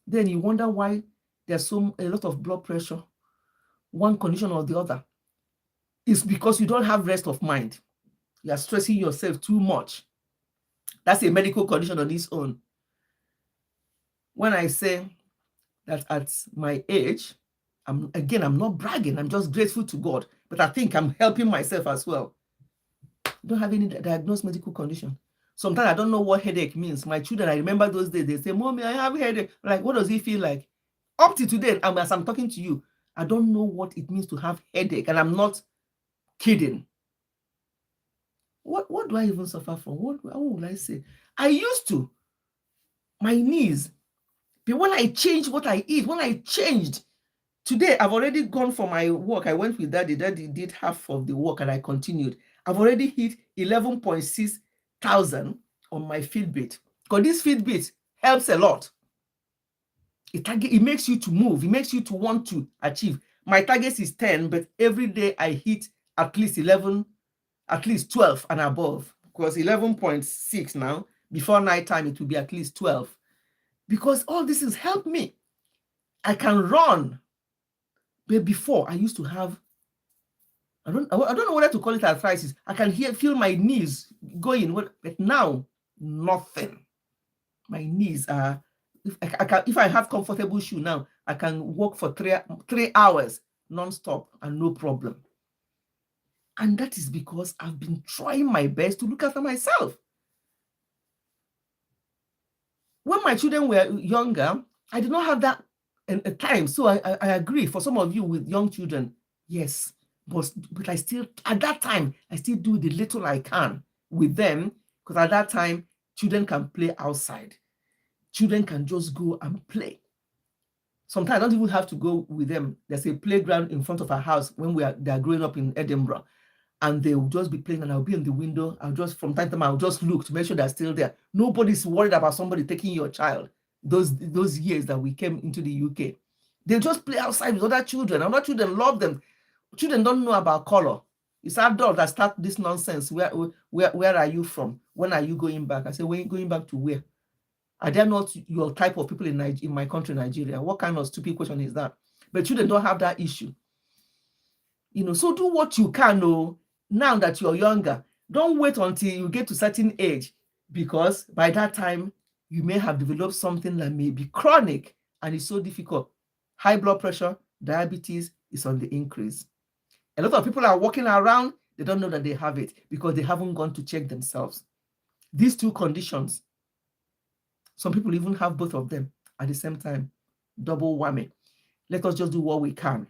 Then you wonder why there's a lot of blood pressure, one condition or the other. It's because you don't have rest of mind. You are stressing yourself too much. That's a medical condition on its own. When I say that at my age, I'm not bragging, I'm just grateful to God, but I think I'm helping myself as well. I don't have any diagnosed medical condition. Sometimes I don't know what headache means. My children, I remember those days, they say, Mommy, I have a headache. Like, what does it feel like? Up to today, and as I'm talking to you, I don't know what it means to have headache, and I'm not kidding. What do I even suffer from? What will I say? I used to, my knees, but when I changed what I eat, when I changed, today I've already gone for my work. I went with daddy. Daddy did half of the work and I continued. I've already hit 11.6 thousand on my Fitbit. Because this Fitbit helps a lot. It makes you to move. It makes you to want to achieve. My target is 10, but every day I hit at least 11, at least 12 and above. Because 11.6 now, before night time, it will be at least 12. Because all this has helped me. I can run. But before, I used to have, I don't know whether to call it arthritis. I can feel my knees going, but now, nothing. My knees are, if I have comfortable shoe now, I can walk for 3 hours non-stop and no problem. And that is because I've been trying my best to look after myself. When my children were younger, I did not have that time. So I agree. For some of you with young children, yes. But I still, at that time, I still do the little I can with them. Because at that time, children can play outside. Children can just go and play. Sometimes I don't even have to go with them. There's a playground in front of our house when they're growing up in Edinburgh. And they will just be playing, and I'll be in the window. From time to time, I'll just look to make sure they're still there. Nobody's worried about somebody taking your child. Those years that we came into the UK, they just play outside with other children. Other children love them. Children don't know about color. It's adults that start this nonsense. Where are you from? When are you going back? I say, when are you going back to where? Are they not your type of people in my country, Nigeria? What kind of stupid question is that? But children don't have that issue. So do what you can, now that you're younger. Don't wait until you get to a certain age, because by that time, you may have developed something that may be chronic and it's so difficult. High blood pressure, diabetes is on the increase. A lot of people are walking around, they don't know that they have it because they haven't gone to check themselves. These two conditions, some people even have both of them at the same time. Double whammy. Let us just do what we can.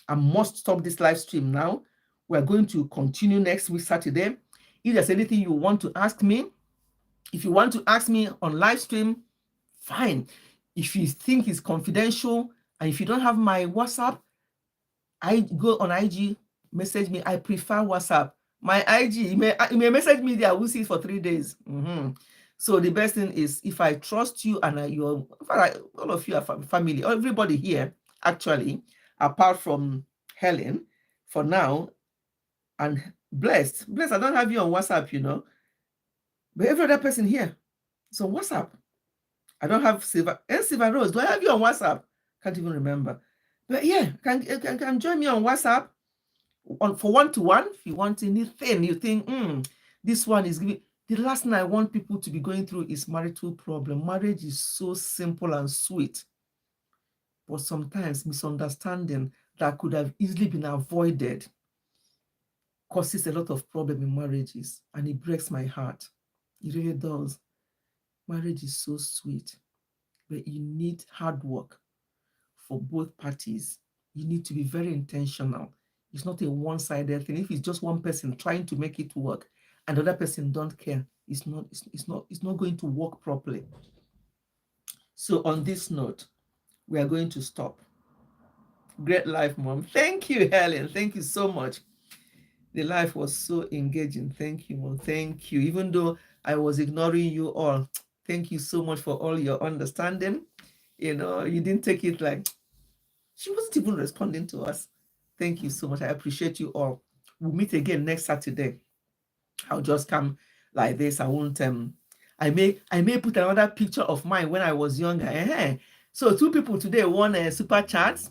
I must stop this live stream now. We're going to continue next week, Saturday. If there's anything you want to ask me, if you want to ask me on live stream, fine. If you think it's confidential, and if you don't have my WhatsApp, I go on IG, message me. I prefer WhatsApp. My IG, you may message me there. We'll see it for 3 days. So the best thing is, if I trust you and all of you are family, everybody here, actually, apart from Helen, for now, and Blessed, I don't have you on WhatsApp, but every other person here is on WhatsApp. I don't have Silver Rose. Do I have you on WhatsApp? Can't even remember. But yeah, can join me on WhatsApp for one-to-one. If you want anything, you think, this one is giving. The last thing I want people to be going through is marital problem. Marriage is so simple and sweet. But sometimes misunderstanding that could have easily been avoided causes a lot of problem in marriages, and it breaks my heart. It really does. Marriage is so sweet, but you need hard work for both parties. You need to be very intentional. It's not a one-sided thing. If it's just one person trying to make it work and the other person don't care, it's not going to work properly. So on this note, we are going to stop. Great life, Mom. Thank you, Helen. Thank you so much. The life was so engaging. Thank you, Mom. Thank you. Even though I was ignoring you all, thank you so much for all your understanding. You didn't take it like she wasn't even responding to us. Thank you so much. I appreciate you all. We'll meet again next Saturday. I'll just come like this. I won't I may put another picture of mine when I was younger. So 2 people today won a super chat.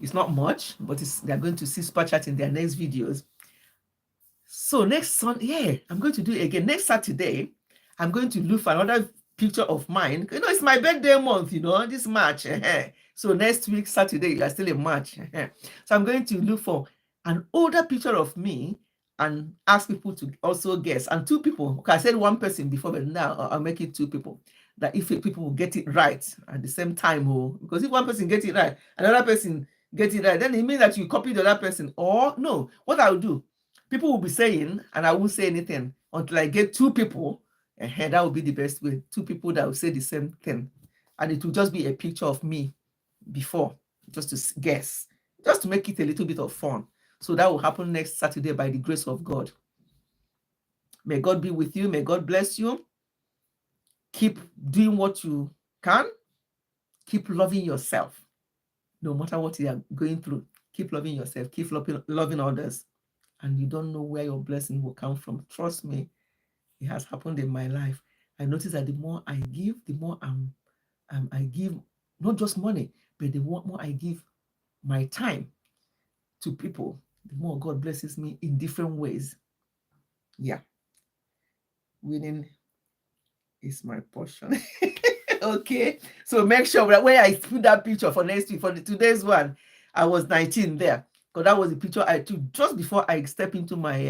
It's not much, but they're going to see super chat in their next videos. So next Sunday, I'm going to do it again. Next Saturday, I'm going to look for another picture of mine. It's my birthday month, this March. So next week, Saturday, you're still in March. So I'm going to look for an older picture of me and ask people to also guess. And 2 people, okay, I said 1 person before, but now I'll make it 2 people. That if people will get it right at the same time, because if 1 person gets it right, another person gets it right, then it means that you copy the other person. Or no, what I'll do, people will be saying, and I won't say anything until I get 2 people. And that will be the best way. 2 people that will say the same thing, and it will just be a picture of me before, just to guess, just to make it a little bit of fun. So that will happen next Saturday by the grace of God. May God be with you. May God bless you. Keep doing what you can. Keep loving yourself. No matter what you are going through, keep loving yourself. Keep loving others. And you don't know where your blessing will come from. Trust me, it has happened in my life. I notice that the more I give, the more I give, not just money, but the more I give my time to people, the more God blesses me in different ways. Yeah. Winning is my portion. Okay. So make sure that when I put that picture for next week, for today's one, I was 19 there. Because that was the picture I took just before I step into my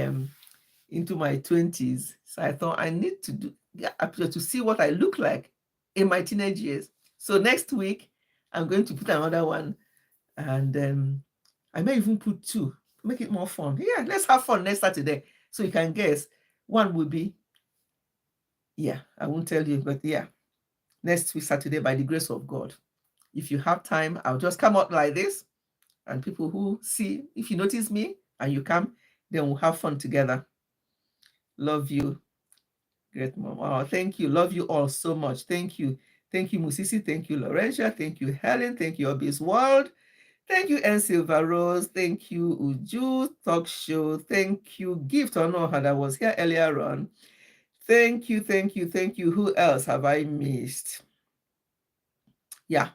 20s. So I thought I need to do a picture to see what I look like in my teenage years. So next week, I'm going to put another one. And I may even put 2. Make it more fun. Yeah, let's have fun next Saturday. So you can guess. One will be, I won't tell you, but next week Saturday by the grace of God. If you have time, I'll just come out like this, and people who see, if you notice me and you come, then we'll have fun together. Love you, great mom. Oh, thank you. Love you all so much. Thank you. Thank you, Musisi. Thank you, Laurentia. Thank you, Helen. Thank you, Obis World. Thank you, N. Silver Rose. Thank you, Uju Talk Show. Thank you, Gift Onoha that was here earlier on. Thank you, thank you, thank you. Who else have I missed? Yeah.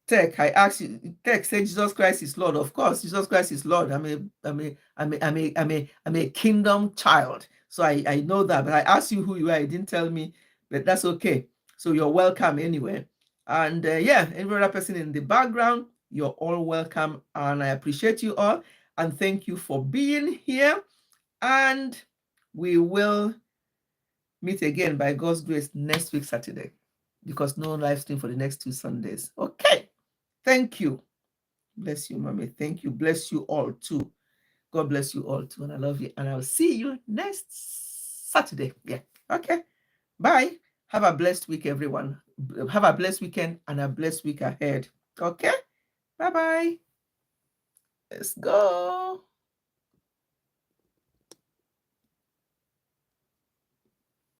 Tech, I asked you, Tech said Jesus Christ is Lord. Of course, Jesus Christ is Lord. I'm a kingdom child. So I know that, but I asked you who you are. You didn't tell me, but that's okay. So you're welcome anyway. And every other person in the background, you're all welcome. And I appreciate you all. And thank you for being here. And we will meet again by God's grace next week, Saturday, because no live stream for the next 2 Sundays. Okay. Thank you. Bless you, Mommy. Thank you. Bless you all too. God bless you all too. And I love you. And I'll see you next Saturday. Yeah. Okay. Bye. Have a blessed week, everyone. Have a blessed weekend and a blessed week ahead. Okay. Bye-bye. Let's go.